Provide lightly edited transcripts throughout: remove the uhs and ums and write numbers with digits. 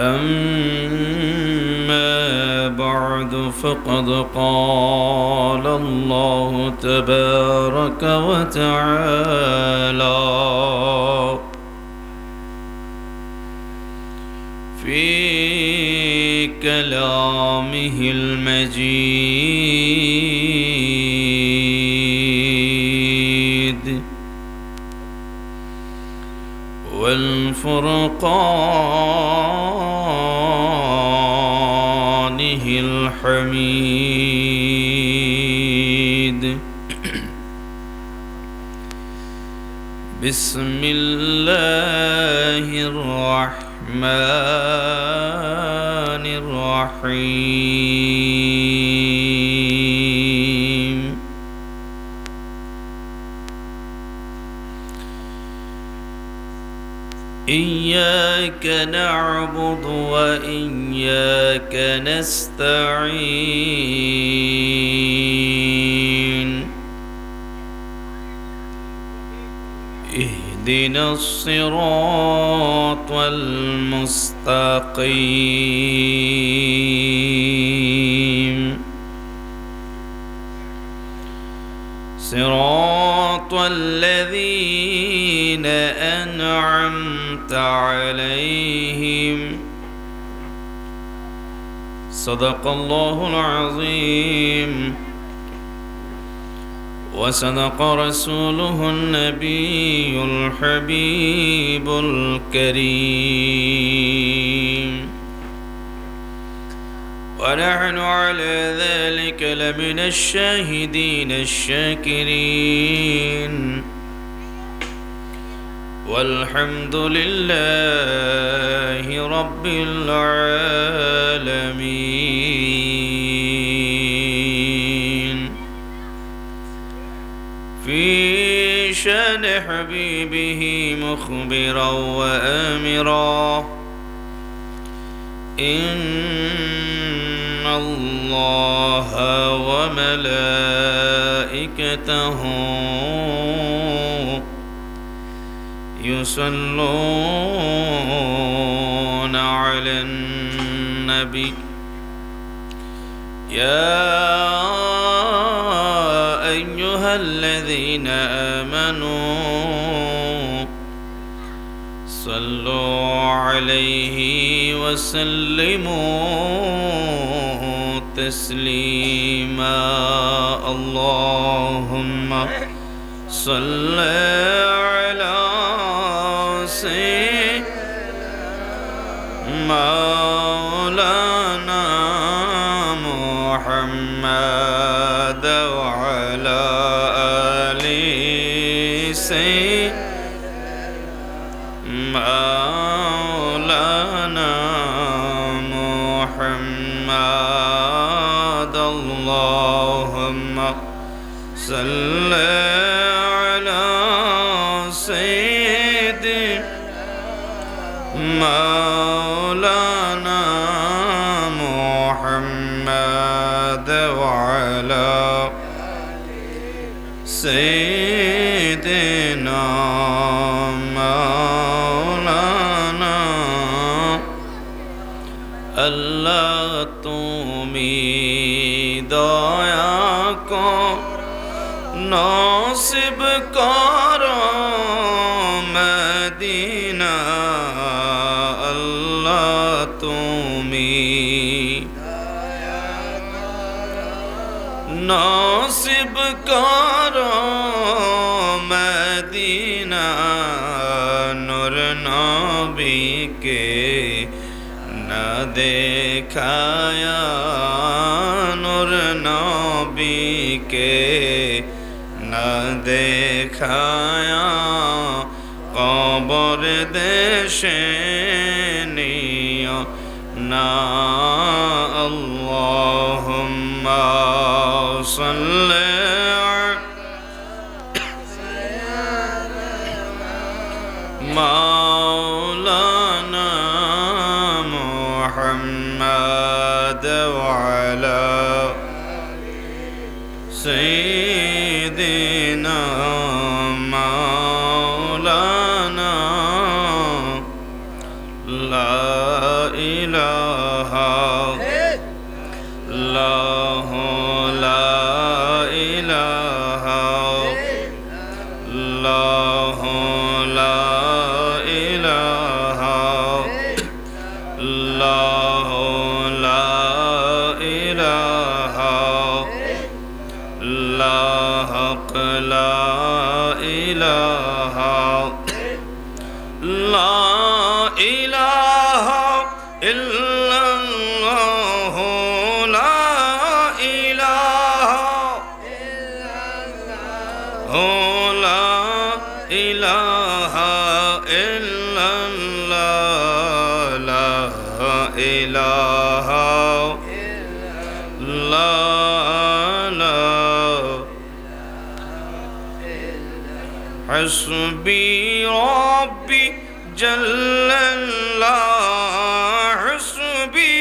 أما بعد فقد قال الله تبارك وتعالى في كلامه المجيد والفرقانه الحميد بسم الله الرحمن الرحيم إياك نعبد وإياك نستعين اهدنا الصراط المستقيم صراط الذين أنعمت عليهم صدق الله العظيم وصدق رسوله النبي الحبيب الكريم ونحن على ذلك لمن الشاهدين الشاكرين والحمد لله رب العالمين في شان حبيبه مخبرا وآمرا إن الله وملائكته يصلون على النبي يا أيها الذين آمنوا صلوا عليه وسلموا تسليما اللهم صل على مولانا محمد وعلى آل مولانا محمد اللهم صل على مولانا محمد وعلى سيدنا مولانا الله তুমি দয়া নসিব করো মদিনা আল্লাহ তুমি নসিব করো মদিনা নূর নবীকে না দেখায়া নূর নবীকে না দেখায়া কবর দেশে নিও না আল্লাহুম্মা সাল্লি مولانا محمد وعلى سيدنا مولانا لا ইলাহা আল্লাহু লা ইলাহা আল্লাহু লা ইলাহা আল্লাহু লা ইলাহা আল্লাহ লা ইলাহা লা ইলাহা ইল্লাল্লাহ লা ইলাহা লা ইলাহা ইল্লাল্লাহ লা ইলাহা লা حسبي ربي جل الله حسبي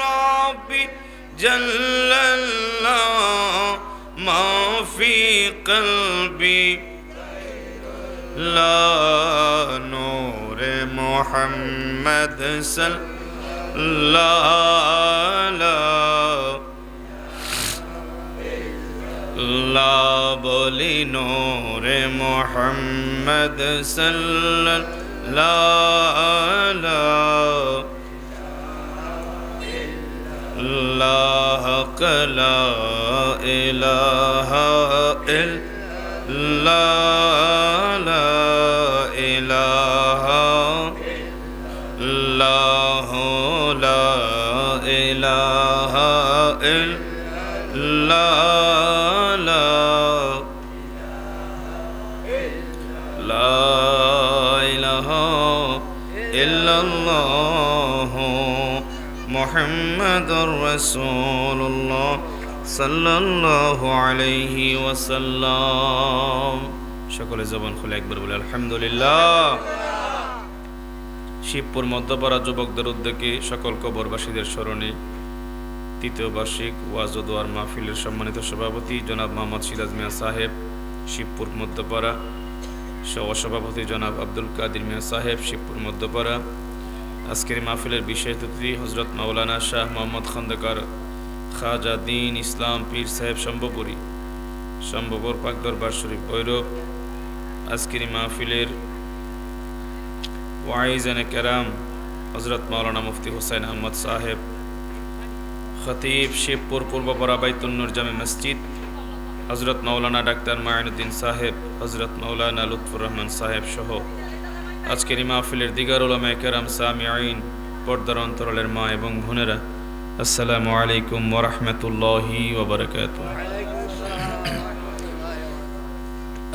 ربي جل الله ما في قلبي لا نور محمد صلى الله لا بولي نور محمد صلى الله لا حق لا إله إلا لا إله الله لا إله إلا মুহাম্মাদুর রাসূলুল্লাহ সাল্লাল্লাহু আলাইহি ওয়াসাল্লাম। সকলে জবান খুলে একবার বলে আলহামদুলিল্লাহ। শিবপুর মধ্যপাড়া যুবকদের উদ্যোগে সকল কবরবাসীদের স্মরণে তৃতীয় বার্ষিক ওয়াজ ও দোয়ার মাহফিলের সম্মানিত সভাপতি জনাব মোহাম্মদ সিরাজ মিয়া সাহেব শিবপুর মধ্যপাড়া, সহসভাপতি জনাব আব্দুল কাদির মিয়া সাহেব শিবপুর মধ্যপাড়া, আজকের মাহফিলের বিশেষ অতিথি হজরত মাওলানা শাহ মোহাম্মদ খন্দকার খাজা দ্বীন ইসলাম পীর সাহেব সম্ভবপুর পাক দরবার শরীফ ভৈরব, আজকের মাহফিলের ওয়াইজানে কেরাম হজরত মাওলানা মুফতি হুসাইন আহমদ সাহেব, খতিব শিবপুর পূর্বপাড়া বাইতুন নূর জামে মসজিদ হজরত মাওলানা ডাক্তার মাইনুদ্দিন সাহেব, হজরত মাওলানা লুৎফুর রহমান সাহেব সহ আজকের এই মাহফিলের দিগার উলামায়ে কেরাম, সামিঈন, পর্দার অন্তরালের মা এবং বোনেরা, আসসালামু আলাইকুম ওয়া রাহমাতুল্লাহি ওয়া বারাকাতুহু।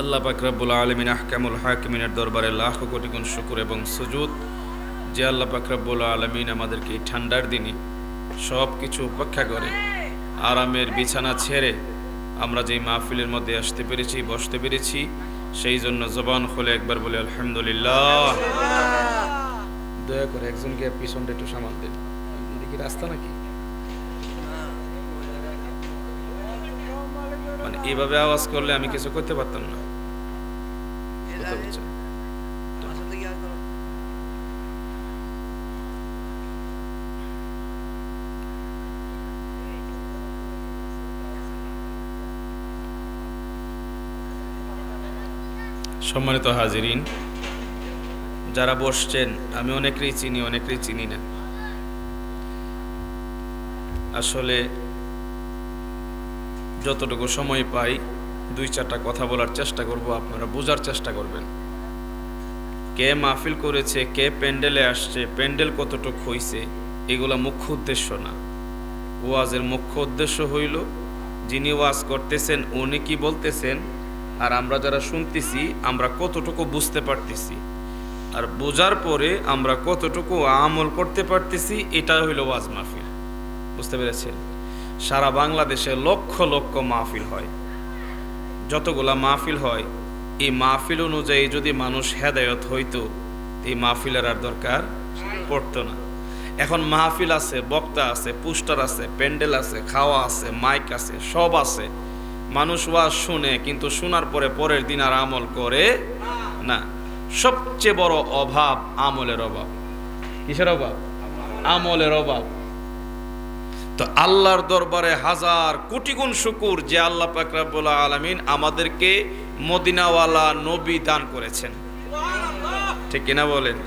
আল্লাহ পাক রব্বুল আলামিন আহকামুল হাকিমিনের দরবারে লাখ কোটি গুণ শুকর এবং সুজুদ যে আল্লাহ পাক রব্বুল আলামিন আমাদেরকে এই ঠান্ডার দিনে সব কিছু উপেক্ষা করে আরামের বিছানা ছেড়ে আমরা যেই মাহফিলের মধ্যে আসতে পেরেছি, বসতে পেরেছি, সেই জন্য জবান খুলে একবার বলে আলহামদুলিল্লাহ। দয়া করে একজনকে পিছনটা একটু সামাল দেন, দেখি রাস্তা নাকি, মানে এইভাবে আওয়াজ করলে আমি কিছু করতে পারতাম না। সম্মানিত হাজিরিন, যারা বসছেন আমি অনেকেই চিনি, অনেকেই চিনি না। আসলে যতটুকু সময় পাই 2-4টা কথা বলার চেষ্টা করব, আপনারা বোঝার চেষ্টা করবেন। কে মাহফিল করেছে, কে প্যান্ডেলে আসছে, প্যান্ডেল কতটুকু হইছে, এগুলা মুখ্য উদ্দেশ্য না। ওয়াজের মুখ্য উদ্দেশ্য হইল যিনি ওয়াজ করতেছেন উনি কি বলতেছেন, আর আমরা যারা শুনতেছি আমরা কতটুকু বুঝতে পারতেছি, আর বোঝার পরে আমরা কতটুকু আমল করতে পারতেছি, এটা হইল ওয়াজ মাহফিল। বুঝতে পেরেছেন? সারা বাংলাদেশে লক্ষ লক্ষ মাহফিল হয়। যতগুলা মাহফিল হয়, এই মাহফিল অনুযায়ী যদি মানুষ হেদায়ত হইতো, এই মাহফিলের আর দরকার পড়তো না। এখন মাহফিল আছে, বক্তা আছে, পোস্টার আছে, প্যান্ডেল আছে, খাওয়া আছে, মাইক আছে, সব আছে। মানুষ ওয়াজ শুনে, কিন্তু শোনার পরে পরের দিন আর আমল করে না। সবচেয়ে বড় অভাব আমলের অভাব। কিসের অভাব? আমলের অভাব। তো আল্লাহর দরবারে হাজার কোটি গুণ শুকুর যে আল্লাহ পাক রব্বুল আলামিন আমাদেরকে মদিনাওয়ালা নবী দান করেছেন। ঠিক কিনা বলেন?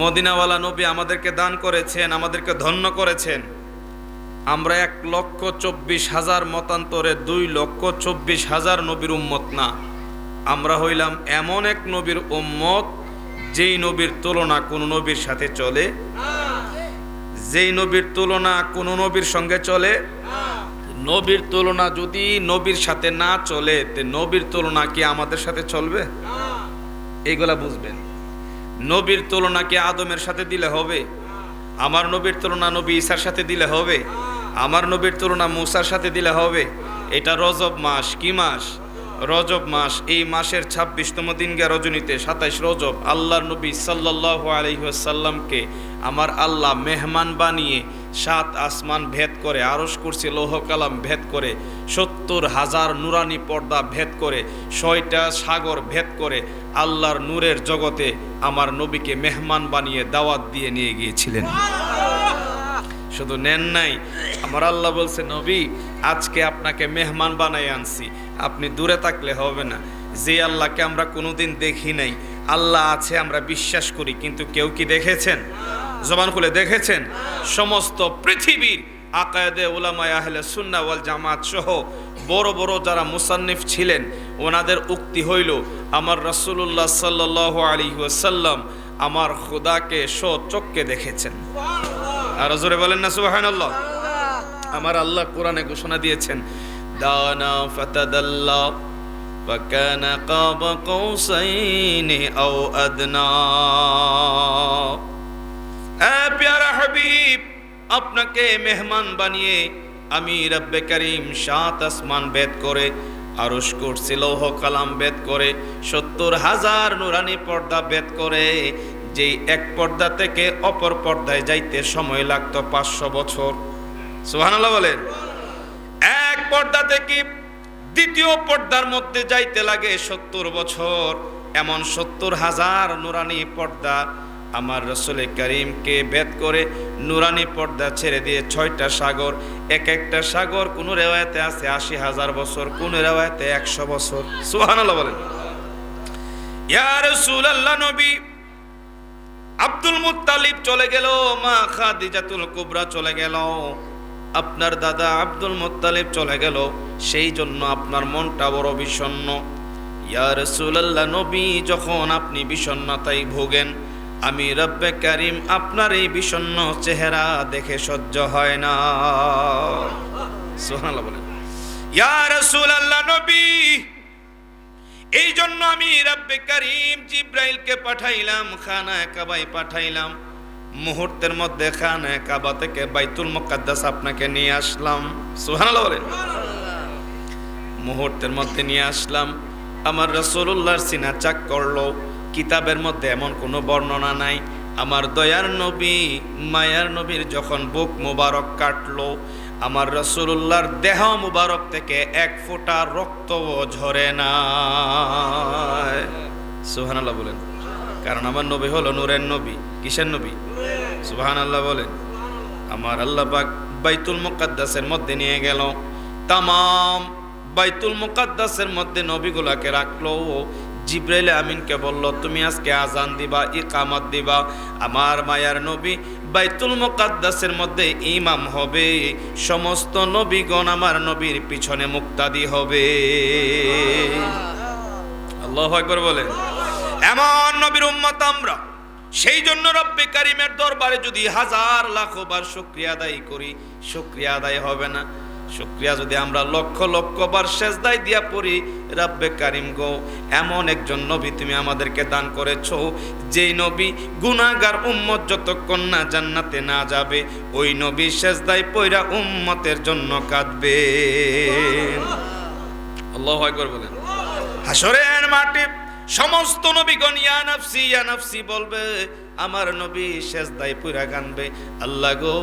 মদিনাওয়ালা নবী আমাদেরকে দান করেছেন, আমাদেরকে ধন্য করেছেন। আমরা 1,24,000 মতান্তরে 2,24,000 নবীর উম্মত না, আমরা হইলাম এমন এক নবীর উম্মত যেই নবীর তুলনা কোন নবীর সাথে চলে, যেই নবীর তুলনা কোন নবীর সঙ্গে চলে। নবীর তুলনা যদি নবীর সাথে না চলে, তে নবীর তুলনা কি আমাদের সাথে চলবে? এইগুলা বুঝবেন। নবীর তুলনা কি আদমের সাথে দিলে হবে? আমার নবীর তুলনা নবী ঈসার সাথে দিলে হবে? আমার নবীর তুলনা মুসার সাথে দিলে হবে? এটা রজব মাস। কি মাস? রজব মাস। এই মাসের 26তম দিনগা রজনীতে 27 রজব আল্লাহর নবী সাল্লাল্লাহু আলাইহি ওয়াসাল্লামকে আমার আল্লাহ মেহমান বানিয়ে 7 আসমান ভেদ করে, আরশ কুরসি লৌহ কালাম ভেদ করে, 70,000 নুরানি পর্দা ভেদ করে, 6টা সাগর ভেদ করে আল্লাহর নূরের জগতে আমার নবীকে মেহমান বানিয়ে দাওয়াত দিয়ে নিয়ে গিয়েছিলেন। শুধু নেন নাই, আমার আল্লাহ বলছে, নবী আজকে আপনাকে মেহমান বানাই আনছি, আপনি দূরে থাকলে হবে না। যে আল্লাহকে আমরা কোনোদিন দেখি নাই, আল্লাহ আছে আমরা বিশ্বাস করি, কিন্তু কেউ কি দেখেছেন? জবান খুলে দেখেছেন? সমস্ত পৃথিবীর আকায়েদে উলামায়ে আহলে সুন্নাহ ওয়াল জামাত সহ বড় বড় যারা মুসান্নিফ ছিলেন, ওনাদের উক্তি হইল আমার রাসূলুল্লাহ সাল্লাল্লাহু আলাইহি ওয়াসাল্লাম আমার খোদাকে স্বচক্ষে দেখেছেন। আর জোরে বলেন না সুবহানাল্লাহ। আমার আল্লাহ কোরআনে ঘোষণা দিয়েছেন, দানা ফাতাদাল্লা ফাকানা কাবা কাউসাইনি আও আদনা। এ প্যারা হাবিব, আপনাকে মেহমান বানিয়ে আমি রব্বে করিম 7 আসমান ভেদ করে, আরশ কুরসি লৌহ কালাম ভেদ করে, 70,000 নুরানি পর্দা ভেদ করে, যে এক পর্দা থেকে অপর পর্দায় যাইতে সময় লাগতো 500 বছর। সুবহানাল্লাহ বলেন। এক পর্দা থেকে দ্বিতীয় পর্দার মধ্যে যাইতে লাগে 70 বছর। এমন 70,000 নুরানি পর্দা আমার রাসূল করিমকে ভেদ করে নুরানি পর্দা ছেড়ে দিয়ে 6টা সাগর, এক একটা সাগর কোন রিওয়ায়াতে আছে 80,000 বছর, কোন রিওয়ায়াতে 100 বছর। সুবহানাল্লাহ বলেন। ইয়া রাসূলুল্লাহ, নবী আব্দুল মুত্তালিব চলে গেল, মা খাদিজাতুল কুবরা চলে গেল, আপনার দাদা আব্দুল মুত্তালিব চলে গেল, সেই জন্য আপনার মনটা বড় বিষণ্ণ। ইয়া রাসূলুল্লাহ, নবী যখন আপনি বিষণ্ণতায় ভোগেন, আমি রব্বে কারীম আপনার এই বিষণ্ণ চেহারা দেখে সহ্য হয় না। সুবহানাল্লাহ বলেন। ইয়া রাসূলুল্লাহ, নবী এই জন্য আমি রব্বে কারীম জিব্রাইলকে পাঠাইলাম, খানায়ে কাবায় পাঠাইলাম, মুহূর্তের মধ্যে খানায়ে কাবা থেকে বাইতুল মুকাদ্দাস আপনাকে নিয়ে আসলাম। সুবহানাল্লাহ বলেন। মুহূর্তের মধ্যে নিয়ে আসলাম। আমার রাসূলুল্লাহর সিনা চাক করলো, কিতাবের মধ্যে এমন কোনো বর্ণনা নাই। আমার দয়ার নবী মায়ার নবীর যখন বুক মুবারক কাটলো, আমার রাসূলুল্লাহর দেহ মুবারক থেকে 1 ফোঁটা রক্তও ঝরে না। সুবহানাল্লাহ বলেন। কারণ আমার নবী হলো নূরের নবী। কিসের নবী? সুবহানাল্লাহ বলেন। আমার আল্লাহ পাক বাইতুল মুকাদ্দাসের মধ্যে নিয়ে গেল, তামাম বাইতুল মুকাদ্দাসের মধ্যে নবীগুলাকে রাখলো। জিব্রাইল আমিনকে বলল, তুমি আজকে আজান দিবা, ইকামত দিবা। আমার মায়ার নবী বাইতুল মুকাদ্দাসের মধ্যে ইমাম হবে, সমস্ত নবীগণ আমার নবীর পিছনে মুক্তাদি হবে। আল্লাহু আকবার বলেন। এমন নবীর উম্মত আমরা। সেই জন্য রব্বে কারীমের দরবারে যদি 1000 লাখ বার শুকরিয়া আদায় করি, শুকরিয়া আদায় হবে না। শুকরিয়া যদি আমরা লক্ষ লক্ষ বার সেজদায় দিয়া পড়ি, রব্বে কারীম গো, এমন একজন নবী তুমি আমাদেরকে দান করেছো, যেই নবী গুনাহগার উম্মত যতক্ষণ না জান্নাতে না যাবে, ওই নবী সেজদায় পড়া উম্মতের জন্য কাঁদবে। আল্লাহু আকবার বলেন। হাসরের মাঠে সমস্ত নবীগণ ইয়া নাফসি বলবে, আমার নবী সেজদায় পুরা কাঁদবে, আল্লাহ গো,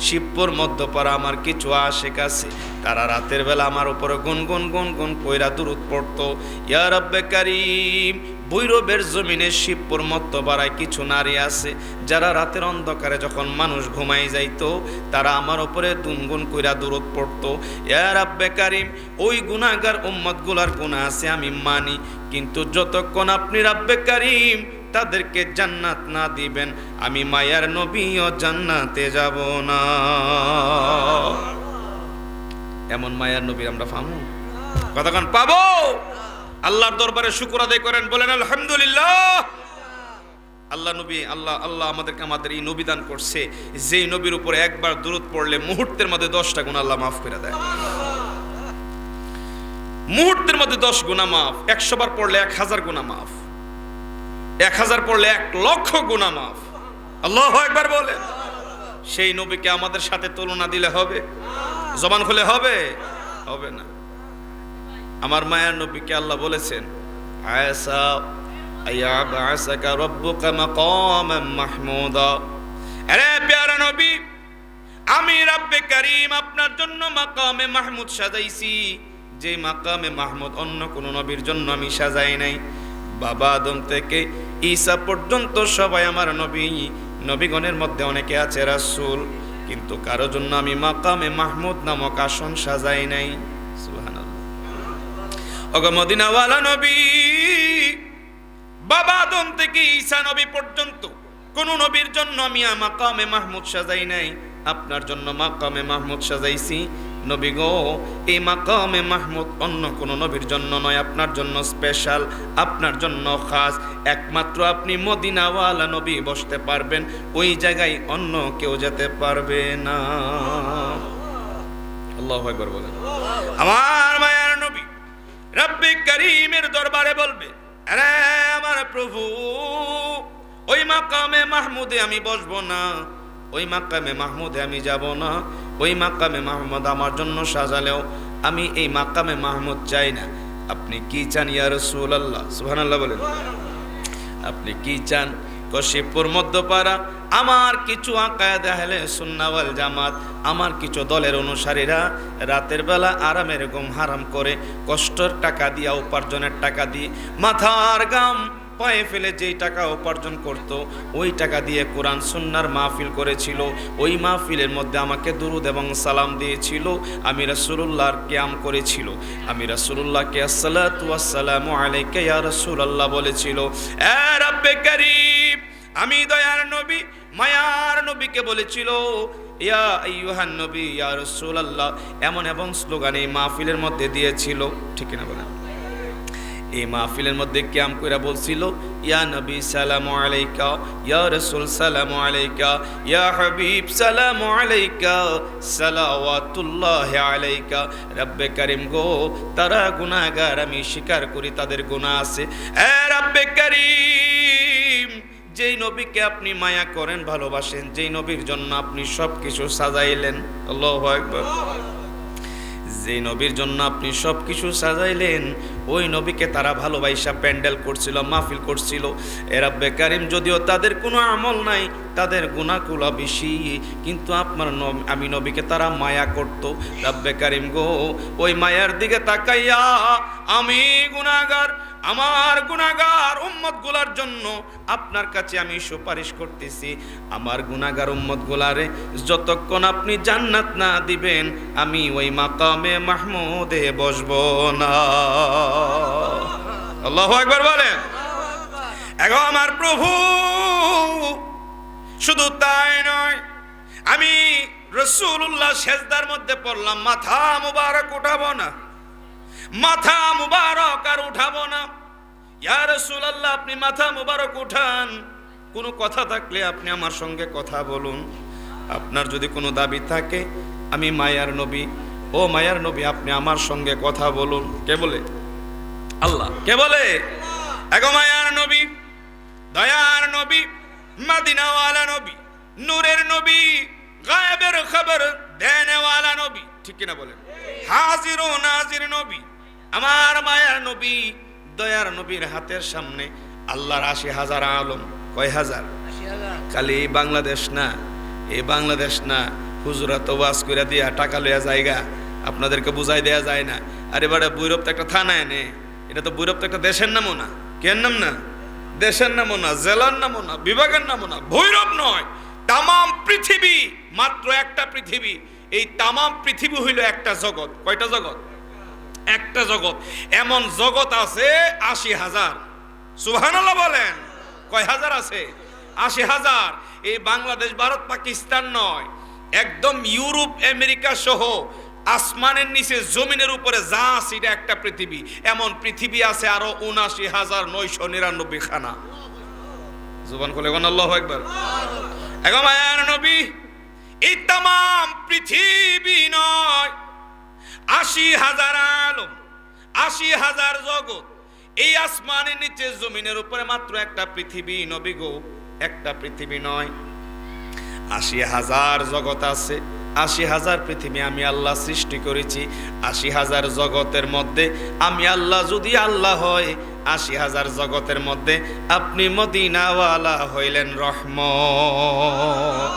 শিবপুর মধ্যপাড়া আমার কিছু আশিক আছে, তারা রাতের বেলা আমার উপরে গুনগুন গুনগুন কইরা দুরূদ পড়তো। ইয়া রব্বে কারীম, ভৈরবের জমিনে শিবপুর মধ্যপাড়ায় কিছু নারী আছে যারা রাতের অন্ধকারে যখন মানুষ ঘুমাই যাইতো তারা আমার উপরে দুনগুন কইরা দরুদ পড়তো। ইয়া রাব্বে কারীম, ওই গুনাহগার উম্মতগুলার গুনাহ আছে আমি মানি, কিন্তু যতক্ষণ আপনি রাব্বে কারীম তাদেরকে জান্নাত না দিবেন আমি মায়ার নবীও জান্নাতে যাব না। এমন মায়ার নবী আমরা পাবো? কতক্ষণ পাবো? আল্লাহর দরবারে শুকর আদায় করেন, বলেন আলহামদুলিল্লাহ। আল্লাহ নবী আল্লাহ আমাদেরকে আমাদের এই নবী দান করছে, যেই নবীর উপরে একবার দুরূদ পড়লে মুহূর্তের মধ্যে 10টা গুনাহ আল্লাহ মাফ করে দেয়। মুহূর্তের মধ্যে 10 গুনাহ মাফ, 100 বার পড়লে 1000 গুনাহ মাফ, 1000 পড়লে 1,00,000 গুনাহ মাফ। আল্লাহু আকবার বলেন। সেই নবীকে আমাদের সাথে তুলনা দিলে হবে? জবান খুলে হবে? হবে না। আমার মায়ার নবীকে আল্লাহ বলেছেন, আয়েশা আয়াবাসাকা রাব্বুকা মাকামান মাহমুদা, আরে প্যারা নবী, আমি রব্বে কারীম আপনার জন্য মাকামে মাহমুদ সাজাইছি, যে মাকামে মাহমুদ অন্য কোন নবীর জন্য আমি সাজাই নাই। বাবা আদম থেকে ঈসা পর্যন্ত সবাই আমার নবী, নবীগণের মধ্যে অনেকে আছে রাসূল, কিন্তু কারো জন্য আমি মাকামে মাহমুদ নামক আসন সাজাই নাই। সুবহানাল্লাহ। ওগো মদিনাওয়ালা নবী, বাবা আদম থেকে ঈসা নবী পর্যন্ত কোন নবীর জন্য আমি মাকামে মাহমুদ সাজাই নাই, আপনার জন্য মাকামে মাহমুদ সাজাইছি। নবী গো, এই মাকামে মাহমুদ অন্য কোন নবীর জন্য নয়, আপনার জন্য স্পেশাল, আপনার জন্য খাস। একমাত্র আপনি মদিনাওয়ালা নবী বসতে পারবেন, ওই জায়গায় অন্য কেউ যেতে পারবে না। আল্লাহু আকবার বলেন। আমার মায়ার নবী রব্বে কারীমের দরবারে বলবে, আরে আমার প্রভু, ওই মাকামে মাহমুদে আমি বসবো না, ওই মাকামে মাহমুদে আমি যাব না, ওই মাকামে মাহমুদ আমার জন্য সাজালেও আমি এই মাকামে মাহমুদ চাই না। আপনি কি চান ইয়া রাসূলুল্লাহ? সুবহানাল্লাহ বলেন। আপনি কি চান? শিবপুর মধ্যপাড়া আমার কিছু আকায়েদ আহলে সুন্নাহ ওয়াল জামাত, আমার কিছু দলের অনুসারীরা রাতের বেলা আরামের ঘুম হারাম করে কষ্টের টাকা দিয়া, উপার্জনের টাকা দিয়ে, মাথার গাম পায়ে ফেলে যেই টাকা উপার্জন করত, ওই টাকা দিয়ে কোরআন সুন্নাহর মাহফিল করেছিল। ওই মাহফিলের মধ্যে আমাকে দুরুদ এবং সালাম দিয়েছিল, আমি রাসূলুল্লাহর কিয়াম করেছিল, আমি রাসূলুল্লাহকে আসসালাতু ওয়াসসালামু আলাইকা ইয়া রাসূলুল্লাহ বলেছিল। এ রব্বে কারীম, আমি দয়ার নবী মায়ার নবীকে বলেছিল ইয়া আইয়ুহান নবী ইয়া রাসূলুল্লাহ, এমন এবং স্লোগান এই মাহফিলের মধ্যে দিয়েছিল, ঠিক না বলেন? এই মাহফিলের মধ্যে কিয়াম কইরা বলছিল, ইয়া নবী সালামু আলাইকা, ইয়া রাসূল সালামু আলাইকা, ইয়া হাবিব সালামু আলাইকা, সালাওয়াতুল্লাহি আলাইকা। রব্বে কারীম গো, তারা গুনাহগার, আমি স্বীকার করি তাদের গুনাহ আছে। এ রব্বে কারীম, যেই নবীকে আপনি মায়া করেন, ভালোবাসেন, যেই নবীর জন্য আপনি সবকিছু সাজাইলেন, আল্লাহু আকবার, যে নবীর জন্য আপনি সব কিছু সাজাইলেন, ওই নবীকে তারা ভালোবাসা প্যান্ডেল করছিল, মাহফিল করছিল। এ রব্বে কারীম, যদিও তাদের কোনো আমল নাই, তাদের গুনাহগুলো বেশি, কিন্তু আপনার আমি নবীকে তারা মায়া করত। রব্বে কারীম গো, ওই মায়ার দিকে তাকাইয়া আমি গুনাহগার, আমার গুনাহগার উম্মতগুলার জন্য আপনার কাছে আমি সুপারিশ করতেছি, আমার গুনাহগার উম্মতগুলারে যতক্ষণ আপনি জান্নাত না দিবেন আমি ওই মাকামে মাহমুদে বসবো না। আল্লাহু আকবার বলেন। এখন আমার প্রভু, শুধু তাই নয়, আমি রাসূলুল্লাহ সেজদার মধ্যে পড়লাম, মাথা মুবারক উঠাবো না, মাথা মুবারক আর উঠাবো না। ইয়া রাসূলুল্লাহ, আপনি মাথা মুবারক উঠান, কোনো কথা থাকলে আপনি আমার সঙ্গে কথা বলুন, আপনার যদি কোনো দাবি থাকে, আমি মায়ার নবী, ও মায়ার নবী, আপনি আমার সঙ্গে কথা বলুন। কে বলে? আল্লাহ। কে বলে? এগো মায়ার নবী, দয়ার নবী, মদিনাওয়ালা নবী, নূরের নবী, গায়েবের খবর দেনেওয়ালা নবী, ঠিক কিনা বলেন? হাজির ও নাজির নবী, আমার মায়ার নবী, দয়ার নবীর হাতের সামনে আল্লাহর 80,000 আলম। কয় হাজার? খালি বাংলাদেশ না, এই বাংলাদেশ না, হুজুরা তো ওয়াজ কইরা দিয়া টাকা লইয়া জায়গা, আপনাদেরকে বুঝাই দেয়া যায় না। আরে বাড়া, বৈরব তো একটা থানা এনে, এটা তো বৈরব তো একটা দেশের নামও না, কেন নাম না, দেশের নামও না, জেলার নামও না, বিভাগের নামও না, ভৈরব নয়, তামাম পৃথিবী মাত্র একটা পৃথিবী। এই তামাম পৃথিবী হইল একটা জগৎ। কয়টা জগৎ? একটা জগৎ। এমন জগৎ আছে ৮০,০০০। সুবহানাল্লাহ বলেন। কয় হাজার আছে? ৮০,০০০। এই বাংলাদেশ, ভারত, পাকিস্তান নয়, একদম ইউরোপ, আমেরিকা সহ আসমানের নিচে জমিনের উপরে যা আছে এটা একটা পৃথিবী। এমন পৃথিবী আছে আরো ৭৯,৯৯৯ খানা। জুবান খুলে বলেন আল্লাহু আকবার। এখন মায়ার নবী, এই তামাম পৃথিবী নয়, ৮০,০০০ আলম, ৮০,০০০ জগৎ, এই আসমানের নিচে জমিনের উপরে মাত্র একটা পৃথিবী। নবী গো, একটা পৃথিবী নয়, ৮০,০০০ জগৎ আছে। ৮০,০০০ পৃথিবী আমি আল্লাহ সৃষ্টি করেছি। ৮০,০০০ জগতের মধ্যে আমি আল্লাহ যদি আল্লাহ হয়, ৮০,০০০ জগতের মধ্যে আপনি মদিনাওয়ালা হইলেন রহমত।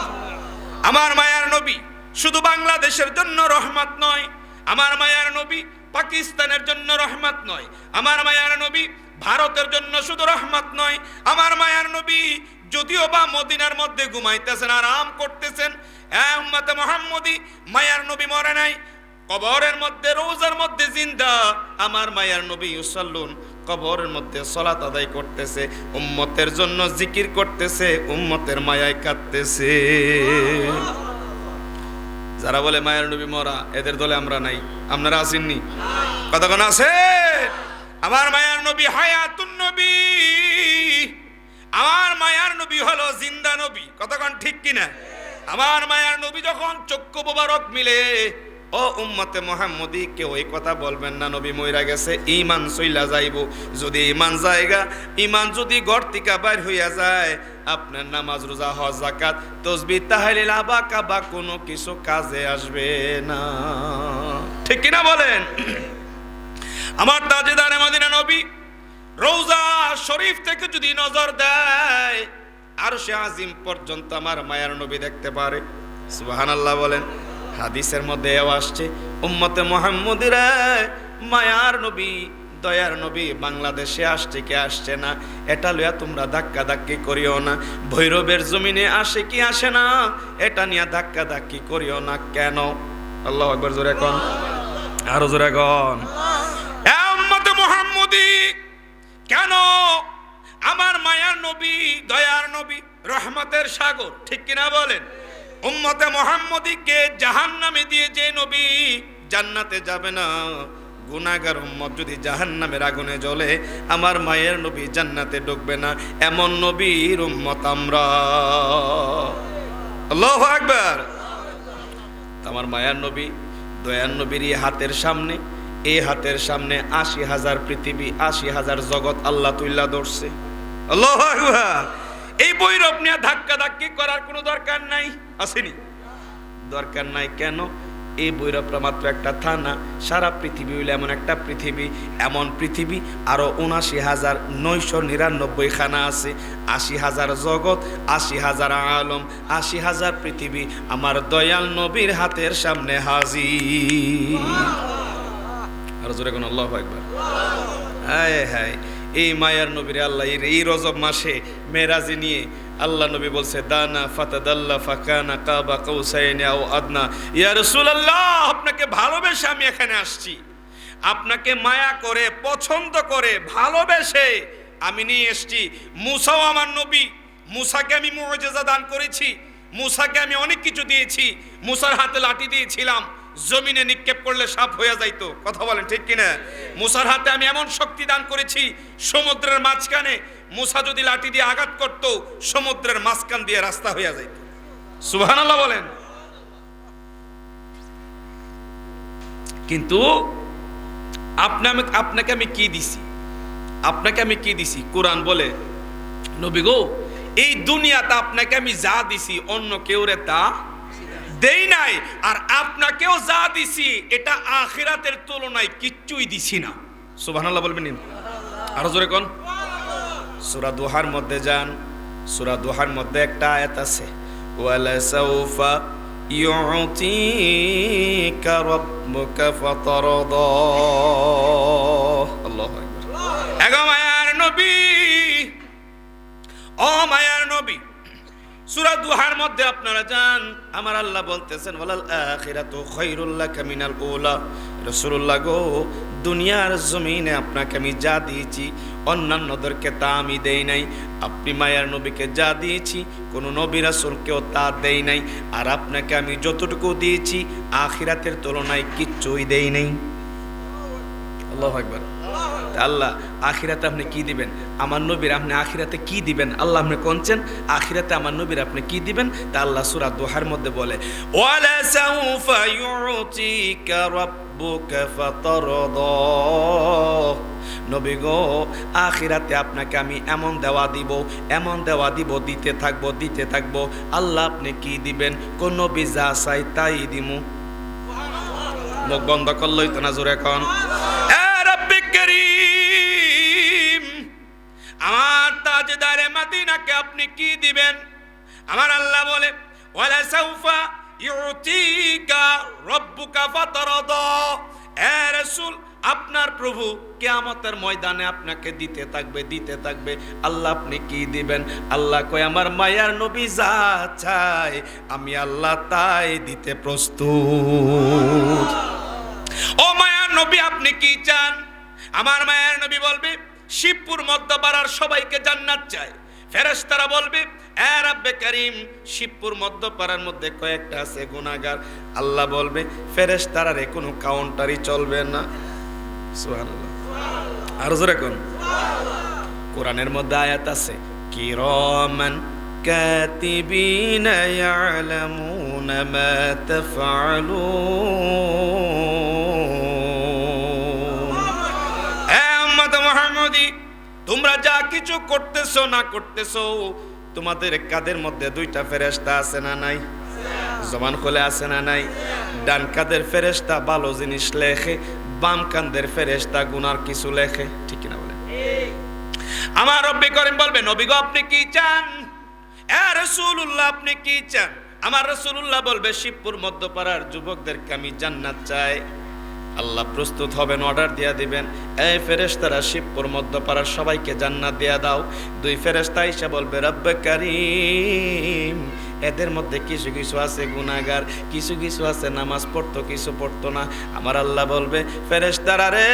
আমার মায়ার নবী শুধু বাংলাদেশের জন্য রহমত নয়, আমার মায়ার নবী পাকিস্তানের জন্য রহমত নয়, আমার মায়ার নবী ভারতের জন্য শুধু রহমত নয়, আমার মায়ার নবী যদিও বা মদিনার মধ্যে ঘুমাইতেছেন, আরাম করতেছেন, উম্মতে মুহাম্মদী, মায়ার নবী মরে নাই, কবরের মধ্যে, রোজার মধ্যে জিন্দা। আমার মায়ার নবী ইউসাল্লুন, কবরের মধ্যে সালাত আদায় করতেছে, উম্মতের জন্য জিকির করতেছে, উম্মতের মায়ায় কাঁদতেছে। যারা বলে মায়ার নবী মরা, এদের দলে আমরা নাই। আপনারা আসেননি? কতক্ষণ আছে? আমার মায়ার নবী হায়াতুন নবী, আমার মায়ার নবী হলো জিন্দা নবী। কতক্ষণ ঠিক কিনা? আমার মায়ার নবী যখন চক্ষু মোবারক মিলে, ও উম্মতে মুহাম্মদী, কেউ এই কথা বলবেন না নবী মইরা গেছে, ঈমান চইলা যাইব। যদি ঈমান জায়গা, ঈমান যদি ঘর থেকে বাইর হইয়া যায়, আপনার নামাজ, রোজা, হজ, যাকাত, তাসবিহ, তাহলিল, আবা কাবা কোনো কিছু কাজে আসবে না। ঠিক কিনা বলেন? আমার তাজেদারে মদিনা নবী রওজা শরীফ থেকে যদি নজর দেয়, আরশে আজিম পর্যন্ত আমার মায়ার নবী দেখতে পারে। সুবহানাল্লাহ বলেন। হাদিসের মধ্যে আসছে, উম্মতে মুহাম্মদীরা, মায়ার নবী, দয়ার নবী বাংলাদেশে আসছে কি আসছে না, এটা লইয়া তোমরা ধাক্কা ধাক্কি করিও না। ভৈরবের জমিনে আসে কি আসে না, এটা নিয়ে ধাক্কা ধাক্কি করিও না। কেন? আল্লাহু আকবার। জোরে কোন, আরো জোরে কোন। উম্মতে মুহাম্মদী, কেন? আমার মায়ার নবী, দয়ার নবী, রহমতের সাগর। ঠিক কিনা বলেন? উম্মতে মুহাম্মদীকে জাহান্নামে দিয়ে যে নবী জান্নাতে যাবে না, গুনাহগার উম্মত যদি জাহান্নামের আগুনে জ্বলে, আমার মায়ের নবী জান্নাতে ঢুকবে না। এমন নবীর উম্মত আমরা। আল্লাহু আকবার। আমার মায়ার নবী, দয়ার নবীর এই হাতের সামনে, এই হাতের সামনে ৮০,০০০ পৃথিবী, ৮০,০০০ জগৎ আল্লাহ তুইলা ধরছে। আল্লাহু আকবার। এই বৈরব নিয়ে ধাক্কা ধাক্কি করার কোনো দরকার নাই। আসেনি? দরকার নাই। কেন? এই বৈরবটা মাত্র একটা থানা, সারা পৃথিবী হইলে এমন একটা পৃথিবী, এমন পৃথিবী আরো ৭৯,৯৯৯ খানা আছে। ৮০,০০০ জগৎ, ৮০,০০০ আলম, ৮০,০০০ পৃথিবী আমার দয়াল নবীর হাতের সামনে হাজির। আর জোরে কোন আল্লাহু আকবার। হায় হায়, এই মায়ার নবীর আল্লাহ এই রজব মাসে মেরাজে নিয়ে আল্লাহ নবী বলছে, দানা ফাতাদাল্লা ফাকানা কাবা কাউসাইনি আও আদনা। ইয়া রাসূলুল্লাহ, আপনাকে ভালোবেসে আমি এখানে আসছি, আপনাকে মায়া করে, পছন্দ করে, ভালোবেসে আমি নিয়ে এসেছি। মুসাও আমার নবী, মুসাকে আমি মুআজিজা দান করেছি, মুসাকে আমি অনেক কিছু দিয়েছি। মুসার হাতে লাঠি দিয়েছিলাম, জমিনে নিক্ষেপ করলে সাপ হয়ে যাইতো। কথা বলেন ঠিক কিনা? মুসার হাতে আমি এমন শক্তি দান করেছি, সমুদ্রের মাঝখানে মুসা যদি লাঠি দিয়ে আঘাত করত, সমুদ্রের মাঝখান দিয়ে রাস্তা হয়ে যাইত। সুবহানাল্লাহ বলেন। কিন্তু আপনাকে আমি কি দিছি? আপনাকে আমি কি দিছি? কোরআন বলে, নবী গো, এই দুনিয়াতে আপনাকে আমি যা দিছি অন্য কেউ রে তা দেই নাই, আর আপনাকেও যা দিছি এটা আখিরাতের তুলনায় কিচ্ছুই দিছি না। সুবহানাল্লাহ বলবেন। আরো জোরে কোন। সূরা দুহার মধ্যে যান, সূরা দুহার মধ্যে একটা আয়াত আছে, ওয়ালা সাউফা ইউতিকা রাব্বুকা ফাতারদা। আল্লাহু আকবার। এগো মায়ার নবী, ও মায়ার নবী, সূরা দুহার মধ্যে আপনারা যান, আমার আল্লাহ বলতেছেন ওয়ালাল আখিরাতু খায়রুল লাকা মিনাল উলা। রাসূলুল্লাহ গো, দুনিয়ার জমিনে আপনাকে আমি যা দিয়েছি অন্যান্যদেরকে তা আমি দেই নাই। আপনি মায়ার নবীকে যা দিয়েছি কোনো নবী রাসূলকেও তা দেই নাই। আর আপনাকে আমি যতটুকু দিয়েছি আখিরাতের তুলনায় কিচ্ছুই দেই নাই। আল্লাহু আকবার। আল্লাহ আখিরাতে আপনি কি দিবেন? আমার নবীর আপনি আখিরাতে কি দিবেন? আল্লাহ আপনি কোনছেন আখিরাতে আমার নবীর আপনি কি দিবেন? তা আল্লাহ সূরা দুহার মধ্যে বলে ওয়ালা সাউফা ইউতিকা রাব্বুকা ফাতারদা। নবী গো, আখিরাতে আপনাকে আমি এমন দেওয়া দিব, দিতে থাকবো। আল্লাহ আপনি কি দিবেন? কোন নবী যা চাই তাই দিমু। মুখ বন্ধ করলই তো না, জোরে এখন আমার তাজদারে মদিনাকে আপনি কি দিবেন? আমার আল্লাহ বলে ওয়ালা সাউফা ইউতিকা রাব্বুকা ফাতারদা। এ রাসূল, আপনার প্রভু কিয়ামতের ময়দানে আপনাকে দিতে থাকবে। আল্লাহ আপনি কি দিবেন? আল্লাহ কয় আমার মায়ার নবী যা চায় আমি আল্লাহ তাই দিতে প্রস্তুত। ও মায়ার নবী, আপনি কি চান? আমার মায়ার নবী বলবে শিবপুর মধ্যপাড়ার সবাইকে জান্নাত চায়। ফেরেশতারা বলবে এ রব্বে করিম, শিবপুর মধ্যপাড়ার মধ্যে কয়েকটা আছে গুনাহগার। আল্লাহ বলবে ফেরেশতারার কোনো কাউন্টারই চলবে না। সুবহানাল্লাহ। আর জোরে কোন কোরআনের মধ্যে আয়াত আছে কিরামান কাতিবিনা ইয়ালামুনা মা তাফআলুন। তোমরা যা কিছু করতেছো না করতেছো, তোমাদের কাদের মধ্যে দুইটা ফেরেশতা আছে না নাই? জবান খুলে আছে না নাই? ডান কাদের ফেরেশতা ভালো জিনিস লেখে, বাম কাদের ফেরেশতা গুনার কিছু লেখে। ঠিক কিনা বলেন? আমার রব্বে করিম বলবে নবী গো আপনি কি চান? এ রাসূলুল্লাহ আপনি কি চান? আমার রাসূলুল্লাহ বলবে শিবপুর মধ্যপাড়ার যুবকদেরকে আমি জান্নাত চাই। আল্লাহ প্রস্তুত হবেন, অর্ডার দিয়া দিবেন এই ফেরেশতারা শিবপুর মধ্যপাড়ার সবাইকে জান্নাত দিয়া দাও। দুই ফেরেশতা এসে বলবে রব্বে কারীম, এদের মধ্যে কিছু কিছু আছে গুনাহগার, কিছু কিছু আছে নামাজ পড়তো কিছু পড়তো না। আমার আল্লাহ বলবে ফেরেশতারা রে,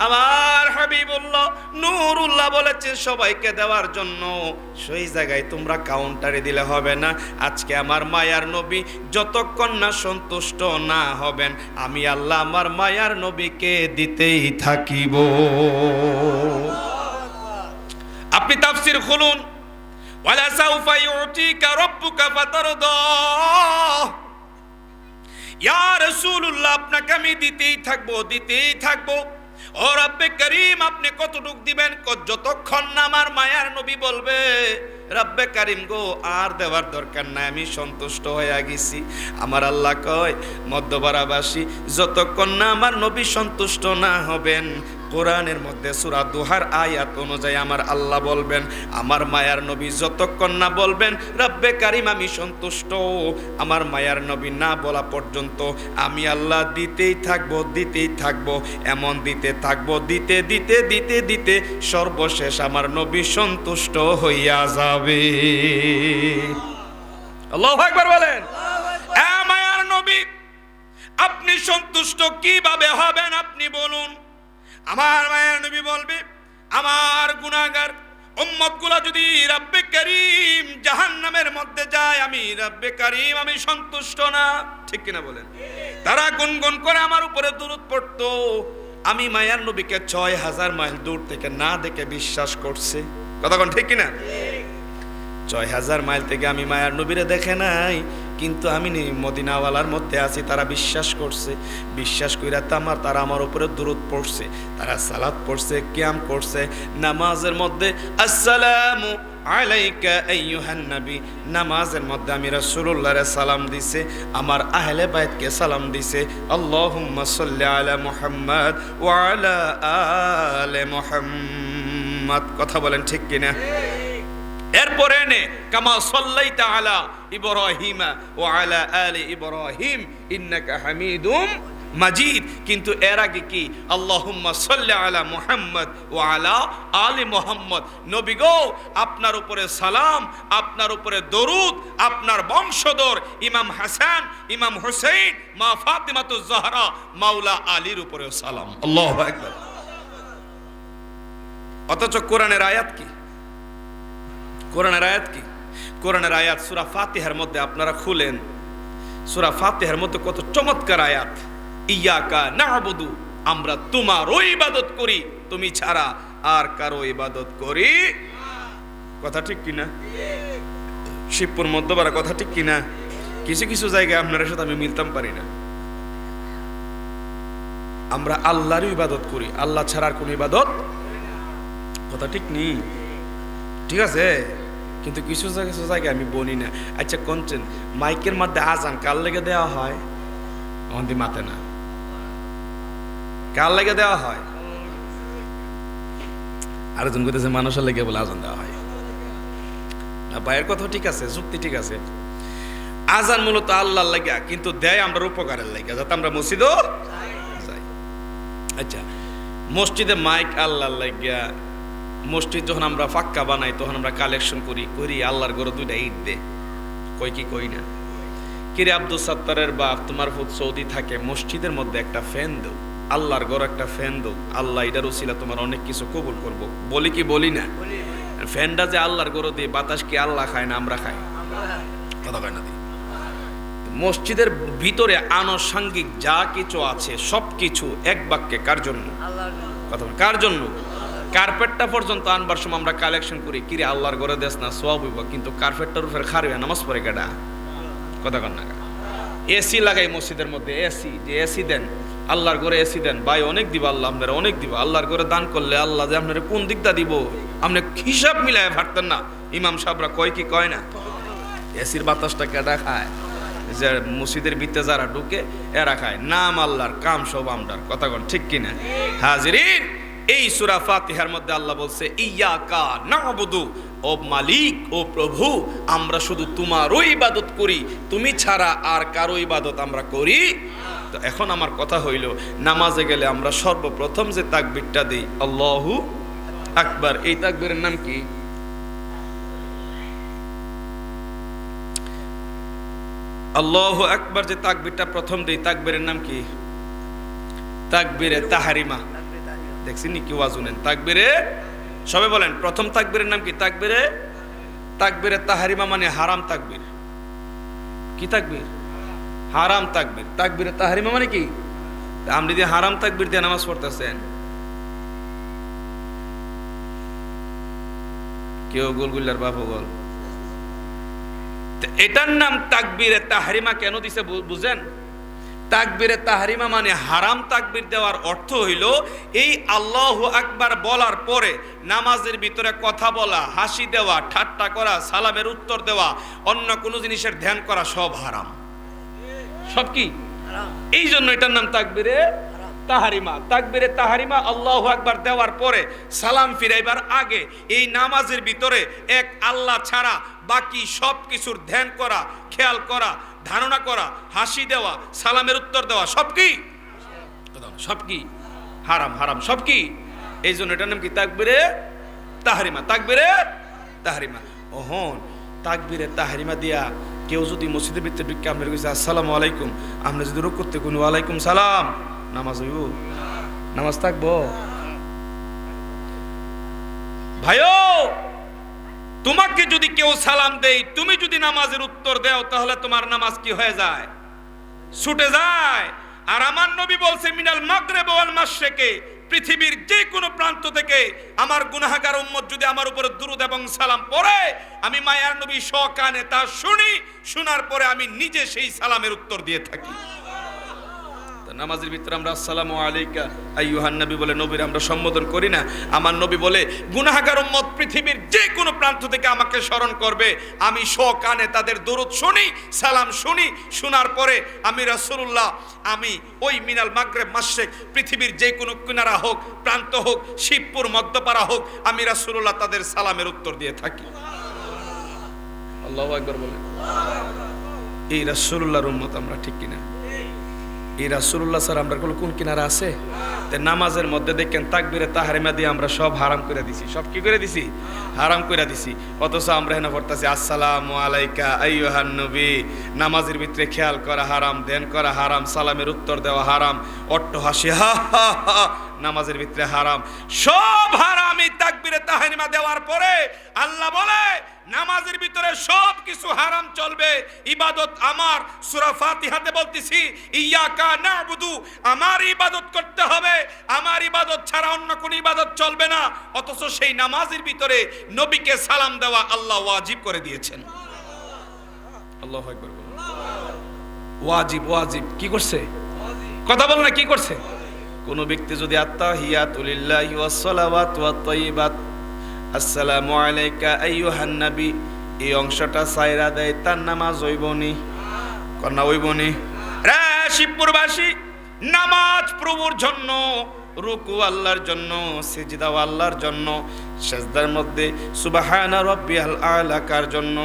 আমার হাবিবুল্লাহ নূরুল্লাহ বলেছে সবাইকে দেওয়ার জন্য, সেই জায়গায় তোমরা কাউন্টারে দিলে হবে না। আজকে আমার মায়ার নবী যতক্ষণ না সন্তুষ্ট না হবেন, আমি আল্লাহ আমার মায়ার নবীকে দিতেই থাকিব। আপনি তাফসীর খুলুন, ওয়ালা সাউফা ইউতিকা রাব্বুকা ফাতারদা। ইয়া রাসূলুল্লাহ আপনাকে আমি দিতেই থাকবো। ও রব্বে করিম আপনি কতটুক দিবেন? যতক্ষণ না আমার মায়ার নবী বলবে রব্বে করিম গো আর দেওয়ার দরকার নাই, আমি সন্তুষ্ট হয়ে গেছি। আমার আল্লাহ কয় মধ্যপাড়াবাসী যতক্ষণ না আমার নবী সন্তুষ্ট না হবেন, কোরআনের মধ্যে সূরা দুহার আয়াত অনুযায়ী আমার আল্লাহ বলবেন আমার মায়ার নবী যতক্ষণ না বলবেন রব্বে কারীম আমি সন্তুষ্ট, আমার মায়ার নবী না বলা পর্যন্ত আমি আল্লাহ দিতেই থাকবো, এমন দিতে থাকবো, দিতে সর্বশেষ আমার নবী সন্তুষ্ট হইয়া যাবে। আল্লাহু আকবার বলেন। এ মায়ার নবী আপনি সন্তুষ্ট কিভাবে হবেন আপনি বলুন। আমার মায়ের নবী বলবে আমার গুনাহগার উম্মতগুলো যদি রব্বে করিম জাহান্নামের মধ্যে যায়, আমি রব্বে করিম আমি সন্তুষ্ট না। ঠিক কিনা বলেন? তারা গুনগুন করে আমার উপরে দুরূদ পড়তো, আমি মায়ার নবীকে ৬০০০ মাইল দূর থেকে না দেখে বিশ্বাস করছে। কথা কোন ঠিক কিনা? ৬০০০ মাইল থেকে আমি মায়ার নবীরে দেখে নাই, কিন্তু আমি মদিনাওয়ালার মধ্যে আছি, তারা বিশ্বাস করছে। বিশ্বাস কইরা তারা আমার উপরে দুরূদ পড়ছে, তারা সালাত পড়ছে, কিয়াম করছে। নামাজের মধ্যে আসসালামু আলাইকা আইয়ুহান নবী, নামাজের মধ্যে আমি রাসূলুল্লাহরে সালাম দিছে, আমার আহলে বাইতকে সালাম দিছে। আল্লাহুম্মা সাল্লি আলা মুহাম্মদ ওয়া আলা আলে মুহাম্মদ। কথা বলেন ঠিক কিনা? এরপরে নে কামা সাল্লাইতা আলা ইব্রাহিম ওয়া আলা আলি ইব্রাহিম ইন্নাকা হামিদুম মাজিদ। কিন্তু এর আগে কি আল্লাহুম্মা সাল্লি আলা মুহাম্মদ ওয়া আলা আলি মুহাম্মদ। নবী গো, আপনার উপরে সালাম, আপনার উপরে দরুদ, আপনার বংশধর ইমাম হাসান, ইমাম হুসাইন, মা ফাতিমাতুজ জাহরা, মাওলা আলীর উপরে সালাম। আল্লাহু আকবার। অথচ কোরআনের আয়াত কি? কোরআনের আয়াত কি? কোরআনের আয়াত সূরা ফাতিহার মধ্যে আপনারা খুলেন, সূরা ফাতিহার মধ্যে কত চমৎকার আয়াত। ইয়াকা না'বুদু, আমরা তোমারই ইবাদত করি, তুমি ছাড়া আর কারো ইবাদত করি। কথা ঠিক কিনা? শিবপুর মধ্যপাড়া কথা ঠিক কিনা? কিছু কিছু জায়গায় আপনার সাথে আমি মিলতাম পারি না। আমরা আল্লাহরই ইবাদত করি, আল্লাহ ছাড়া আর কোনো ইবাদত। কথা ঠিক নেই? ঠিক আছে, কিন্তু কিছু জায়গায় আমি বলি না। আচ্ছা কোনছেন মাইকের মধ্যে আজান কার লেগে দেওয়া হয়? আমাদের মাতে না, কার লেগে দেওয়া হয়? আরেকজন কইতেছে মানুষের লেগে বলে আজান দেওয়া হয় না। ভাইয়ের কথা ঠিক আছে, যুক্তি ঠিক আছে। আজান মূলত আল্লাহর লাগা, কিন্তু দেয় আমরা উপকারের লাগা, যাতে আমরা মসজিদও যাই। আচ্ছা, মসজিদে মাইক আল্লাহর লাগা। মসজিদ যখন আমরা ফাক্কা বানাই তখন আমরা কালেকশন করি আল্লাহর ঘরে দুইটা ইট দে, কই কি কই না? কিরে আব্দুল সাত্তারের বাপ, তোমার ফুট সৌদি থাকে, মসজিদের মধ্যে একটা ফ্যান দাও, আল্লাহর ঘরে একটা ফ্যান দাও, আল্লাহ এটার উসিলা তোমার অনেক কিছু কবুল করবো। বলি কি বলি না? ফ্যানটা যে আল্লাহর ঘরে দিয়ে, বাতাস কি আল্লাহ খায় না আমরা খাই? কথা কয় না? মসজিদের ভিতরে আনুষঙ্গিক যা কিছু আছে সব কিছু এক বাক্যে কার জন্য? কথা কার জন্য? কার্পেটটা পর্যন্ত আনবার সময় আমরা কালেকশন করি, কিরে আল্লাহর ঘরে দেশ না সওয়াব হইব, কিন্তু কার্পেটটার উপরে খারবে নামাজ পড়ে কেডা? কথা কন না? এসি লাগাই মসজিদের মধ্যে, এসি যে এসি দেন আল্লাহর ঘরে, এসি দেন ভাই, অনেক দিব আল্লাহ আপনারা, অনেক দিব। আল্লাহর ঘরে দান করলে আল্লাহ যে আপনারা কোন দিকটা দিব আপনি হিসাব মিলায় ভাবতেন না। ইমাম সাহেবরা কয় কি কয় না? এসির বাতাসটা কেডা খায়? যে মসজিদের ভিতরে যারা ঢুকে এরা খায়। নাম আল্লাহর, কাম সব আমরার। কথা কন ঠিক কিনা? হাজিরিন, এই সূরা ফাতিহার মধ্যে আল্লাহ বলছে ইয়াকা না'বুদু, ও মালিক, ও প্রভু, আমরা শুধু তোমারই ইবাদত করি, তুমি ছাড়া আর কারো ইবাদত আমরা করি। তো এখন আমার কথা হইল, নামাজে গেলে আমরা সর্বপ্রথম যে তাকবীরটা দেই আল্লাহু আকবার, এই তাকবীরের নাম কি? আল্লাহু আকবার যে তাকবীরটা প্রথম দেই, তাকবীরের নাম কি? তাকবীরে তাহরিমা। দেখছেন কি ওয়াজ শুনেন? তাকবীরে, সবে বলেন প্রথম তাকবীরের নাম কি? তাকবীরে তাহরিমা মানে হারাম তাকবীর। কি তাকবীর? হারাম তাকবীর। তাকবীরে তাহরিমা মানে কি? আপনি যে হারাম তাকবীর দিয়ে নামাজ পড়তেছেন, কেউ গোলগুল্লার বাবু গোল, এটার নাম তাকবীরে তাহরিমা কেন দিছে বুঝেন? তাকবীরে তাহরিমা মানে হারাম তাকবীর দেওয়ার অর্থ হইল এই আল্লাহু আকবার বলার পরে নামাজের ভিতরে কথা বলা, হাসি দেওয়া, ঠাট্টা করা, সালামের উত্তর দেওয়া, অন্য কোনো জিনিসের ধ্যান করা সব হারাম। সব কি? এই জন্য এটার নাম তাকবীরে তাহরিমা। তাকবীরে তাহরিমা আল্লাহু আকবার দেওয়ার পরে সালাম ফিরাইবার আগে এই নামাজের ভিতরে এক আল্লাহ ছাড়া বাকি সব কিছুর ধ্যান করা, খেয়াল করা, ধারণা করা, হাসি দেওয়া, সালামের উত্তর দেওয়া সব কি? সব কি? হারাম। হারাম সব কি? এই জন্য এটার নাম কি? তাকবীরে তাহরিমা। তাকবীরে তাহরিমা। ওহন তাকবীরে তাহরিমা দিয়া কেউ যদি মসজিদের ভিতরে ঢুকে আপনার কাছে আসসালামু আলাইকুম, আপনি যদি রুকু করতে কোন ওয়ালাইকুম সালাম, নামাজ হইব? নামাজ থাকবো? ভাইও, তোমাকে যদি কেউ সালাম দেয়, তুমি যদি নামাজের উত্তর দাও, তাহলে তোমার নামাজ কি হয়ে যায়? ছুটে যায়। আর আমার নবী বলছে মিনাল মাগরিব ওয়াল মাশরিকি, পৃথিবীর যে কোনো প্রান্ত থেকে আমার গুনাহগার উম্মত যদি আমার উপরে দুরূদ এবং সালাম পড়ে, আমি মায়ার নবী সকানে তা শুনি, শোনার পরে আমি নিজে সেই সালামের উত্তর দিয়ে থাকি। নামাজের ভিতরে আমরা আসসালামু আলাইকা আইয়ুহান নবী বলে নবীর আমরা সম্বোধন করি না। আমার নবী বলে গুনাহগার উম্মত পৃথিবীর যে কোনো প্রান্ত থেকে আমাকে স্মরণ করবে, আমি সকানে তাদের দরুদ শুনি, সালাম শুনি, শোনার পরে আমি রাসূলুল্লাহ, আমি ওই মিনাল মাগরিব মাশরিক, পৃথিবীর যে কোনো কিনারা হোক, প্রান্ত হোক, শিবপুর মধ্যপাড়া হোক, আমি রাসূলুল্লাহ তাদের সালামের উত্তর দিয়ে থাকি। আল্লাহু আকবার বলেন। এই রাসূলুল্লাহর উম্মত আমরা, ঠিক কিনা? এই রাসূলুল্লাহ স্যার আমরা কোন কিনারা আছে? তে নামাজের মধ্যে দেখেন তাকবীরে তাহরিমা দিয়ে আমরা সব হারাম করে দিছি। সব কি করে দিছি? হারাম করে দিছি। অথচ আমরা এখানে পড়তাছি আসসালামু আলাইকা আইয়ুহান নবী। নামাজের ভিতরে খেয়াল করা হারাম, ধ্যান করা হারাম, সালামের উত্তর দেওয়া হারাম, অট্টহাসি হা হা হা নামাজের ভিতরে হারাম, সব হারাম। এই তাকবীরে তাহরিমা দেওয়ার পরে আল্লাহ বলে নামাজের ভিতরে সব কিছু হারাম চলবে, ইবাদত আমার। সূরা ফাতিহাতে বলতেছি ইয়াকা না'বুদু, আমার ইবাদত করতে হবে, আমার ইবাদত ছাড়া অন্য কোন ইবাদত চলবে না। অথচ সেই নামাজের ভিতরে নবীকে সালাম দেওয়া আল্লাহ ওয়াজিব করে দিয়েছেন। আল্লাহু আকবার। ওয়াজিব, ওয়াজিব কি করছে? কথা বল না, কি করছে? কোন ব্যক্তি যদি আত্তাহিয়াতু লিল্লাহি ওয়াস সালাওয়াতু ওয়াত তাইয়্যিবাত আসসালামু আলাইকা আইয়ুহান নবী এই অংশটা সাইরা দেয়, তার নামাজ হইবনি? কন্যা হইবনি? রে শিবপুরবাসী, নামাজ প্রভুর জন্য, রুকু আল্লাহর জন্য, সিজদাও আল্লাহর জন্য, সিজদার মধ্যে সুবহানা রাব্বিয়াল আ'লা কার জন্য?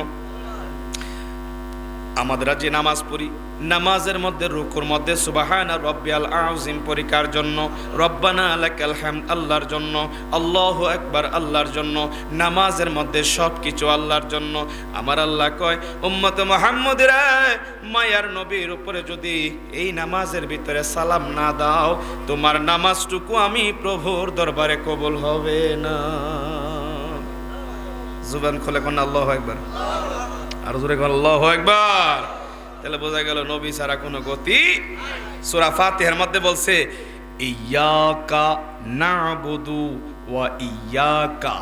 আমাদের যে নামাজ পড়ি, নামাজের মধ্যে রুকুর মধ্যে সুবহানা রাব্বিয়াল আযীম পড়ি কার জন্য? রব্বানা লাকাল হামদ আল্লাহর জন্য, আল্লাহু আকবার আল্লাহর জন্য। নামাজের মধ্যে সবকিছু আল্লাহর জন্য। আমার আল্লাহ কয় উম্মতে মুহাম্মদরা, মায়ার নবীর উপরে যদি এই নামাজের ভিতরে সালাম না দাও, তোমার নামাজটুকু আমি প্রভুর দরবারে কবুল হবে না। জুবান খুলে কোন আল্লাহু আকবার, আর জোরে কোন আল্লাহু আকবার। তাহলে বোঝা গেল নবী ছাড়া কোনো গতি। সূরা ফাতিহার মধ্যে বলছে ইয়াকা না'বুদু ওয়া ইয়াকা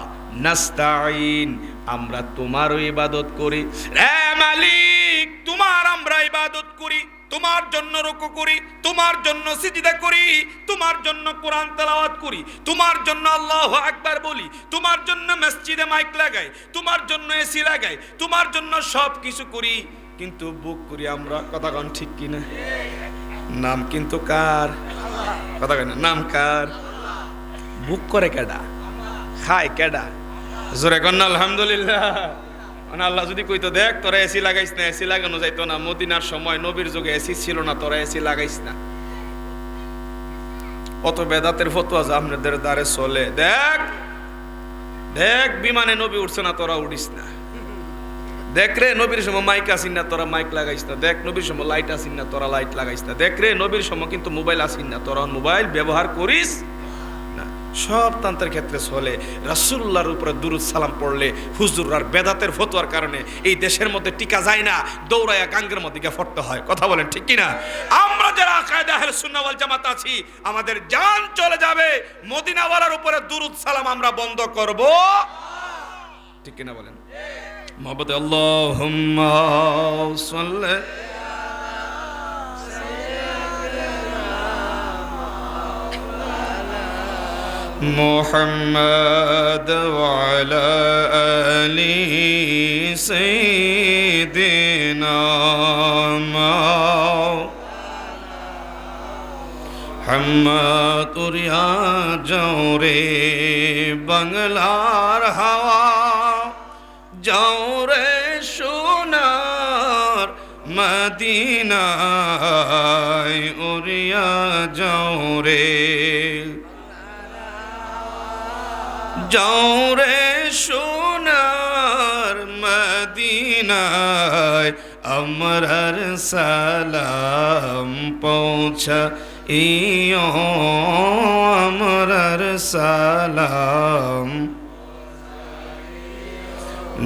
নাস্তাঈন, আমরা তোমারও ইবাদত করি রে মালিক, তোমার আমরা ইবাদত করি, তোমার জন্য রুকু করি, তোমার জন্য সিজদা করি, তোমার জন্য কোরআন তেলাওয়াত করি, তোমার জন্য আল্লাহু আকবার বলি, তোমার জন্য মসজিদে মাইক লাগাই, তোমার জন্য এসি লাগাই, তোমার জন্য সব কিছু করি, কিন্তু বুক করি আমরা। কথা কোন ঠিক কিনা? নাম কিন্তু কার? কথা কয় না, নাম কার? বুক করে কেডা? খায় কেডা? জোরে কোন আলহামদুলিল্লাহ। মানে আল্লাহ যদি কইতো দেখ তোরা এসি লাগাইস না, এসি লাগানো যাইতো না, মদিনার সময় নবীর যুগে এসি ছিল না, তোরা এসি লাগাইস না। কত বেদাতের ফতোয়া আপনাদের দ্বারে চলে। দেখ দেখ বিমানে নবী উঠছে না, তোরা উঠিস না। দেখ রে নবীর সময় মাইক আসিন না, তোরা মাইক লাগাইস না। দেখ নবীর সময় লাইট আসিন না, তোরা লাইট লাগাইস না। দেখ রে নবীর সময় কিন্তু মোবাইল আসিন না, তোরা মোবাইল ব্যবহার করিস না। সব তান্ত্রের ক্ষেত্রে চলে। রাসূলুল্লাহর উপরে দুরূদ সালাম পড়লে হুজুররার বেদাতের ফতোয়ার কারণে এই দেশের মধ্যে টিকা যায় না, দৌড়ায়া গাঙ্গের মধ্যে গিয়ে ফটতে হয়। কথা বলেন ঠিক কিনা? আমরা যারা আকিদা আহলে সুন্নাহ ওয়াল জামাত আছি, আমাদের জান চলে যাবে, মদিনাওয়ালার উপরে দুরূদ সালাম আমরা বন্ধ করব। ঠিক কিনা বলেন? মোহাম্মদ আল্লাহুম্মা সাল্লি মুহাম্মদ ওয়া আলা আলি সাইয়্যিদিনা মুহাম্মদ উরিয়া জওরে বাংলার হাওয়া, যাও রে সোনার মদিনায় উড়িয়া যাও রে, যাও রে সোনার মদিনায়, আমরার সালাম পৌঁছা ইয়ো, আমরার সালাম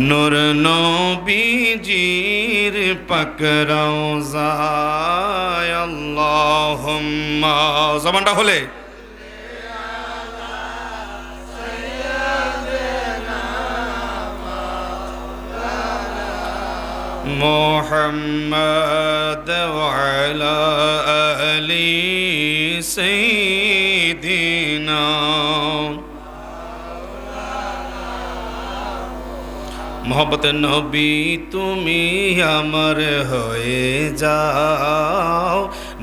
নূর নবীজির পাক রওজায়। আল্লাহুম্মা জবানটা হলে মুহাম্মদ ওয়া আলা আলি সাইয়্যিদিনা মোহব্বতে নবী তুমি আমার হয়ে যাও,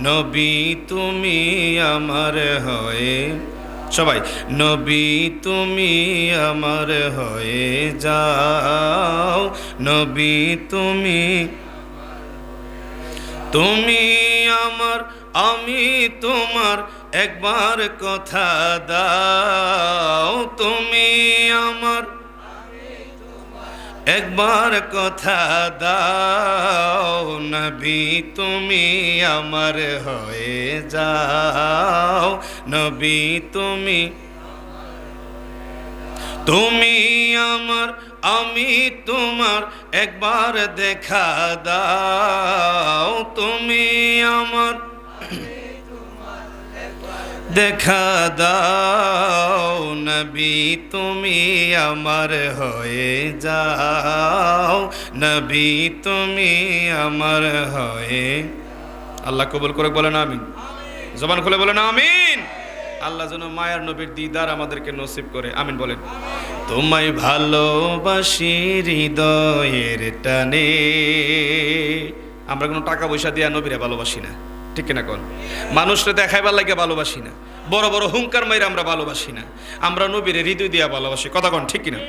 নবী তুমি আমার হয়ে, সবাই নবী তুমি আমার হয়ে যাও, নবী তুমি, তুমি আমার আমি তোমার একবার কথা দাও, তুমি আমার একবার কথা দাও, নবী তুমি আমার হয়ে যাও, নবী তুমি তুমি আমার, আমি তোমার একবার দেখা দাও, তুমি আমার দেখা দাও, নবী তুমি আমার হয়ে যাও, নবী তুমি আমার হয়ে। আল্লাহ কবুল করে বলেন আমিন, জবান খুলে বলেন আমিন। আল্লাহ যেন মায়ার নবীর দিদার আমাদেরকে নসিব করে, আমিন বলেন। তোমায় ভালোবাসি হৃদয়ের টানে। আমরা কোনো টাকা পয়সা দিয়া নবীরা ভালোবাসি না, ঠিক কিনা কোন? মানুষকে দেখাইবার লাগে ভালোবাসি না, বড় বড় হুঙ্কার মাইরা আমরা ভালোবাসি না, আমরা নবীরে হৃদয় দিয়া ভালোবাসি, কথা কোন ঠিক কিনা?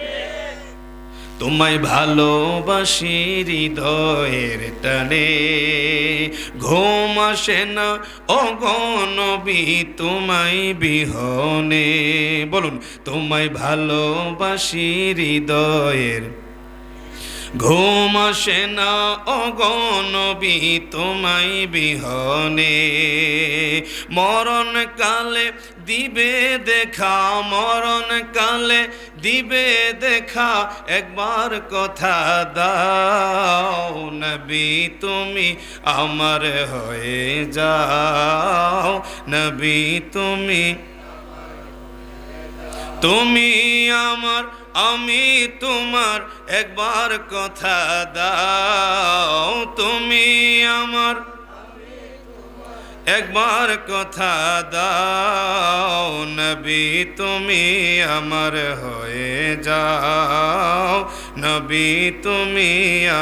তোমায় ভালোবাসি হৃদয়ের টানে, ঘুম আসে না ও গো নবী তোমায় বিহনে। বলুন, তোমায় ভালোবাসি হৃদয়ের, ঘুম আসে না ও গো নবী তোমায় বিহনে। মরণ কালে দিবে দেখা, মরণ কালে দিবে দেখা, একবার কথা দাও, নবী তুমি আমার হয়ে যাও, নবী তুমি তুমি আমার, আমি তোমার একবার কথা দাও, তুমি আমার একবার কথা দাও, নবী তুমি আমার হয়ে যাও, নবী তুমি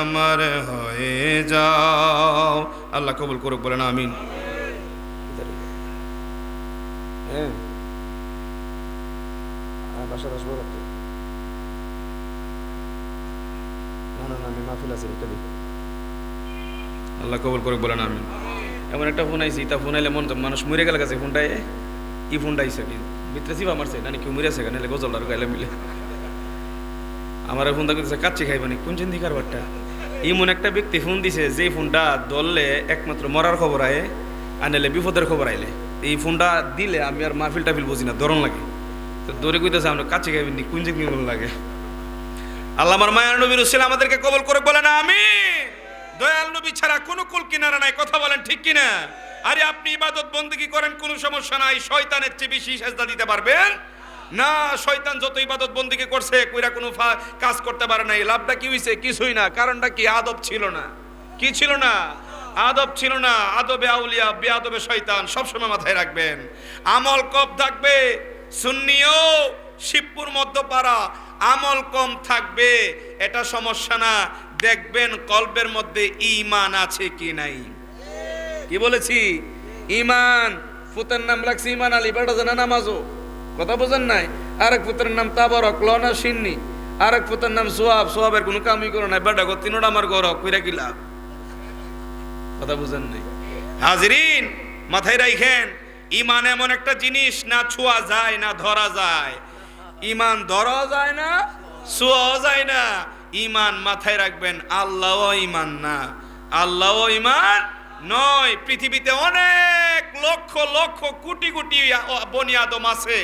আমার হয়ে যাও। আল্লাহ কবুল করুক, বলেন আমিন। আল্লাহ কবুল করুক, বলেন আমিন। এমন একটা ফোন আইছি, তা ফোন আইলে মন তো মানুষ মরে গেল কাছে ফোনটায় কি ফোনটা আইসে কি ভিতরে চিবা মারছে না কেউ মরে আছে কেন গজল আর গাইলে মিলে আমার ফোনটা করতেছে কাচ্চি খাইবানি কোন চিন্তি কারবারটা। এমন একটা ব্যক্তি ফোন দিছে যে ফোনটা ধরলে একমাত্র মরার খবর আয় আনলে বিপদের খবর আইলে। এই ফোনটা দিলে আমি আর মাহফিল টাফিল বুঝি না, দরণ লাগে তো দৌড়ে কইতেছে আমরা কাচ্চি খাইবেনি কোন চিন্তি লাগে। আল্লাহ আমার মায়ার নবী রাসূল আমাদেরকে কবুল করে বলেন আমিন। দয়াল নবী ছাড়া কোনো কুল কিনারা নাই, কথা বলেন ঠিক কিনা? আরে আপনি ইবাদত বন্দেগী করেন কোনো সমস্যা নাই, শয়তানের চেয়ে বেশি সেজদা দিতে পারবেন না। শয়তান যত ইবাদত বন্দেগী করছে কইরা কোনো কাজ করতে পারে নাই। লাভটা কি হইছে? কিছুই না। কারণটা কি? আদব ছিল না। কি ছিল না? আদব ছিল না। আদবে আউলিয়া বেআদবে শয়তান, সবসময় মাথায় রাখবেন। আমল কম থাকবে, সুন্নিও শিবপুর মধ্যপাড়া আমল কম থাকবে, এটা সমস্যা না। দেখবেন কলবের মধ্যে ঈমান আছে কি নাই। কি বলেছি? ঈমান। ফুতের নাম লাগছে ঈমান আলী, বেটা জানা নামাজও, কথা বোঝেন নাই? আরেক পুত্রের নাম তাবারক, লনা সিন্নি। আরেক পুত্রের নাম সোয়াব, সোয়াবের কোনো কামই করে নাই, বেটা গো তিনোটা আমার গরক কইরা কি লাভ, কথা বুঝেন নাই? হাজরিন মাথায় রাখেন, ঈমান এমন একটা জিনিস না ছোঁয়া যায় না ধরা যায়। ঈমান ধরাও যায় না, ছোঁয়াও যায় না। ঈমান মাথায় রাখবেন, আল্লাহও ঈমান না, আল্লাহও ঈমান নয়। পৃথিবীতে অনেক লক্ষ লক্ষ কোটি কোটি বনি আদম আছে,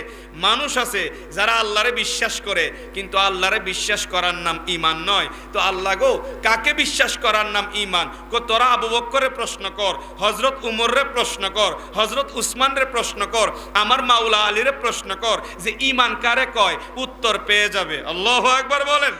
মানুষ আছে যারা আল্লাহরে বিশ্বাস করে, কিন্তু আল্লাহরে বিশ্বাস করার নাম ঈমান নয়। তো আল্লাহ গো কাকে বিশ্বাস করার নাম ঈমান? তোরা আবু বকরের প্রশ্ন কর, হযরত উমরের প্রশ্ন কর, হযরত উসমানের প্রশ্ন কর, আমার মাওলা আলীর প্রশ্ন কর যে ঈমান কারে কয়, উত্তর পেয়ে যাবে। আল্লাহু আকবার বলেন।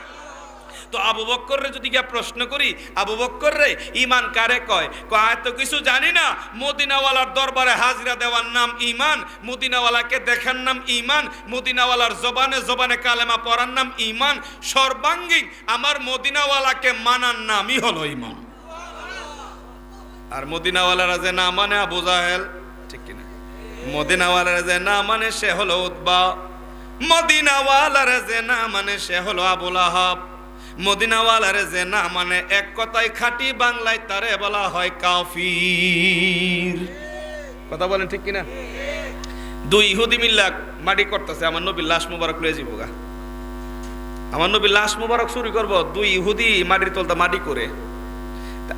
তো আবু বকররে যদি গিয়া প্রশ্ন করি, আবু বকররে ঈমান কারে কয়? কয় তো কিছু জানি না, মদিনাওয়ালার দরবারে হাজিরা দেওয়ার নাম ঈমান, মদিনাওয়ালাকে দেখার নাম ঈমান, মদিনাওয়ালার জবানে জবানে কালেমা পড়ার নাম ঈমান, সর্বাঙ্গীন আমার মদিনাওয়ালাকে মানার নামই হলো ঈমান। আর মদিনাওয়ালারা যে না মানে আবু জাহেল, ঠিক কিনা? মদিনাওয়ালারা যে না মানে সে হলো উতবা, মদিনাওয়ালারা যে না মানে সে হলো আবু লাহাব, মদিনাওয়ালারে যে না মানে এক কথায় খাঁটি বাংলায় তারে বলা হয় কাফির। কথা বলেন ঠিক কিনা? দুই ইহুদি মিল্লা মাটি করতেছে আমার নবীর লাশ মুবারক লয়ে যাবো গা। আমার নবীর লাশ মুবারক চুরি করবো, দুই ইহুদি মাটির তলতা মাটি করে।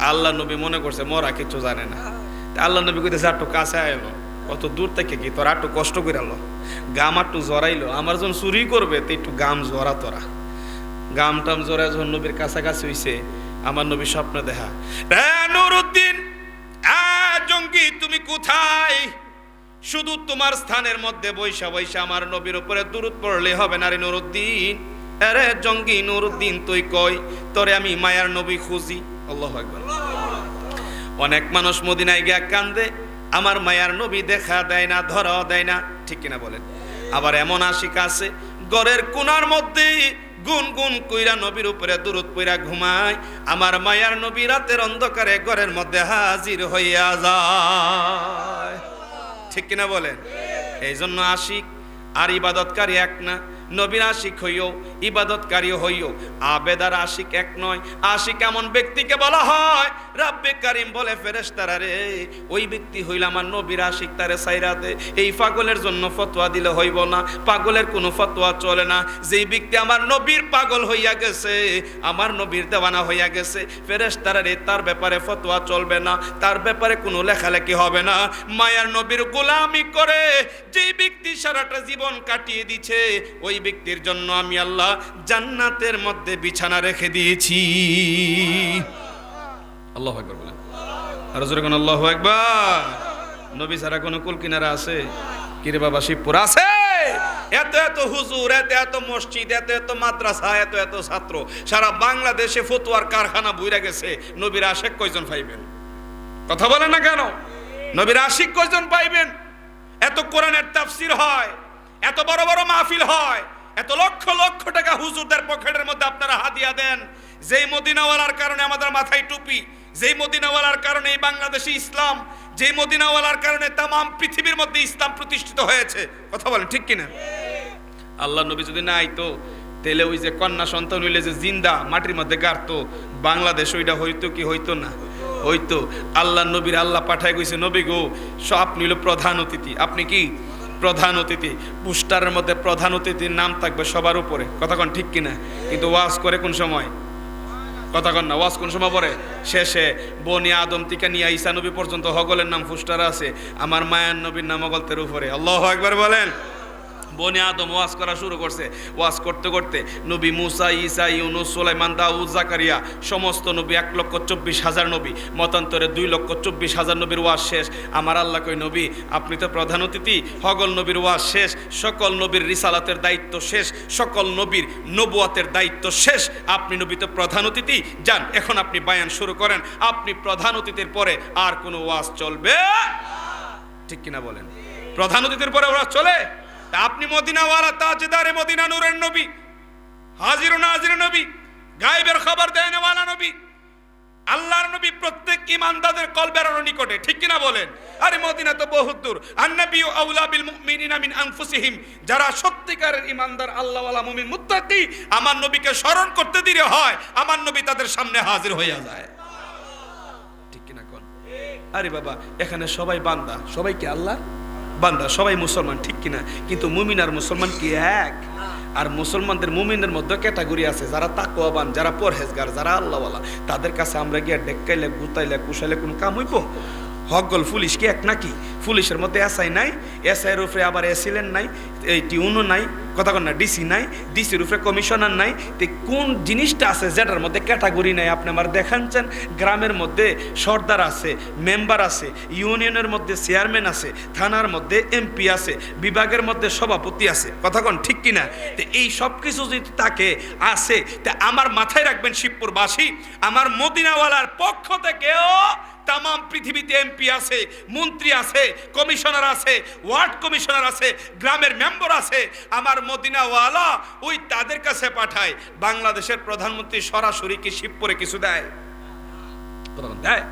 আল্লাহ নবী মনে করছে মরা কিছু জানে না। আল্লাহ নবী কইতেছে একটু কাছে আইলো, কত দূর থেকে কি তোরা একটু কষ্ট করে আলো, গাম একটু জড়াইলো, আমার যখন চুরি করবে তো একটু গাম জড়া, তোরা গাম টাম জড়া যখন নবীর কাছাকাছি হইছে, আমার নবী স্বপ্ন দেখা, নুরুদ্দিন জঙ্গি তুমি কোথায়? শুধু তোমার স্থানের মধ্যে বৈশা বৈশা আমার নবীর উপরে দুরূদ পড়লে হবে না রে নুরুদ্দিন। আরে জঙ্গি নুরুদ্দিন তুই কই, তোরে আমি মায়ার নবী খুঁজি। আল্লাহু আকবার। অনেক মানুষ মদিনায় গিয়া কান্দে, আমার মায়ার নবী দেখা দেয় না, ধরাও দেয় না, ঠিক কিনা বলেন? আবার এমন আশিক আছে ঘরের কোণার মধ্যে গুনগুন কইরা নবীর উপরে দুরূদ পইরা ঘুমায়, আমার মায়ার নবী রাতের অন্ধকারে ঘরের মধ্যে হাজির হইয়া যায়, ঠিক কিনা বলেন? এই জন্য আশিক আর ইবাদতকারী এক না। নবীর আশিক হইও, ইবাদতকারী হইও, আবেদার আশিক এক নয়। আশিক এমন ব্যক্তিকে বলা হয়, রাব্বে কারিম বলে ফেরেশতারা রে, ওই ব্যক্তি হইল আমার নবীর আশিক, তারে ছাইরা দে। এই পাগলের জন্য ফতোয়া দিলে হইব না, পাগলের কোনো ফতোয়া চলে না। যেই ব্যক্তি আমার নবীর পাগল হইয়া গেছে, আমার নবীর দেওয়ানা হইয়া গেছে, ফেরেশতারা রে তার ব্যাপারে ফতোয়া চলবে না, তার ব্যাপারে কোনো লেখালেখি হবে না। মায়ার নবীর গোলামি করে যেই ব্যক্তি সারাটা জীবন কাটিয়ে দিছে, ওই ব্যক্তির জন্য আমি আল্লাহ জান্নাতের মধ্যে বিছানা রেখে দিয়েছি। আল্লাহু আকবার বলেন, আর জোরে কোন আল্লাহু আকবার। নবী ছাড়া কোন কুল কিনারা আছে? কিরে বাবা শিবপুর আছে? এত এত হুজুর, এত এত মসজিদ, এত এত মাদ্রাসা, এত এত ছাত্র, সারা বাংলাদেশে ফতোয়ার কারখানা বইরা গেছে। নবীর আশিক কয়জন পাইবেন? কথা বলেন না কেন? নবীর আশিক কয়জন পাইবেন? এত কোরআনের তাফসীর হয়, এত বড় বড় মাহফিল হয়, এত লক্ষ লক্ষ টাকা হুজুরদের পকেটের মধ্যে আপনারা হাদিয়া দেন। যেই মদিনাওয়ালার কারণে আমাদের মাথায় টুপি, যেই মদিনাওয়ালার কারণে এই বাংলাদেশে ইসলাম, যেই মদিনাওয়ালার কারণে তামাম পৃথিবীর মধ্যে ইসলাম প্রতিষ্ঠিত হয়েছে। কথা বলেন ঠিক কিনা? আল্লাহ নবী যদি না আইতো, তাহলে ওই যে কন্যা সন্তান হইলে যে জিন্দা মাটির মধ্যে গাড়তো, বাংলাদেশ ওইটা হইতো কি হইতো না? হইতো। আল্লাহ নবীর আল্লাহ পাঠায় গেছে, নবী গো আপনি হইল প্রধান অতিথি। আপনি কি প্রধান অতিথি? পোস্টারের মধ্যে প্রধান অতিথির নাম থাকবে সবার উপরে। কথা কন ঠিক কিনা? কিন্তু ওয়াজ করে কোন সময়? কথা কন না, ওয়াজ কোন সময় পড়ে? শেষে বনি আদম থেকে নিয়ে ঈসা নবী পর্যন্ত হগলের নাম পোস্টার আছে, আমার মায়ার নবীর নাম হগলতের উপরে। আল্লাহু আকবার বলেন। বনি আদম ওয়াজ করা শুরু করছে, ওয়াজ করতে করতে নবী মুসা, ঈসা, ইউনুস, সুলাইমান, দাউদ, জাকারিয়া, সমস্ত নবী 1,24,000 নবী, মতান্তরে 2,24,000 নবীর ওয়াজ শেষ। আমার আল্লাহ কই, নবী আপনি তো প্রধান অতিথি, হগল নবীর ওয়াজ শেষ, সকল নবীর রিসালাতের দায়িত্ব শেষ, সকল নবীর নবুয়াতের দায়িত্ব শেষ, আপনি নবী তো প্রধান অতিথি, যান এখন আপনি বায়ান শুরু করেন। আপনি প্রধান অতিথির পরে আর কোনো ওয়াজ চলবে? ঠিক কিনা বলেন? প্রধান অতিথির পরে ওয়াজ চলে? আপনি মদিনাওয়ালা, তাজদারে মদিনা, নূরের নবী, হাজির ও নাজির নবী, গায়েবের খবর দেওয়ালা নবী, আল্লাহর নবী প্রত্যেক ইমানদারদের কলবের নিকটে, ঠিক কিনা বলেন? আরে মদিনা তো বহুত দূর। আন-নাবিয়্যু আউলা বিল মুমিনিনা মিন আনফুসিহিম, যারা সত্যিকারের ইমানদার, আল্লাহওয়ালা মুমিন মুত্তাকি, আমার নবীকে স্মরণ করতে দিলে হয়, আমার নবী তাদের সামনে হাজির হইয়া যায়। ঠিক কিনা কোন? আরে বাবা এখানে সবাই বান্দা, সবাই কি আল্লাহ বান্দা, সবাই মুসলমান, ঠিক কিনা? কিন্তু মুমিন আর মুসলমান কি এক? আর মুসলমানদের মুমিনের মধ্যে ক্যাটাগরি আছে, যারা তাকওয়াবান, যারা পরহেজগার, যারা আল্লাহওয়ালা। তাদের কাছে আমরা গিয়ে ডেক্কাইলে, গুতাইলে, কুশাইলে কোন কাম হইব? হকগল পুলিশ কি এক নাকি? পুলিশের মধ্যে এসআই নাই, এসআইয়ের উপরে আবার এসিলেন নাই, এই টিউনও নাই, কথা কন না, ডিসি নাই, ডিসির উপরে কমিশনার নাই। তো কোন জিনিসটা আছে যেটার মধ্যে ক্যাটাগরি নাই? আপনি আমার দেখাচ্ছেন গ্রামের মধ্যে সর্দার আছে, মেম্বার আছে, ইউনিয়নের মধ্যে চেয়ারম্যান আছে, থানার মধ্যে এমপি আছে, বিভাগের মধ্যে সভাপতি আছে। কথা কন ঠিক কিনা? তো এই সব কিছু যদি তাকে আছে, তা আমার মাথায় রাখবেন শিবপুরবাসী, আমার মদিনাওয়ালার পক্ষ থেকেও তামাম পৃথিবীতে এমপি আছে, মন্ত্রী আছে, কমিশনার আছে, ওয়ার্ড কমিশনার আছে, গ্রামের মেম্বার আছে, আমার মদিনাওয়ালা ওই তাদের কাছে পাঠায়। বাংলাদেশের প্রধানমন্ত্রী সরাসরি কি শিবপুরে কিছু দেয়? দেয়?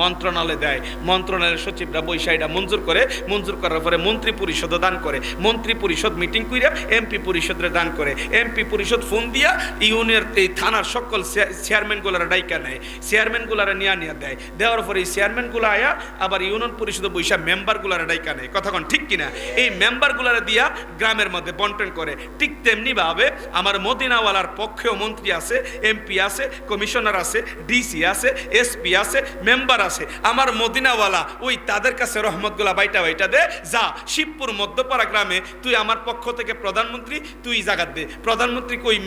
মন্ত্রণালয়ে দেয়, মন্ত্রণালয়ের সচিবরা বৈশা এটা মঞ্জুর করে, মঞ্জুর করার পরে মন্ত্রী পরিষদ দান করে, মন্ত্রী পরিষদ মিটিং কইরা এমপি পরিষদরে দান করে, এমপি পরিষদ ফোন দিয়া ইউনিয়নের এই থানার সকল চেয়ারম্যানগুলারা ডাইকা নেয়, চেয়ারম্যানগুলারা নিয়ে দেয়, দেওয়ার পরে এই চেয়ারম্যানগুলো আয়া আবার ইউনিয়ন পরিষদে বৈশা মেম্বারগুলারা ডাইকা নেয়, কথাক্ষণ ঠিক কিনা? এই মেম্বারগুলারা দিয়া গ্রামের মধ্যে বন্টন করে। ঠিক তেমনি ভাবে আমার মদিনাওয়ালার পক্ষেও মন্ত্রী আছে, এমপি আছে, কমিশনার আছে, ডিসি আছে, এসপি আছে, মেম্বার আছে। আমার মদিনাওয়ালা ওই তাদের কাছে রহমতগুলা বাইটা বাইটা দে, যা শিবপুর মধ্যপাড়া গ্রামে তুই আমার পক্ষ থেকে প্রধানমন্ত্রী তুই জাগাত দে, প্রধানমন্ত্রীকে ওই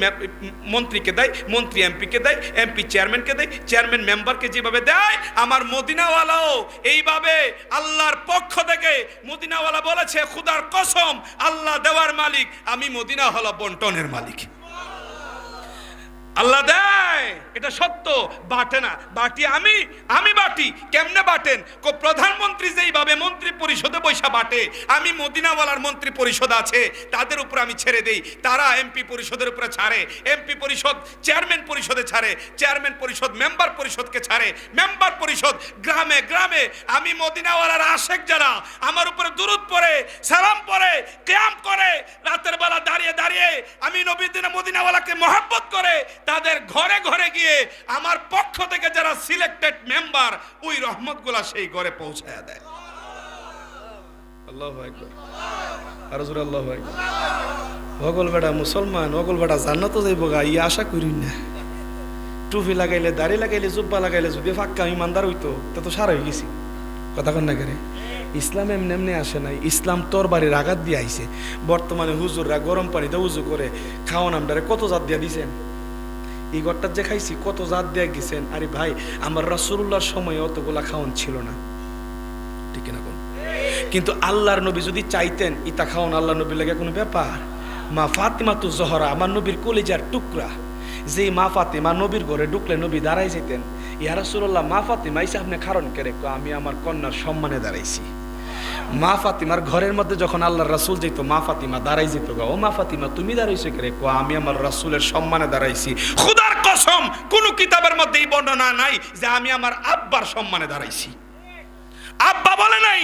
মন্ত্রীকে দেয়, মন্ত্রী এমপিকে দেয়, এমপি চেয়ারম্যানকে দেয়, চেয়ারম্যান মেম্বারকে যেভাবে দেয়, আমার মদিনাওয়ালাও এইভাবে আল্লাহর পক্ষ থেকে, মদিনাওয়ালা বলেছে খুদার কসম আল্লাহ দেওয়ার মালিক, আমি মদিনা হলো বন্টনের মালিক। আল্লাহ দেয়, এটা সত্য, বাটে না, বাটি আমি বাটি। কেমনে বাটেন? প্রধানমন্ত্রী যেইভাবে মন্ত্রী পরিষদে বৈশা বাটে, আমি মদিনাওয়ালার মন্ত্রী পরিষদ আছে তাদের উপর আমি ছেড়ে দেই, তারা এমপি পরিষদের উপরে ছাড়ে, এমপি পরিষদ চেয়ারম্যান পরিষদে ছাড়ে, চেয়ারম্যান পরিষদ মেম্বার পরিষদকে ছাড়ে, মেম্বার পরিষদ গ্রামে গ্রামে, আমি মদিনাওয়ালার আশেক যারা আমার উপরে দুরূদ পড়ে, সালাম পড়ে, কিয়াম করে, রাতের বেলা দাঁড়িয়ে দাঁড়িয়ে আমি নবীর মদিনাওয়ালাকে মহব্বত করে, তাদের ঘরে ঘরে গিয়ে আমার পক্ষ থেকে যারা সিলেক্টেড মেম্বার ওই রহমতগুলা সেই ঘরে পৌঁছায়া দেয়। আল্লাহু আকবার, আর জোরে আল্লাহু আকবার। ওগল বেটা মুসলমান, ওগল বেটা জান্নাত যাইব গা, ই আশা করি না। টুপি লাগাইলে, দাড়ি লাগাইলে, জুব্বা লাগাইলে যদি ফাক্কা ইমানদার হইতো তা তো সারা হয়ে গেছি, কথা কন না করে। ইসলাম এমনি এমনি আসে নাই, ইসলাম তোর বাড়ির আঘাত দিয়ে আইছে। বর্তমানে হুজুররা গরম পানিতে উজু করে খাওয়ান আমদারে কত জাত দিয়া দিছেন, এই ঘরটা যে খাইছি কত জাত দিয়ে গেছেন। আরে ভাই, আমার রাসূলুল্লাহর সময় অতগুলা খাওয়ান ছিল না, ঠিক না? কিন্তু আল্লাহর নবী যদি চাইতেন ইতা খাওয়ান আল্লাহ নবীর লাগে কোনো ব্যাপার? মা ফাতিমা তু জহরা, আমার নবীর কলিজার টুকরা, যে মা ফাতিমা নবীর ঘরে ঢুকলে নবী দাঁড়াই যেতেন, ইয়া রাসূলুল্লাহ মা ফাতিমা এসে আপনি কারণ করে, আমি আমার কন্যার সম্মানে দাঁড়াইছি। মা ফাতিমার ঘরের মধ্যে যখন আল্লাহর রাসূল যেত, মা ফাতিমা দাঁড়াই যেত, ও মা ফাতিমা তুমি দাঁড়াইছো কে? আমি আমার রাসূলের সম্মানে দাঁড়াইছি। খুদার কসম কোন কিতাবের মধ্যে এই বর্ণনা নাই যে আমি আমার আব্বার সম্মানে দাঁড়াইছি। আব্বা বলে নাই,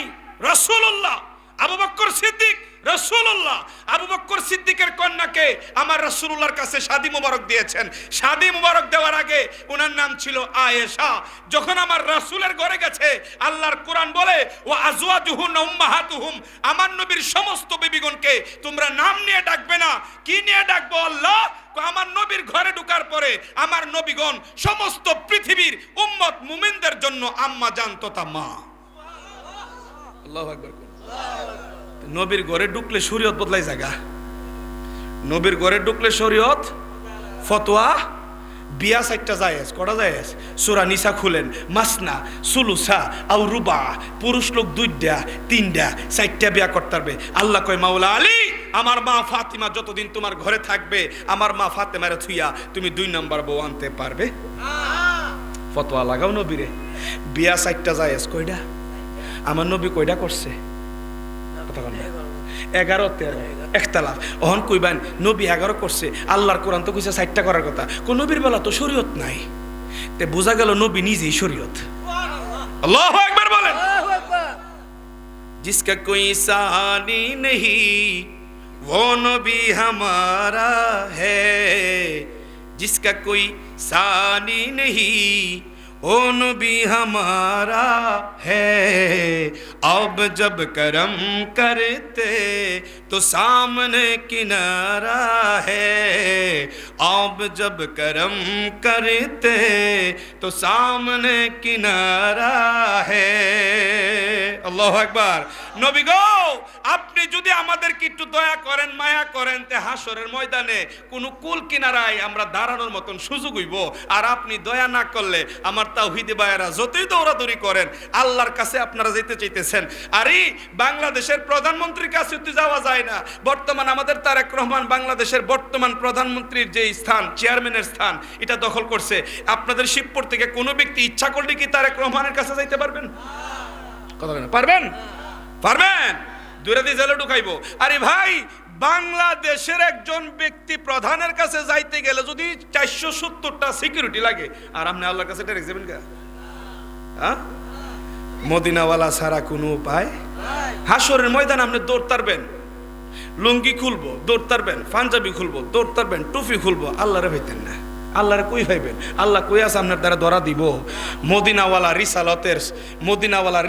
রাসূলুল্লাহ। আবু বকর সিদ্দিক, রাসূলুল্লাহ আবু বকর সিদ্দিকের কন্যাকে আমার রাসূলুল্লাহর কাছে শাদী মুবারক দিয়েছেন। শাদী মুবারক দেওয়ার আগে ওনার নাম ছিল আয়েশা। যখন আমার রাসূলের ঘরে গেছে, আল্লাহর কোরআন বলে ও আজওয়াজুহুম উম্মাহাতুহুম, আমার নবীর সমস্ত বিবিগণকে তোমরা নাম নিয়ে ডাকবে না। কি নিয়ে ডাকবো আল্লাহ? আমার নবীর ঘরে ঢোকার পরে আমার নবীগণ সমস্ত পৃথিবীর উম্মত মুমিনদের জন্য আম্মা জান তথা মা। আল্লাহু আকবার। নবীর ঘরে ঢুকলে শরীয়ত বদলাই জায়গা, নবীর ঘরে ঢুকলে শরীয়ত ফতোয়া বিয়া 4টা জায়েজ, কটা জায়েজ? সূরা নিসা খুলেন, মাসনা সুলুসা আও রুবা, পুরুষ লোক 2টা 3টা 4টা বিয়া করতে পারবে। আল্লাহ কয় মাওলা আলী, আমার মা ফাতিমা যতদিন তোমার ঘরে থাকবে, আমার মা ফাতেমার থুইয়া তুমি 2 নম্বর বউ আনতে পারবে? ফতোয়া লাগাও নবীরে। বিয়া 4টা জায়েজ, কয়টা? আমার নবী কয়টা করছে? 11 13 একতলাফ। অহন কইবেন নবী 11 করছে, আল্লাহর কোরআন তো কইছে 4টা করার কথা। কোন নবীর বেলা তো শরীয়ত নাই, তে বোঝা গেল নবী নিজেই শরীয়ত। আল্লাহু আকবার বলেন। जिसका कोई सानी नहीं वो नबी हमारा है, जिसका कोई सानी नहीं ओ नबी हमारा है। अब जब करम करते तो सामने किनारा है, अब जब करम करते तो सामने किनारा है। আল্লাহু আকবার। নবী গো, আপনি যদি আমাদেরকে একটু দয়া করেন, মায়া করেন, তে হাসরের ময়দানে কোন কুল কিনারায় আমরা দাঁড়ানোর মতন সুযোগ হইব। আর আপনি দয়া না করলে আমার তাওহীদি ভাইয়েরা যতই দৌড়াদৌড়ি করেন, আল্লাহর কাছে আপনারা যেতে চাইতেছেন। আরে বাংলাদেশের প্রধানমন্ত্রীর কাছে তো যাওয়া যায় না। বর্তমান আমাদের তারেক রহমান বাংলাদেশের বর্তমান প্রধানমন্ত্রীর যে স্থান, চেয়ারম্যানের স্থান, এটা দখল করছে। আপনাদের শিবপুর থেকে কোনো ব্যক্তি ইচ্ছা করলে কি তারেক রহমানের কাছে যাইতে পারবেন? কথা বলেন, পারবেন? পারবেন? দুরাদি জেলে ঢুকাইবো। আরে ভাই, বাংলাদেশের একজন ব্যক্তি প্রধানের কাছে যাইতে গেলে যদি 470টা সিকিউরিটি লাগে, আর আপনি আল্লাহর কাছে ডাইরেক্ট যাবেন কা? হ্যাঁ, মদিনাওয়ালা ছাড়া কোনো উপায়। হাসরের ময়দান আপনি দৌড় তারবেন, লুঙ্গি খুলবো দৌড় তারবেন, পাঞ্জাবি খুলবো দৌড় তারবেন, টুপি খুলবো, আল্লাহরে ভাইতেন না। আল্লাহরে কই ভাইবেন? আল্লাহ কই আছে আপনার দ্বারা ধরা দিব? মদিনাওয়ালা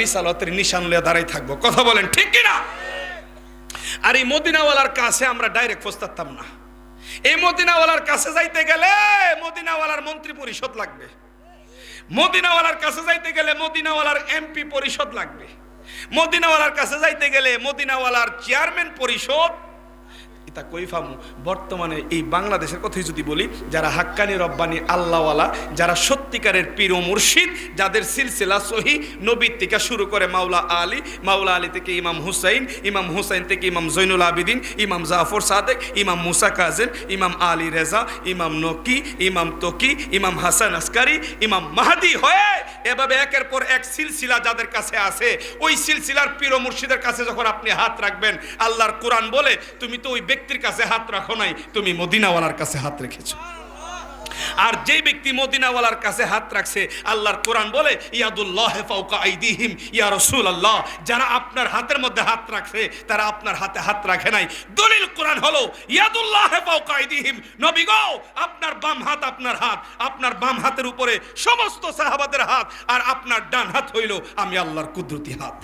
রিসালতের নিশান লইয়া দাঁড়াই থাকবো। কথা বলেন ঠিক কিনা? আর এই মদিনাওয়ালার কাছে আমরা ডাইরেক্ট পৌঁছতাম না। এই মদিনাওয়ালার কাছে যাইতে গেলে মদিনাওয়ালার মন্ত্রী পরিষদ লাগবে, মদিনাওয়ালার কাছে যাইতে গেলে মদিনাওয়ালার এমপি পরিষদ লাগবে, মদিনাওয়ালার কাছে যাইতে গেলে মদিনাওয়ালার চেয়ারম্যান পরিষদ। এটা কই ফামু? বর্তমানে এই বাংলাদেশের কথাই যদি বলি, যারা হাক্কানি রব্বানি আল্লাহওয়ালা, যারা সত্যিকারের পীর ও মুর্শিদ, যাদের সিলসিলা সহি নবী থেকে শুরু করে মাওলা আলী থেকে ইমাম হুসাইন থেকে ইমাম জৈনুল আবিদিন, ইমাম জাফর সাদেক, ইমাম মুসা কাজেম, ইমাম আলী রেজা, ইমাম নকি, ইমাম তকি, ইমাম হাসান আসকারি, ইমাম মাহাদি হয়ে এভাবে একের পর এক সিলসিলা যাদের কাছে আছে, ওই সিলসিলার পীর ও মুর্শিদের কাছে যখন আপনি হাত রাখবেন, আল্লাহর কোরআন বলে তুমি তো ওই ব্যক্তির কাছে হাত রাখো নাই, তুমি মদিনাওয়ালার কাছে হাত রেখেছো। আর যে ব্যক্তি মদিনাওয়ালার কাছে হাত রাখছে, আল্লাহর কোরআন বলে ইয়াদুল্লাহি ফাওকা আইদিহিম, ইয়া রাসূলুল্লাহ, যারা আপনার হাতের মধ্যে হাত রাখছে তারা আপনার হাতে হাত রাখে নাই। দলিল কোরআন হলো ইয়াদুল্লাহি ফাওকা আইদিহিম, নবী গো আপনার বাম হাত, আপনার বাম হাতের উপরে সমস্ত সাহাবাদের হাত, আর আপনার ডান হাত হইল আমি আল্লাহর কুদরতি হাত।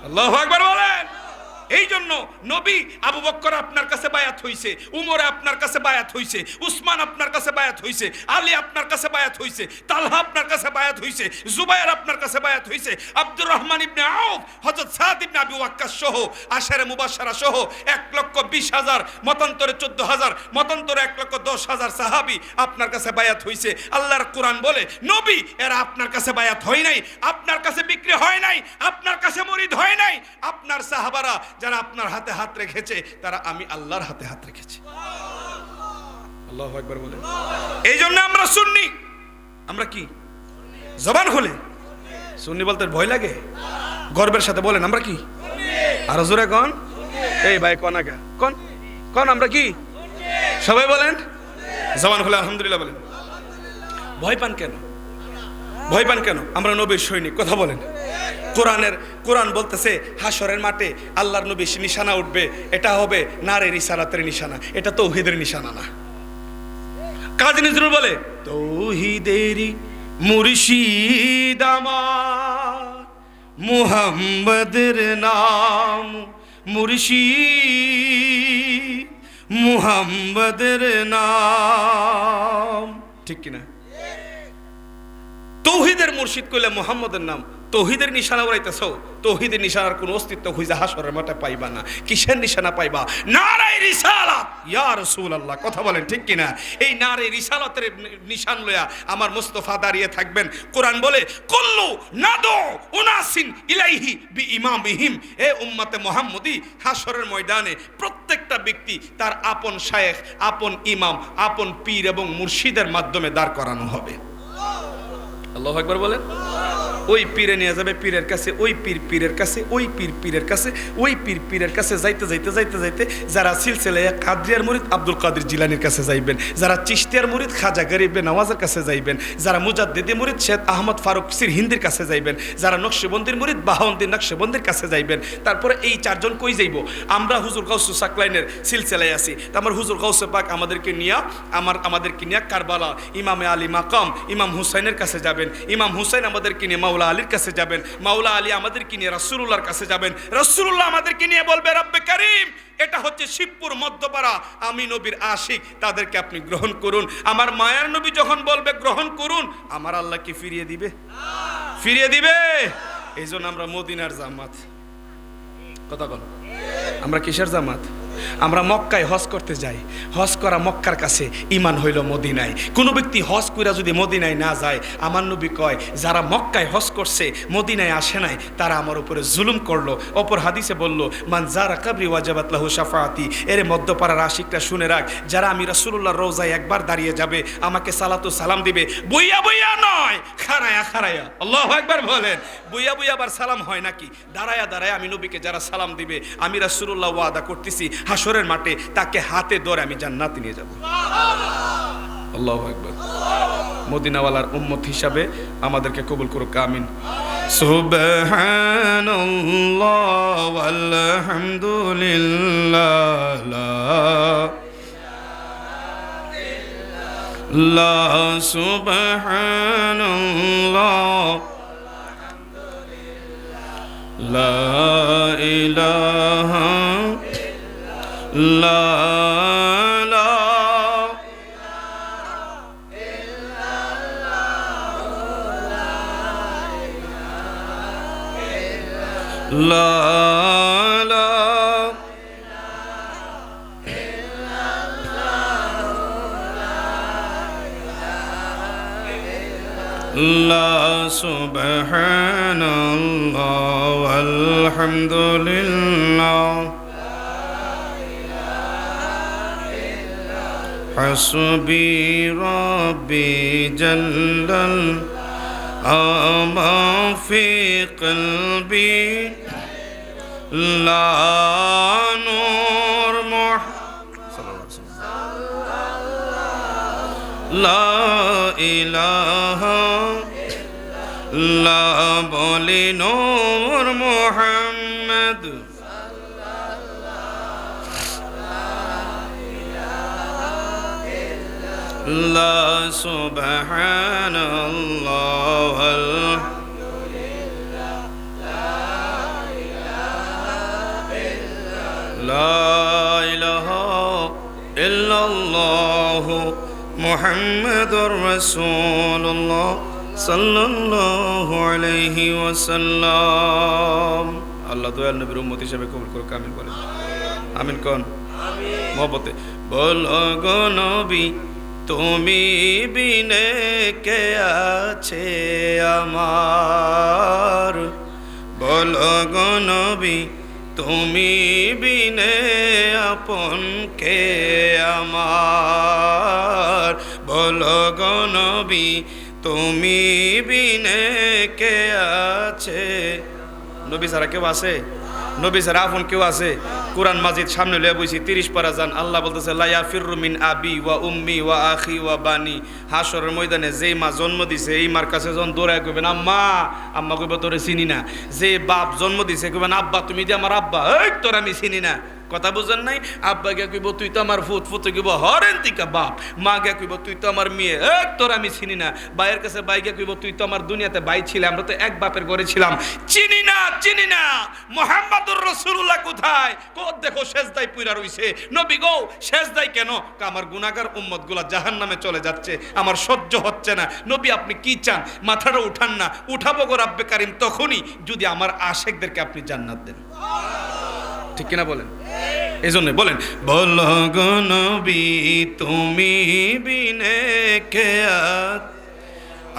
আল্লাহু আকবার বলেন। এই জন্য নবী আবু বকর আপনার কাছে বায়াত হইছে, উমর আপনার কাছে বায়াত হইছে, উসমান আপনার কাছে বায়াত হইছে, আলী আপনার কাছে বায়াত হইছে, তালহা আপনার কাছে বায়াত হইছে, জুবায়ের আপনার কাছে বায়াত হইছে, আব্দুর রহমান ইবনে আউফ, হযরত সাদ ইবনে আবি ওয়াক্কাস সহ আশারে মুবাশশারা সহ 1,20,000, মতান্তরে 14,000, মতান্তরে 1,10,000 সাহাবী আপনার কাছে বায়াত হইছে। আল্লাহর কোরআন বলে নবী এরা আপনার কাছে বায়াত হয় নাই, আপনার কাছে বিক্রি হয় নাই, আপনার কাছে মুরিদ হয় নাই। আপনার সাহাবারা যারা আপনার হাতে হাত রেখেছে তারা আমি আল্লাহর হাতে হাত রেখেছি। আল্লাহু আকবার বলেন। এই জন্য আমরা সুন্নি। আমরা কি? জবান খুলে সুন্নি বলতে ভয় লাগে? গর্বের সাথে বলেন আমরা কি? আরো জোরে কোন? এই ভাই কোন আগে কোন আমরা কি? সবাই বলেন জবান খুলে আলহামদুলিল্লাহ বলেন। ভয় পান কেন? ভয় পান কেন? আমরা নবীর সৈনিক। কথা বলেন। কোরআন বলতেছে হাসরের মাঠে আল্লাহর নবীর নিশানা উঠবে, এটা হবে নারে রিসালাতের নিশানা, এটা তৌহিদের নিশানা না। কাজী নজরুল বলে তৌহিদেরই মুর্শিদ আমার, মুহাম্মদের নাম মুর্শিদ, মুহাম্মদের নাম। ঠিক কিনা? তৌহিদের মুর্শিদ কইলে মুহাম্মদের নাম, তৌহিদের নিশানা উড়াইতেছ, তৌহিদের নিশানার কোন অস্তিত্ব খুঁজে হাসরের মাঠে পাইবা না। কিসের নিশানা পাইবা? নারে রিসালাত ইয়া রাসূলুল্লাহ। কথা বলেন ঠিক কিনা? এই নারে রিসালাতের নিশান লয়া আমার মুস্তাফা দাঁড়িয়ে থাকবেন। কোরআন বলে কুল্লু নাদু উনাসিন ইলাইহি বিইমামিহিম, এ উম্মতে মুহাম্মদী হাসরের ময়দানে প্রত্যেকটা ব্যক্তি তার আপন শায়েখ, আপন ইমাম, আপন পীর এবং মুর্শিদের মাধ্যমে দাঁড় করানো হবে। আল্লাহু আকবার বলেন। ওই পীরে নিয়ে যাবে পীরের কাছে, ওই পীরের কাছে, ওই পীরের কাছে, ওই পীরের কাছে যাইতে যাইতে যাইতে যাইতে যারা সিলসিলায়ে কাদরিয়ার মুরিদ আব্দুল কাদের জিলানীর কাছে যাইবেন, যারা চিশতিয়ার মুরিদ খাজা গরিবে নওয়াজের কাছে যাইবেন, যারা মুজাদ্দিদি মুরিদ শেখ আহমদ ফারুক সিরহিন্দির কাছে যাইবেন, যারা নকশবন্দির মুরিদ বাহাউদ্দিন নকশবন্দির কাছে যাইবেন। তারপরে এই চারজন কই যাইব? আমরা হুজুর গাউসুস সাকলাইনের সিলসিলায় আছি। আমার হুজুর গাউসে পাক আমাদেরকে নিয়ে কারবালা ইমামে আলী মাকাম ইমাম হুসাইনের কাছে যাবেন, ইমাম হুসাইন আমাদেরকে নিয়ে মাওলা আলীর কাছে যাবেন, মাওলা আলী আমাদেরকে নিয়ে রাসূলুল্লাহর কাছে যাবেন, রাসূলুল্লাহ আমাদেরকে নিয়ে বলবে রব্বে কারীম এটা হচ্ছে শিবপুর মধ্যপাড়া, আমি নবীর আশিক, তাদেরকে আপনি গ্রহণ করুন। আমার মায়ার নবী যখন বলবে গ্রহণ করুন, আমার আল্লাহ কি ফিরিয়ে দিবে? ফিরিয়ে দিবে। এই জন্য আমরা মদিনার জামাত। কথা বল, আমরা কিসের জামাত? আমরা মক্কায় হজ করতে যাই, হজ করা মক্কার কাছে, ইমান হইল মদিনায়। কোনো ব্যক্তি হজ কইরা যদি মদিনায় না যায়, আমার নবী কয় যারা মক্কায় হজ করছে মদিনায় আসে নাই তারা আমার উপরে জুলুম করলো। অপর হাদিসে বলল মান যারা কাবরি ওয়াজাবাত লাহু শাফাআতি। এর মধ্যপাড়ার আশিকরা শুনে রাখ, যারা আমি রাসূলুল্লাহর রওজায় একবার দাঁড়িয়ে যাবে, আমাকে সালাতু সালাম দিবে, বইয়া বইয়া নয়, খাড়ায়া খাড়ায়া। আল্লাহু আকবার বলেন। বইয়া বইয়া আবার সালাম হয় নাকি? দাঁড়ায়া দাঁড়ায়া আমি নবীকে যারা সালাম দিবে, আমি রাসূলুল্লাহ ওয়াদা করতেছি হাসরের মাঠে তাকে হাতে ধরে আমি জান্নাতে নিয়ে যাব। আল্লাহু আকবার। মদিনাওয়ালার উম্মত হিসাবে আমাদেরকে কবুল করুক, আমিন। সুবহানাল্লাহ ওয়ালহামদুলিল্লাহ লা সুবহানাল্লাহ লা ইলাহা লা লা লা লা সুবহানাল্লাহ ওয়ালহামদুলিল্লাহ হাসবি রাব্বি জাল্লাল আমা ফি কলবি লা নূর লা ইলাহা লা বলি নূর মুহাম্মদ লা সুবহানাল্লাহ লা ইলাহা ইল্লাল্লাহ মুহাম্মাদুর রাসূলুল্লাহ সাল্লাল্লাহু আলাইহি ওয়াসাল্লাম। আল্লাহ দয়াল নবীর উম্মত হিসেবে কবুল করুক, আমিন বলেন। আমিন কোন মহব্বতে বলো গো নবী তুমি বিনে কে আছে আমার, বলো গো নবী তুমি বিনে আপন কে আমার, বলো গো নবী তুমি বিনে কে আছে। নবী ছাড়া কেউ আছে? নবী ছাড়া আপন কেউ আছে? কুরআন মাজিদ সামনে লয়ে বইছি 30 পারা যান, আল্লাহ বলতেছে লা ইয়াফিরু মিন আবি ওয়া উম্মি ওয়া আখি ওয়া বানি। হাশরের ময়দানে যেই মা জন্ম দিছে এই মার কাছে যখন দৌড়ায় কইবেন আম্মা, আম্মা কইবে তোরে চিনি না। যে বাপ জন্ম দিছে কইবেন আব্বা তুমি যে আমার আব্বা, এই তোর আমি চিনি না। কথা বুঝেন নাই? আব্বা গে কইব তুই তো আমার ফুত, ফুতে কইব হরেন তিকা বাপ। মা গে কইব তুই তো আমার মেয়ে, এই তোর আমি চিনি না। ভাইয়ের কাছে ভাই গে কইব তুই তো আমার দুনিয়াতে ভাই ছিলে, আমরা তো এক বাপের ঘরে ছিলাম, চিনি না চিনি না। মুহাম্মাদুর রাসূলুল্লাহ কোথায়? কোত দেখো সেজদায় পুরা রইছে। নবী গো সেজদায় কেন? আমার গুনাহগার উম্মতগুলা জাহান্নামে চলে যাচ্ছে, আমার সহ্য হচ্ছে না। নবী আপনি কি চান? মাথাটা উঠান না। উঠাবো গো রাব্বে কারীম তখনই যদি আমার আশিকদেরকে আপনি জান্নাত দেন। ঠিক কিনা বলেন? এই জন্য বলেন বলো গো নবী তুমি বিনে কে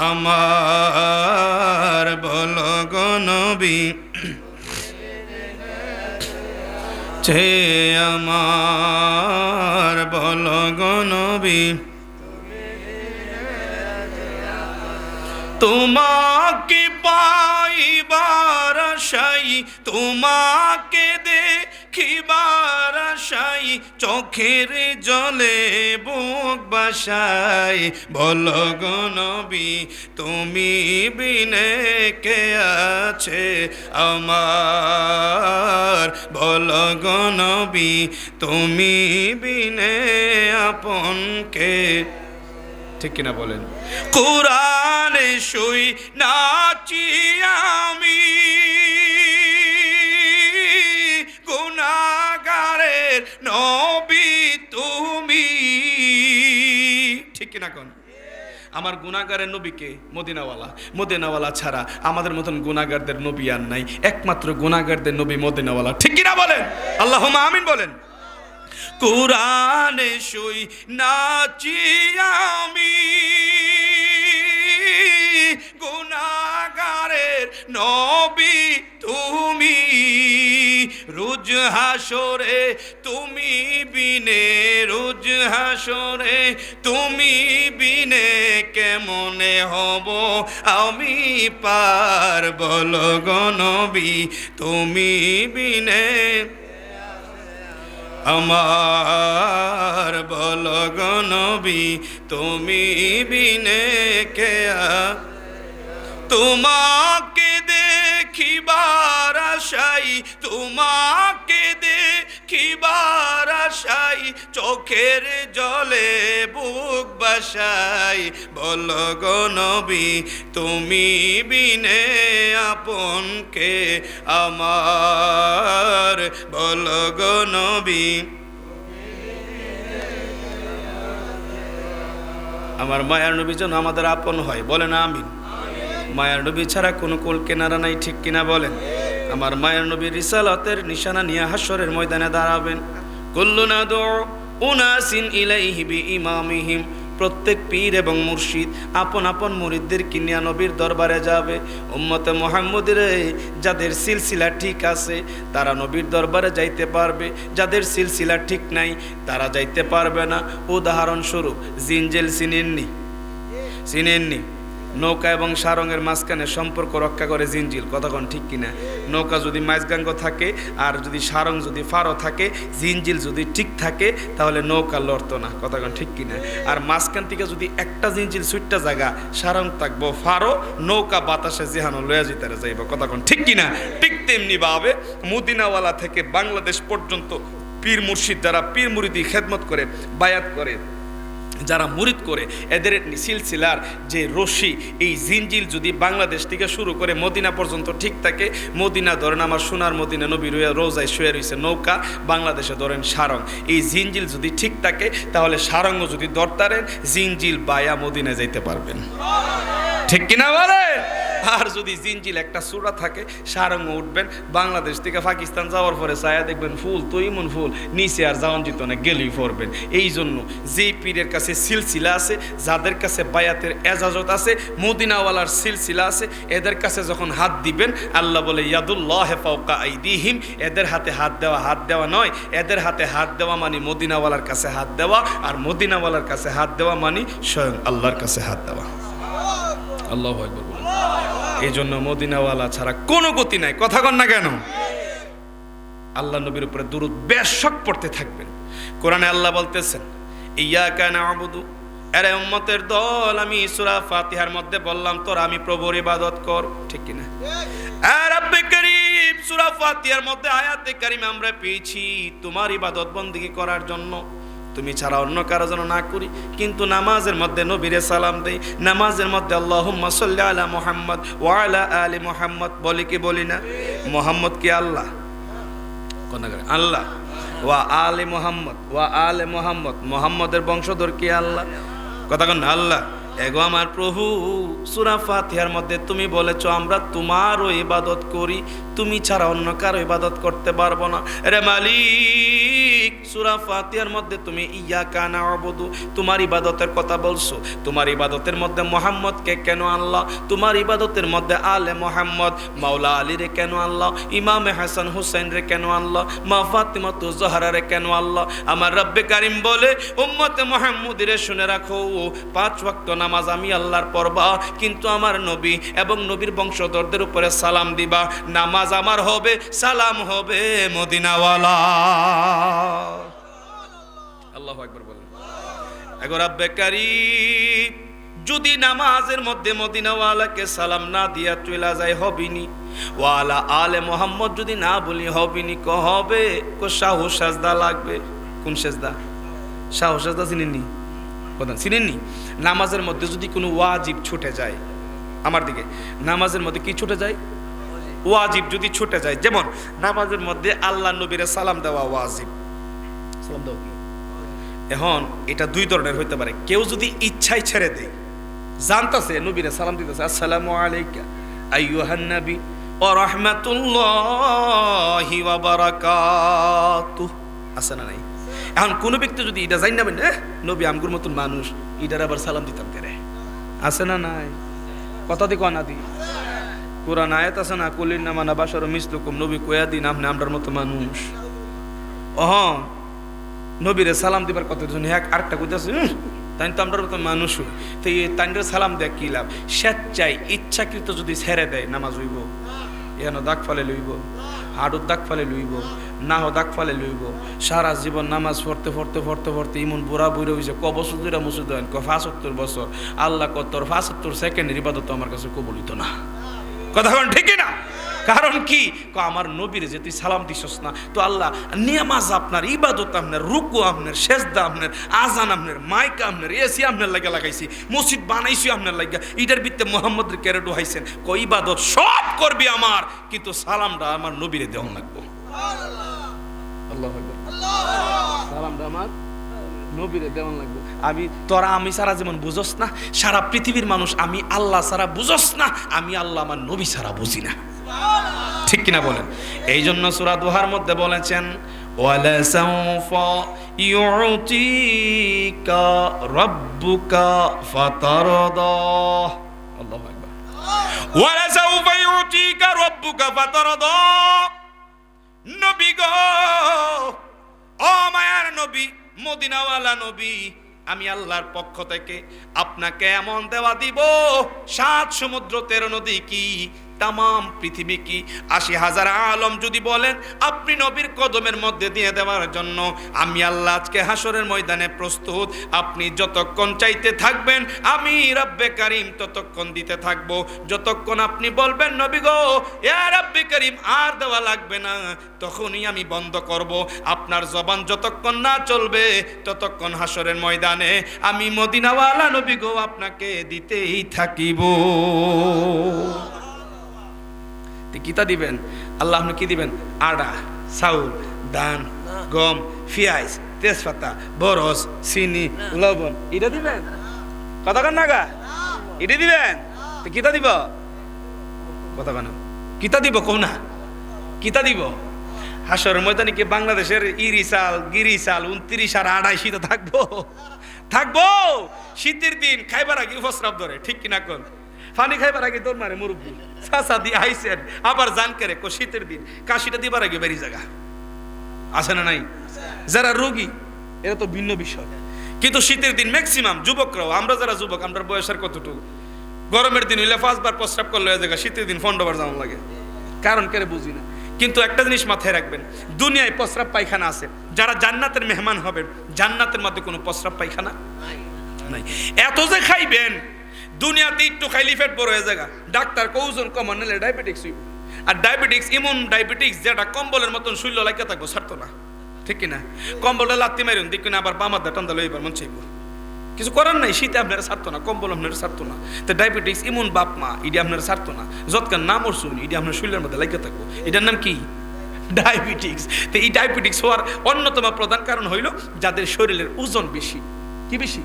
আমার, বলো গো নবী চে আমার, বলো গো নবী তোমাকে পাইবার আশায়, তোমাকে দেখিবার আশায় চোখের জলে বুক বাসায়, বলো গো নবী তুমি বিনে কে আছে আমার, বলো গো নবী তুমি বিনে আপন কে। ঠিক কিনা বলেন? কোরআনে শুই নাচি আমি গুনাহগারের নবী তুমি। ঠিক কিনা কোন? আমার গুনাহগারের নবীকে মদিনাওয়ালা, মদিনাওয়ালা ছাড়া আমাদের মতন গুনাহগারদের নবী আর নাই। একমাত্র গুনাহগারদের নবী মদিনাওয়ালা। ঠিক কিনা বলেন? আল্লাহুম্মা আমিন বলেন। কুরআনে শুই নাচি আমি গুনাহগারের নবী তুমি, রোজ হাসরে তুমি বিনে, রোজ হাসরে তুমি বিনে কেমনে হব আমি পার, বলো গো নবী তুমি বিনে আমার, বলো গো নবী তুমি বিনে কে তোমাকে দে দেখিবার আশাই, তোমাকে দেখিবার আশাই, চোখের জলে বুক বাসাই। বলো গো নবী তুমি বিনে আপন কে আমার, বলো গো নবী। আমার মায়ার নবী যেন আমাদের আপন হয়, বলেন আমিন। মায়ার নবী ছাড়া কোনো কুল কেনারা নাই, ঠিক কিনা বলেন। আমার মায়ার নবীর রিসালাতের নিশানা নিয়ে হাসরের ময়দানে দাঁড়াবেন। কুল্লু নাদউ উনাসিন ইলাইহি বিইমামিহিম, প্রত্যেক পীর এবং মুর্শিদ আপন আপন মুরিদদের কিনিয়া নবীর দরবারে যাবে। উম্মতে মুহাম্মদের যাদের সিলসিলা ঠিক আছে তারা নবীর দরবারে যাইতে পারবে, যাদের সিলসিলা ঠিক নাই তারা যাইতে পারবে না। উদাহরণস্বরূপ জিনজেল চিনেননি? নৌকা এবং সারঙ্গের মাঝখানে সম্পর্ক রক্ষা করে জিনজিল, কতক্ষণ ঠিক কিনা? নৌকা যদি মাঝগাঙ্গ থাকে আর যদি সারং যদি ফারো থাকে, জিনজিল যদি ঠিক থাকে তাহলে নৌকা লড়তো না, কতক্ষণ ঠিক কিনা? আর মাঝখান থেকে যদি একটা জিনজিল সুইটটা জায়গা সারং থাকবো ফারো, নৌকা বাতাসে যেহানো লয়া যেতে যাইব, কতক্ষণ ঠিক কিনা? ঠিক তেমনি ভাবে মদিনাওয়ালা থেকে বাংলাদেশ পর্যন্ত পীর মুর্শিদ যারা পীর মুরিদি খেদমত করে, বায়াত করে, যারা মুরিদ করে, এদের সিলসিলার যে রশি এই জিনজিল যদি বাংলাদেশ থেকে শুরু করে মদিনা পর্যন্ত ঠিক থাকে, মদিনা ধরেন আমার সোনার মদিনা নবীর রোজায় শুয়ে রয়েছে নৌকা, বাংলাদেশে ধরেন সারং, এই জিনজিল যদি ঠিক থাকে তাহলে সারঙ্গ যদি ধরতারেন জিনজিল বায়া মদিনা যাইতে পারবেন, ঠিক কিনা বলে? আর যদি জিনজিল একটা সুরা থাকে সারঙ্গ উঠবেন, বাংলাদেশ থেকে পাকিস্তান যাওয়ার পরে ছায়া দেখবেন ফুল তো এমন ফুল নিচে আর যাওয়ান যেত না, গেলেই পড়বেন। এই জন্য যেই পীরের কাছে সিলসিলা আছে, যাদের কাছে বায়াতের এজাজত আছে, মদিনাওয়ালার সিলসিলা আছে, এদের কাছে যখন হাত দিবেন আল্লাহ বলে ইয়াদুল্লাহি ফাওকা আইদিহিম, এদের হাতে হাত দেওয়া নয়, এদের হাতে হাত দেওয়া মানে মদিনাওয়ালার কাছে হাত দেওয়া, আর মদিনাওয়ালার কাছে হাত দেওয়া মানে স্বয়ং আল্লাহর কাছে হাত দেওয়া। আল্লাহু আকবার বলুন। এই জন্য মদিনাওয়ালা ছাড়া কোনো গতি নাই, কথা কন না কেন? আল্লাহ নবীর উপরে দুরূদ বেশক পড়তে থাকবেন। কোরআনে আল্লাহ বলতেছেন ইয়াকা না'বুদু, আরে উম্মতের দল আমি সূরা ফাতিহার মধ্যে বললাম তোরা আমি প্রভুর ইবাদত কর, ঠিক কিনা? আর রব্বে কারীম সূরা ফাতিহার মধ্যে আয়াতে কারিমে আমরা পেয়েছি তোমার ইবাদত বندگی করার জন্য, তুমি ছাড়া অন্য কারো যেন না করি। কিন্তু নামাজের মধ্যে নবীরে সালাম দেই, নামাজের মধ্যে আল্লাহুম্মা সাল্লি আলা মুহাম্মদ ওয়া আলা আলি মুহাম্মদ বলি কি বলি না? মুহাম্মদ কি আল্লাহ? কোন করে আল্লাহ? ওয়া আলি মুহাম্মদ, ওয়া আলে মুহাম্মদ, মুহাম্মদের বংশধর কি আল্লাহ? কথা কোন আল্লাহ? এগো আমার প্রভু, সূরা ফাতিহার মধ্যে তুমি বলেছো আমরা তোমারও ইবাদত করি, তুমি ছাড়া অন্য কারো ইবাদত করতে পারবো না। রে মালিক, সূরা ফাতিহার মধ্যে তুমি ইয়াকা না'বুদু তোমার ইবাদতের কথা বলছো, তোমার ইবাদতের মধ্যে মুহাম্মদকে কেন আল্লাহ? তোমার ইবাদতের মধ্যে আলে মুহাম্মদ মাওলা আলী রে কেন আল্লাহ? ইমামে হাসান হুসাইন রে কেন আল্লাহ? মা ফাতিমাতু জোহরা রে কেন আল্লাহ? আমার রব্বে কারীম বলে উম্মতে মুহাম্মদীরে শুনে রাখো, 5 ওয়াক্ত নামাজ আমি আল্লাহর পড়বা, কিন্তু আমার নবী এবং নবীর বংশধরদের উপরে সালাম দিবা। নামাজ আমার হবে, সালাম হবে মদিনাওয়ালা। আল্লাহু আকবার বলেন। এগো রব্বে কারীম, যদি নামাজের মধ্যে মদিনাওয়ালাকে সালাম না দিয়া চলে যায় হবিনি, ওয়ালা আলে মুহাম্মদ যদি না বলি হবিনি, হবে শাহু সাজদা লাগবে। কোন সাজদা? শাহু সাজদা চিনেননি? কথা চিনেননি? নামাজের মধ্যে যদি কোনো ওয়াজিব ছুটে যায়, আমার দিকে, নামাজের মধ্যে কি ছুটে যায়? ওয়াজিব যদি ছুটে যায়, যেমন নামাজের মধ্যে আল্লাহ নবীরে সালাম দেওয়া ওয়াজিব। সালাম দেওয়া কি? এখন এটা 2 ধরনের হইতে পারে। কেউ যদি ইচ্ছায় ছেড়ে দেয়, জানতাছে নবীরে সালাম দিতেছে আসসালামু আলাইকা আইয়ুহান নবী ওয়া রাহমাতুল্লাহি ওয়া বারাকাতুহু, আছে না নাই? এখন কোন ব্যক্তি যদি এটা জানি নেবেন নবী আমগুর মতন মানুষ, ইটার আবার সালাম দিতাম কেরে, আছে না নাই? কথা দি কনা দি কোরআন আয়াত আছে না, কুলিন না মানা বাশারু মিসলুকুম, নবী কয়া দিন আপনি আমরার মতো মানুষ। নবীরে সালাম দিবার কত জন এক আরেকটা কইতাছে তাই তো আমরার মতো মানুষ, তো এই তাইনরে সালাম দেয়া কি লাভ? স্বেচ্ছায় ইচ্ছাকৃত যদি ছেড়ে দেয় নামাজ হইব, এন দাগ ফালে লইব, হাড়ুর দাগ ফালে লইব, না হো দাগ ফালে লইব। সারা জীবন নামাজ পড়তে পড়তে পড়তে পড়তে ইমন বুড়া বুড়ে হয়েছে, ক বছর ধরে মুসুদ দেন, 75 বছর। আল্লাহ কত 75 সেকেন্ডের ইবাদত আমার কাছে কবুল হইতো না, কথা বলেন ঠিক না? কারণ কি আমার নবীরে যে তুই সালাম দিছস না, তো আল্লাহ নিয়ামাজ আপনার, ইবাদত আপনার, রুকু আপনার, সেজদা আপনার, আজান আপনার, মাইকা আপনার, এসি আপনার লাগে লাগাইছি, মসজিদ বানাইছি আপনার লাগা, ইটার ভিত্তে মোহাম্মদের কেড়ে ঢুকাইছেন, ইবাদত সব করবি আমার, কিন্তু সালামটা আমার নবীরে দেওয়া লাগবো। আল্লাহু আকবার। সালামটা আমার নবীরে দেওয়া লাগবে। আমি সারা যেমন বুঝস না, সারা পৃথিবীর মানুষ আমি আল্লাহ সারা বুঝস না, আমি আল্লাহ আমার নবী সারা বুঝি না। ঠিক কিনা বলেন? এই জন্য সূরা দুহার মধ্যে বলেছেন ওয়ালা সাউফা ইউতিকা রাব্বুকা ফাতারদা। আল্লাহু আকবার। ওয়ালা সাউফা ইউতিকা রাব্বুকা ফাতারদা। নবী গো, ও মায়ার নবী, মদিনাওয়ালা নবী, আমি আল্লাহর পক্ষ থেকে আপনাকে এমন দেওয়া দিব, 7 সমুদ্র 13 নদী কি, তামাম পৃথিবী কি, 80,000 আলম যদি বলেন আপনি নবীর কদমের মধ্যে দিয়ে দেওয়ার জন্য, আমি আল্লাহ আজকে হাসরের ময়দানে প্রস্তুত। আপনি যতক্ষণ চাইতে থাকবেন আমি রব্বে কারীম ততক্ষণ দিতে থাকবো। যতক্ষণ আপনি বলবেন নবী গো ইয়া রব্বে কারীম আর দেওয়া লাগবে না, তখনই আমি বন্ধ করব। আপনার জবান যতক্ষণ না চলবে ততক্ষণ হাসরের ময়দানে আমি মদিনাওয়ালা নবী গো আপনাকে দিতেই থাকিব। কিতা দিবেন আল্লাহ? আপনি কি দিবেন? আড়া, চাউল, ধান, গম, পেঁয়াজ, তেজপাতা, বরস, চিনি, লবণ, এটা দিবেন? কথা কান নাগা, এটা দিবেন? কিতা দিব? কথা কান কিতা দিব? কো না কিতা দিব? হাসরের ময়দানে কি বাংলাদেশের ইরি চাল, গিরি চাল 29 আর 28 তো থাকবো? থাকবো। শীতের দিন খাইবার আগে প্রস্রাব ধরে, ঠিক কিনা কোন? পানি খাইবার আগে তোর মারে মুরব্বী চাচা দিয়ে আইসেন, আবার জান করে শীতের দিন কাশিটা দিবার আগে বেরিয়ে জায়গা আছে না নাই? যারা রোগী এরা তো ভিন্ন বিষয়, কিন্তু শীতের দিন ম্যাক্সিমাম যুবকরাও, আমরা যারা যুবক আমরা বয়সের কতটুকু, গরমের দিন হইলে 5 বার প্রস্রাব করলে জায়গা, শীতের দিন 15 বার যেমন লাগে, কারণ কেড়ে বুঝি না। কিন্তু একটা জিনিস মাথায় রাখবেন, দুনিয়ায় প্রস্রাব পায়খানা আছে, যারা জান্নাতের মেহমান হবেন জান্নাতের মধ্যে কোনো প্রস্রাব পায়খানা নাই। এত যে খাইবেন, দুনিয়াতে একটু খাইলি পেট বড় হয়ে যায়, ডাক্তার ওজন কমান নিলে ডায়াবেটিক্স হইব, আর ডায়াবেটিক্স এমন ডায়াবেটিক্স যেটা কম্বলের মতন শৈল লাগে থাকবো, ছাড়তো না, ঠিক কিনা? কম্বলটা লাত্তি মারুন দেখুন, আবার বামার টান্দা লইবার মন চাইব, কিছু করার নাই, শীতে আপনারা ছাড়তো না, কম্বল আপনারা ছাড়তো না। তো ডায়াবেটিক্স এমন বাপ মা, এটি আপনারা ছাড়তো না, যৎকার নাম ওর শুনি এটি আপনার শরীরের মধ্যে লাগে থাকবো, এটার নাম কি? ডায়াবেটিক্স। তো এই ডায়াবেটিক্স হওয়ার অন্যতম প্রধান কারণ হইল যাদের শরীরের ওজন বেশি। কি বেশি?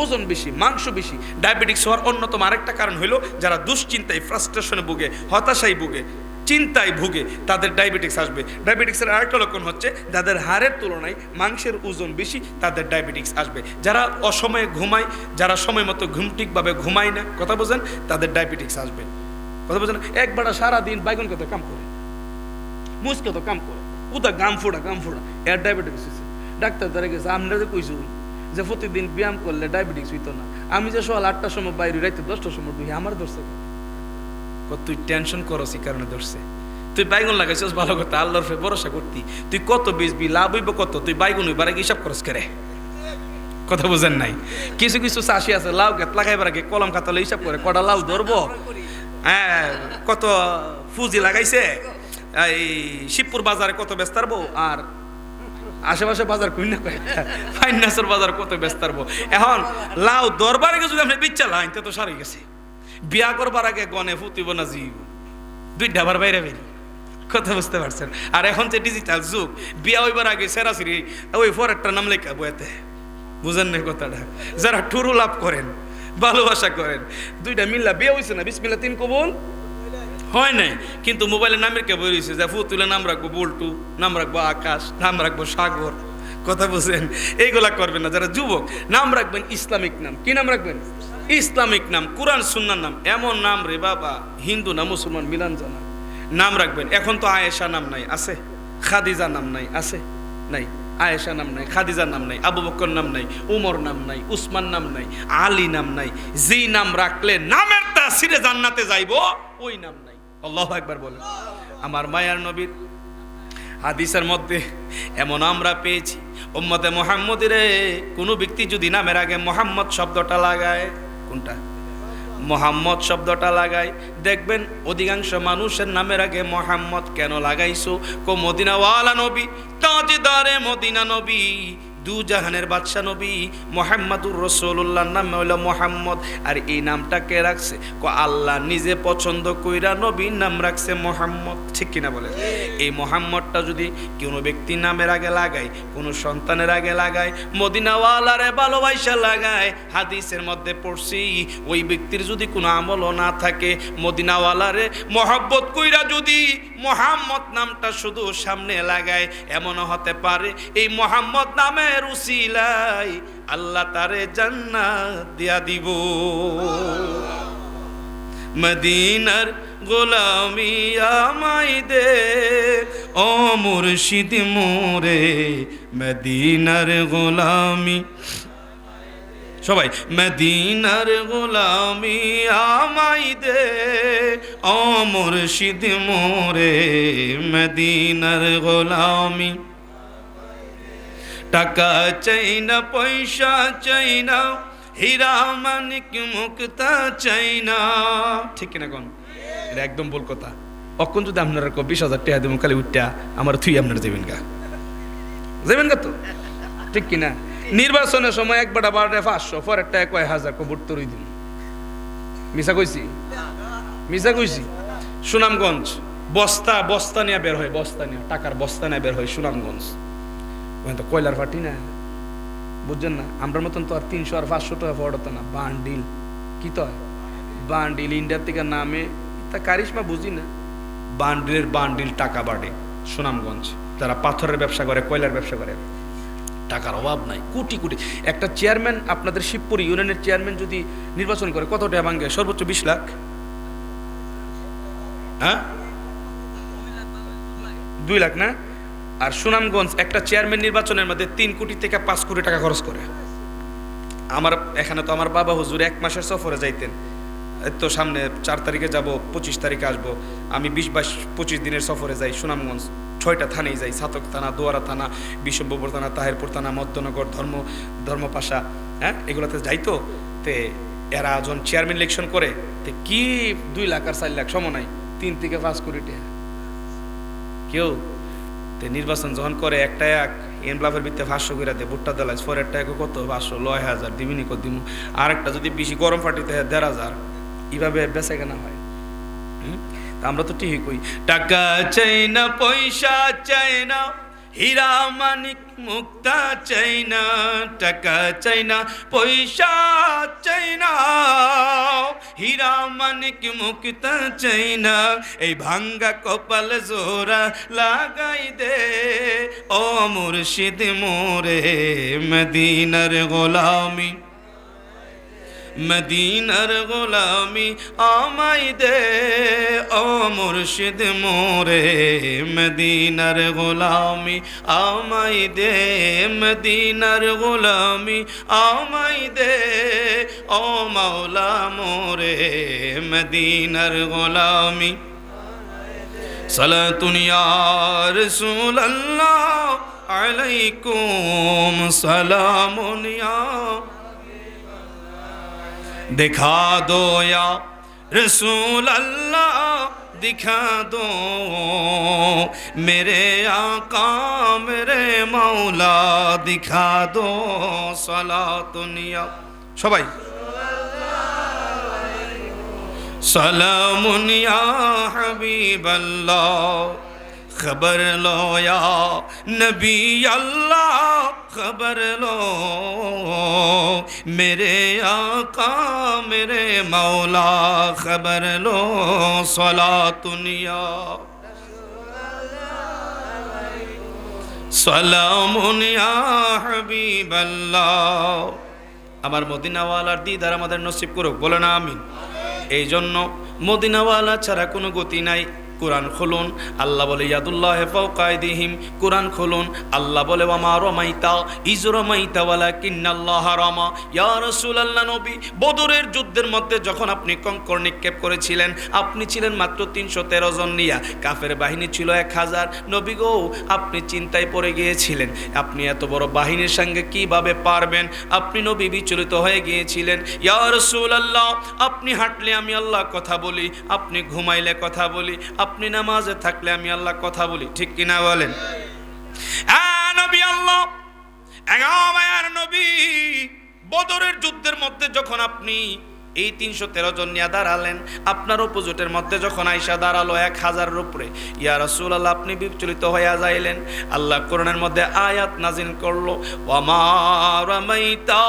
ওজন বেশি, মাংস বেশি। ডায়াবেটিক্স হওয়ার অন্যতম আরেকটা কারণ হইল যারা দুশ্চিন্তায়, ফ্রাস্ট্রেশনে ভুগে, হতাশায় ভুগে, চিন্তায় ভুগে, তাদের ডায়াবেটিক্স আসবে। ডায়াবেটিক্সের আরেকটা লক্ষণ হচ্ছে যাদের হাড়ের তুলনায় মাংসের ওজন বেশি, তাদের ডায়াবেটিক্স আসবে। যারা অসময়ে ঘুমায়, যারা সময় মতো ঠিকভাবে ঘুমায় না, কথা বোঝেন, তাদের ডায়াবেটিক্স আসবে। কথা বোঝেন? একবার সারাদিন বাইগন কত কাম করে, মুস কত কাম করে, উদা গাম ফোড়া এর ডায়াবেটিক্স হয়েছে। ডাক্তার দ্বারা গেছে, আপনারা কইছো যে প্রতিদিন ব্যায়াম করলে ডায়াবেটিক্স হইতো না, আমি যে সকাল 8টার সময় বাইরে, রাইতে 10টার সময় ঢুকি, আমার ধরছে। তুই টেনশন করস এই কারণে ধরছে, তুই বাইগুন লাগাইছিস ভালো কথা, আল্লাহর ফে ভরসা করতি, তুই কত বেচবি, লাভ হইব কত, তুই বাইগুন হইবার আগে হিসাব খরচ করে। কথা বুঝেন নাই? কিছু কিছু চাষি আছে লাউ গাছ লাগাইবার আগে কলম খাতালে হিসাব করে, কটা লাউ ধরবো, হ্যাঁ কত ফুজি লাগাইছে, এই শিবপুর বাজারে কত ব্যস্ত পারবো, আর আশেপাশে বাজার কই না কয় ফাইন্যান্সের বাজার কত ব্যস্ত পারবো। এখন লাউ দরবার আগে যদি আপনি বিচ্ছা লাইন তো সারি গেছে, বিয়া করবার আগে গনে ফুটিব না জীব, 2 ডাবার বাইরে বেরি। কথা বুঝতে পারছেন? আর এখন যে ডিজিটাল যুগ, বিয়া হইবার আগে সেরাসিরি ওই ফরেরটার নাম লেখা বইতে, বুঝেন না কথাটা? যারা টুরু লাভ করেন, ভালোবাসা করেন, 2টা মিল্লা বিয়ে হয়েছে না, বিসমিল্লাহ 3 কবুল হয় নাই, কিন্তু মোবাইলে নামের কে বই রয়েছে, যে ফুতুলে নাম রাখবো বল্টু, নাম রাখবো আকাশ, নাম রাখবো সাগর। কথা বুঝেন? এইগুলা করবেন না। যারা যুবক, নাম রাখবেন ইসলামিক নাম। কি নাম রাখবেন? ইসলামিক নাম, কুরআন সুন্নাহর নাম। এমন নাম রে বাবা, হিন্দু না মুসলমান মিলান জানা নাম রাখবেন। এখন তো আয়েশা নাম নাই, আছে? খাদিজা নাম নাই, আছে? নাই। আয়েশা নাম নাই, খাদিজার নাম নাই, আবু বকর নাম নাই, উমর নাম নাই, উসমান নাম নাই, আলী নাম নাই। যেই নাম রাখলে নামের তাসিরে জান্নাতে যাইব, ওই নাম নাই। আল্লাহু আকবার বলেন। আমার মায়ার নবীর হাদিসের মধ্যে এমন আমরা পেয়েছি, উম্মতে মুহাম্মদের কোনো ব্যক্তি যদি নামের আগে মুহাম্মদ শব্দটা লাগায়, কোনটা? মোহাম্মদ শব্দটা লাগাই, দেখবেন অধিকাংশ মানুষের নামের আগে মোহাম্মদ কেন লাগাইছো? কো মদিনাওয়ালা নবী, তাজদারে মদিনা নবী, দু জাহানের বাদশা নবী মুহাম্মাদুর রাসূলুল্লাহর নাম হলো মুহাম্মদ। আর এই নামটা কে রাখছে? কো আল্লাহ নিজে পছন্দ কইরা নবীর নাম রাখছে মুহাম্মদ। ঠিক কিনা বলেন? এই মুহাম্মদটা যদি কোনো ব্যক্তি নামের আগে লাগায়, কোনো সন্তানের আগে লাগায়, মদিনাওয়ালারে ভালোবাসা লাগায়, হাদিসের মধ্যে পড়ছি ওই ব্যক্তির যদি কোনো আমলও না থাকে, মদিনাওয়ালারে মহব্বত কইরা যদি মুহাম্মদ নামটা শুধু সামনে লাগায়, এমনও হতে পারে এই মুহাম্মদ নামের উসিলায় আল্লাহ তারে জান্নাত দিয়া দিব। মদিনার গোলামি আমায় দে ও মুর্শিদ মোরে, মদিনার গোলামি, সবাই মদিনার গোলামি আমায় দে ও মুর্শিদ মোরে, মদিনার গোলামি। টাকা চাই না, পয়সা চাই না, হীরা মানিক মুক্তা চাই না। ঠিক কিনা কোন? এটা একদম ভুল কথা। অক্ষণ যদি আপনারা 20,000 টাকা দেবেন খালি উঠটা আমার থুই আপনারা দেবেন গা, যাবেন গা তো? ঠিক কিনা? নির্বাচনের সময় একবার 500 পরের টাকা কয় হাজার ভোট তরই দিন। মিছা কইছি? মিছা কইছি? সুনামগঞ্জ বস্তা বস্তা নিয়ে বের হয়, বস্তা নিয়ে, টাকার বস্তা নিয়ে বের হয় সুনামগঞ্জ। তো কয়লার ফাটি না, বুঝছেন না? আমরা মতন তো আর 300 আর 500 টাকা পড়তো না। বান্ডিল কি তো বান্ডিল ইন্ডিয়ার থেকে নামে, তা কারিশমা বুঝি না। বান্ডিলের বান্ডিল টাকা বাড়ে সুনামগঞ্জ। যারা পাথরের ব্যবসা করে, কয়লার ব্যবসা করে, টাকার অভাব নাই, কোটি কোটি। একটা চেয়ারম্যান, আপনাদের শিবপুর ইউনিয়নের চেয়ারম্যান যদি নির্বাচন করে কত টাকা ভাঙে? সর্বোচ্চ 20 লাখ। হ্যাঁ, 2 লাখ না? আর সুনামগঞ্জ একটা চেয়ারম্যান নির্বাচনের মধ্যে 3 কোটি থেকে 5 কোটি টাকা খরচ করে। আমার এখানে তো আমার বাবা হুজুর 1 মাসের সফরে যাইতেন। তো সামনে 4 তারিখে যাব, 25 তারিখে আসবো। আমি 20-22-25 দিনের সফরে যাই সুনামগঞ্জ। 6টা থানায় যাই, ছাতক থানা, দোয়ারা থানা, বিশ্বম্বরপুর থানা, তাহেরপুর থানা, মধ্যনগর, ধর্মপাশা, হ্যাঁ, এগুলোতে যাইতো। তে এরা যখন চেয়ারম্যান ইলেকশন করে, তে কি 2 লাখ আর 4 লাখ সম নাই, 3 থেকে 5 কোটি টাকা কেউ। নির্বাচন যখন করে একটা এনভেলপের ভিতরে 500 করে দেয়, ভোটটা দেয়, পরের টাকা কত 500 9,000 দিবিনি কত দিব। আর একটা যদি বেশি গরম ফাটিতে 1,500, এইভাবে বেচা কেনা হয়। আমরা তো ঠিকই কই, টাকা চাই না, পয়সা চাই না, হীরা মানিক মুক্তা চাই না, টাকা চাই না, পয়সা চাই না, হীরা মানিক মুক্তা চাই না, এই ভাঙ্গা কপাল জোড়া লাগাই দে ও মুর্শিদ মোরে, মদিনার গোলামি, মদিনার গোলামি আমায় দে ও মুর্শিদ মোরে, মদিনার গোলামি আমায় দে, মদিনার গোলামি আমায় দে ও মাওলা মোরে, মদিনার গোলামি। সালাতুন ইয়া রাসূলুল্লাহ আলাইকুম সালামুন ইয়া, दिखा दो या रसूल अल्लाह, दिखा दो मेरे आका मेरे मौला, दिखा दो सलातुनिया। सबाई सलामुनिया हबीब अल्लाह, खबर लो या नबी अल्लाह, खबर लो मेरे आका मेरे मौला, खबर लो सलातुनिया, सलामुन या हबीब अल्लाह। আমার মদিনাওয়ালার দিদার আমাদের নসিব করুক, বলে না আমিন। এই জন্য মদিনাওয়ালা ছাড়া কোনো গতি নাই। কোরআন খুলুন, আল্লাহ বলে ইয়াদুল্লাহি ফাওকা আইদিহিম, কোরআন খুলুন, আল্লাহ বলে ওয়ামা রামাইতা ইজ রামাইতা ওয়ালাকিন্নাল্লাহা রামা। ইয়া রাসূলুল্লাহ নবী, বদরের যুদ্ধের মধ্যে যখন আপনি কঙ্কর নিক্ষেপ করেছিলেন, আপনি ছিলেন মাত্র 313 জন নিয়া, কাফের বাহিনী ছিল 1000। নবী গো, আপনি চিন্তায় পড়ে গিয়েছিলেন, আপনি এত বড় বাহিনীর সঙ্গে কিভাবে পারবেন। আপনি নবী বিচলিত হয়ে গিয়েছিলেন। ইয়া রাসূলুল্লাহ, আপনি হাঁটলে আমি আল্লাহ কথা বলি, আপনি ঘুমাইলে কথা বলি, আপনি নামাজে থাকলে আমি আল্লাহ কথা বলি, ঠিক কিনা বলেন? নবী আল্লাহ মায়ার নবী, বদরের যুদ্ধের মধ্যে যখন আপনি এই 313 জন নিয়ে দাঁড়ালেন, আপনার অপোজিটের মধ্যে যখন আইসা দাঁড়ালো 1000-এর উপরে, ইয়া রাসূলুল্লাহ আপনি বিচলিত হয়ে যাইলেন। আল্লাহ কোরআনের মধ্যে আয়াত নাজিল করলো, ওয়ামা রামাইতা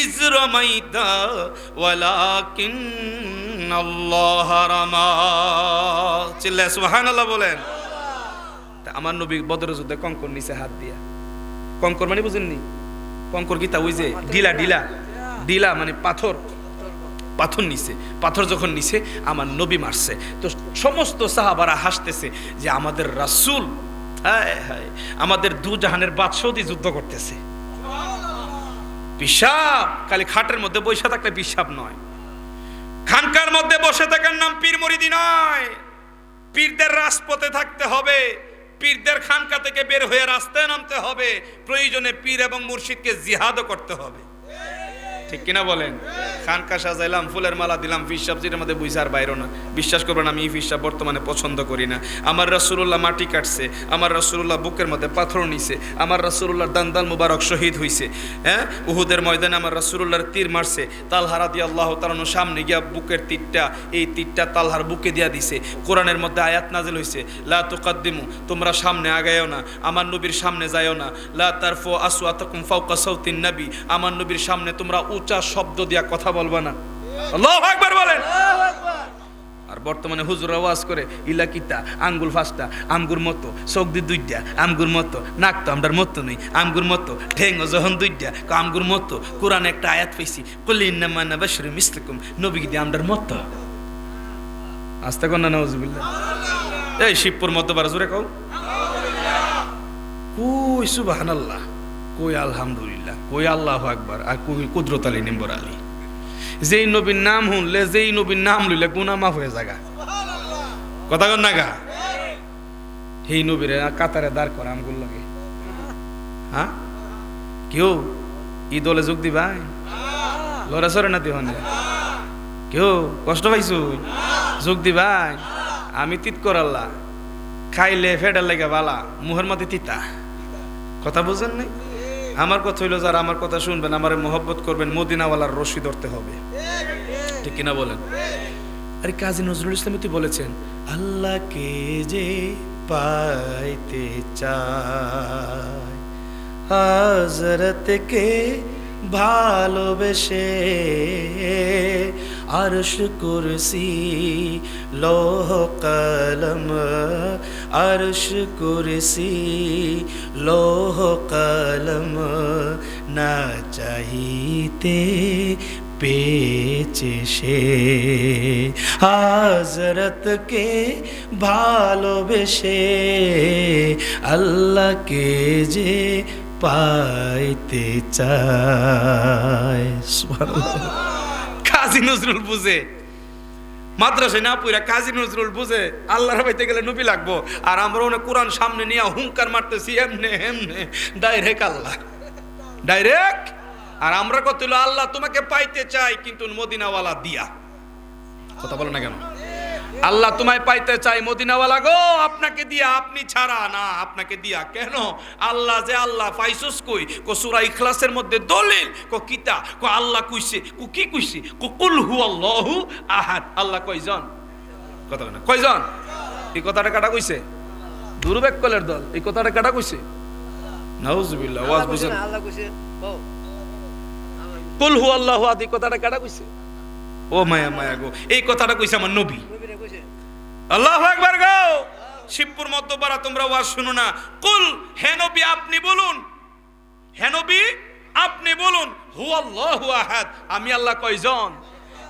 ইজ রামাইতা ওয়ালাকিন্নাল্লাহা রামা। চিল্লায় সুবহানাল্লাহ বলেন। তা আমার নবী বদরের যুদ্ধে কঙ্কর নিচে হাত দিয়া, কঙ্কর মানে বুঝেননি? কঙ্কর কি তা ওই যে ঢিলা ঢিলা ঢিলা মানে পাথর, পাথর নিছে, পাথর যখন নিছে আমার নবী মারছে। তো সমস্ত সাহাবারা হাসতেছে যে আমাদের রাসূল, হায় হায়, আমাদের দু জাহানের বাদশাহ দিয়ে যুদ্ধ করতেছে। পিশাব খালি খাটের মধ্যে বসে থাকলে পিশাব নয়, খানকার মধ্যে বসে থাকার নাম পীর মুরিদি নয়। পীরদের রাজপথে থাকতে হবে, পীরদের খানকা থেকে বের হয়ে রাস্তায় নামতে হবে, প্রয়োজনে পীর এবং মুর্শিদকে জিহাদও করতে হবে, ঠিক কিনা বলেন? খানকা সাজাইলাম, ফুলের মালা দিলাম, ফিসাব যেটার মধ্যে বুঝার বাইরে না। বিশ্বাস করবেন, আমি এই ফিসাব বর্তমানে পছন্দ করি না। আমার রাসূলুল্লাহ মাটি কাটছে, আমার রাসূলুল্লাহ বুকের মধ্যে পাথর নিছে, আমার রাসূলুল্লাহর দান্দাল মুবারক শহীদ হইছে। হ্যাঁ, উহুদের ময়দানে আমার রাসূলুল্লাহর তীর মারছে, তালহা রাদিয়াল্লাহু তাআলা সামনে গিয়া বুকের তীরটা, এই তীরটা তালহার বুকে দিয়া দিছে। কোরআনের মধ্যে আয়াত নাজিল হইছে, লা তুকাদ্দিমু, তোমরা সামনে আগায়ও না, আমার নবীর সামনে যায়ও না। লা তারফু আসওয়াতাকুম ফাওকা সাউতিন নবী, আমার নবীর সামনে তোমরা উচ্চ শব্দ দিয়া কথা বলবা না। আল্লাহু আকবার বলেন। আর বর্তমানে হুজুরা ওয়াজ করে ইলা কিতা, আঙ্গুল ফাস্টা আমগুর মতো, চোখ দি দুইটা আমগুর মতো, নাক তো আমরার মতো নেই আমগুর মতো, ঠেঙ্গ যখন দুইটা আমগুর মতো। কোরআনে একটা আয়াত পাইছি, কুল ইন্নামা আনা বাশারুম মিসলুকুম, নবী কি আমরার মতো। আস্তে কোন না, নাউজুবিল্লাহ। এই শিবপুর মতো বার জোরে কও, কই সুবহানাল্লাহ, কই আলহামদুলিল্লাহ, কই আল্লাহু আকবার, আর কই কুদরত আলী নিম্বর আলী। যেই নবীর নাম শুনলে, যেই নবীর নাম লইলে গুনাহ মাফ হয়ে জায়গা, কথা কন না গা। সেই নবীর কাতারে দাঁড় করা আমগুলো লাগে। হ্যাঁ, কেউ ই দলে যোগ দিবাই, লড়া সরে না দিহনে, কেউ কষ্ট পাইছো যোগ দিবাই। আমি তিত করাল্লা, খাইলে ফেডার লাগে বালা, মুহের মধ্যে তিতা, কথা বুঝেন নাই? আমার কথা হইলো, যারা আমার কথা শুনবেন, আমার মোহব্বত করবেন, মদিনাওয়ালার রশি ধরতে হবে, ঠিক কিনা বলেন? আরে কাজী নজরুল ইসলাম তো বলেছেন, আল্লাহকে যে পাইতে চায়, হযরতকে ভালোবেসে, আরশ কুরসি লৌহ কলম, আরশ কুরসি লৌহ কলম, না চাহিতে পেয়েছে সে, হযরতকে ভালোবেসে, আল্লাহকে যে পাইতে চায়। সুবহানাল্লাহ। কাজী নজরুল বুঝে, মাদ্রাসায় না পড়া কাজী নজরুল বুঝে আল্লাহর পাইতে গেলে নবী লাগবো। আর আমরা অনেক কোরআন সামনে নিয়ে হুঙ্কার মারতেছি, এমনে এমনে ডাইরেক্ট আল্লাহ, ডাইরেক্ট। আর আমরা কত হলো, আল্লাহ তোমাকে পাইতে চাই কিন্তু মদিনাওয়ালা দিয়া। কথা বলো না কেন? আল্লাহ তোমায় পাইতে চাই মদিনাওয়ালা গো, আপনাকে দিয়া, আপনি ছাড়া না, আপনাকে দিয়া। কেন? আল্লাহ যে আল্লাহ পাইছস কই? কো সূরা ইখলাসের মধ্যে দলিল, কো কিতা, কো আল্লাহ কইছে, কো কি কইছে, কো কুল হুয়াল্লাহু আহাদ। আল্লাহ কয়জন? কথা না, কয়জন? এই কথাটা কাটা কইছে দুরুবেক কলের দল, এই কথাটা কাটা কইছে। নাউজুবিল্লাহ, ওয়াজ বুঝেন, আল্লাহ কইছে কুল হুয়াল্লাহু আহাদ, এই কথাটা কাটা কইছে। ও মায়া মায়া গো, এই কথাটা কইছে আমার নবী। আল্লাহু আকবার গো। শিবপুর মধ্যপাড়া তোমরা ওয়াজ শুনো না, কুল, হে নবী আপনি বলুন, হে নবী আপনি বলুন, হুয়াল্লাহু আহাদ, আমি আল্লাহ কয়জন?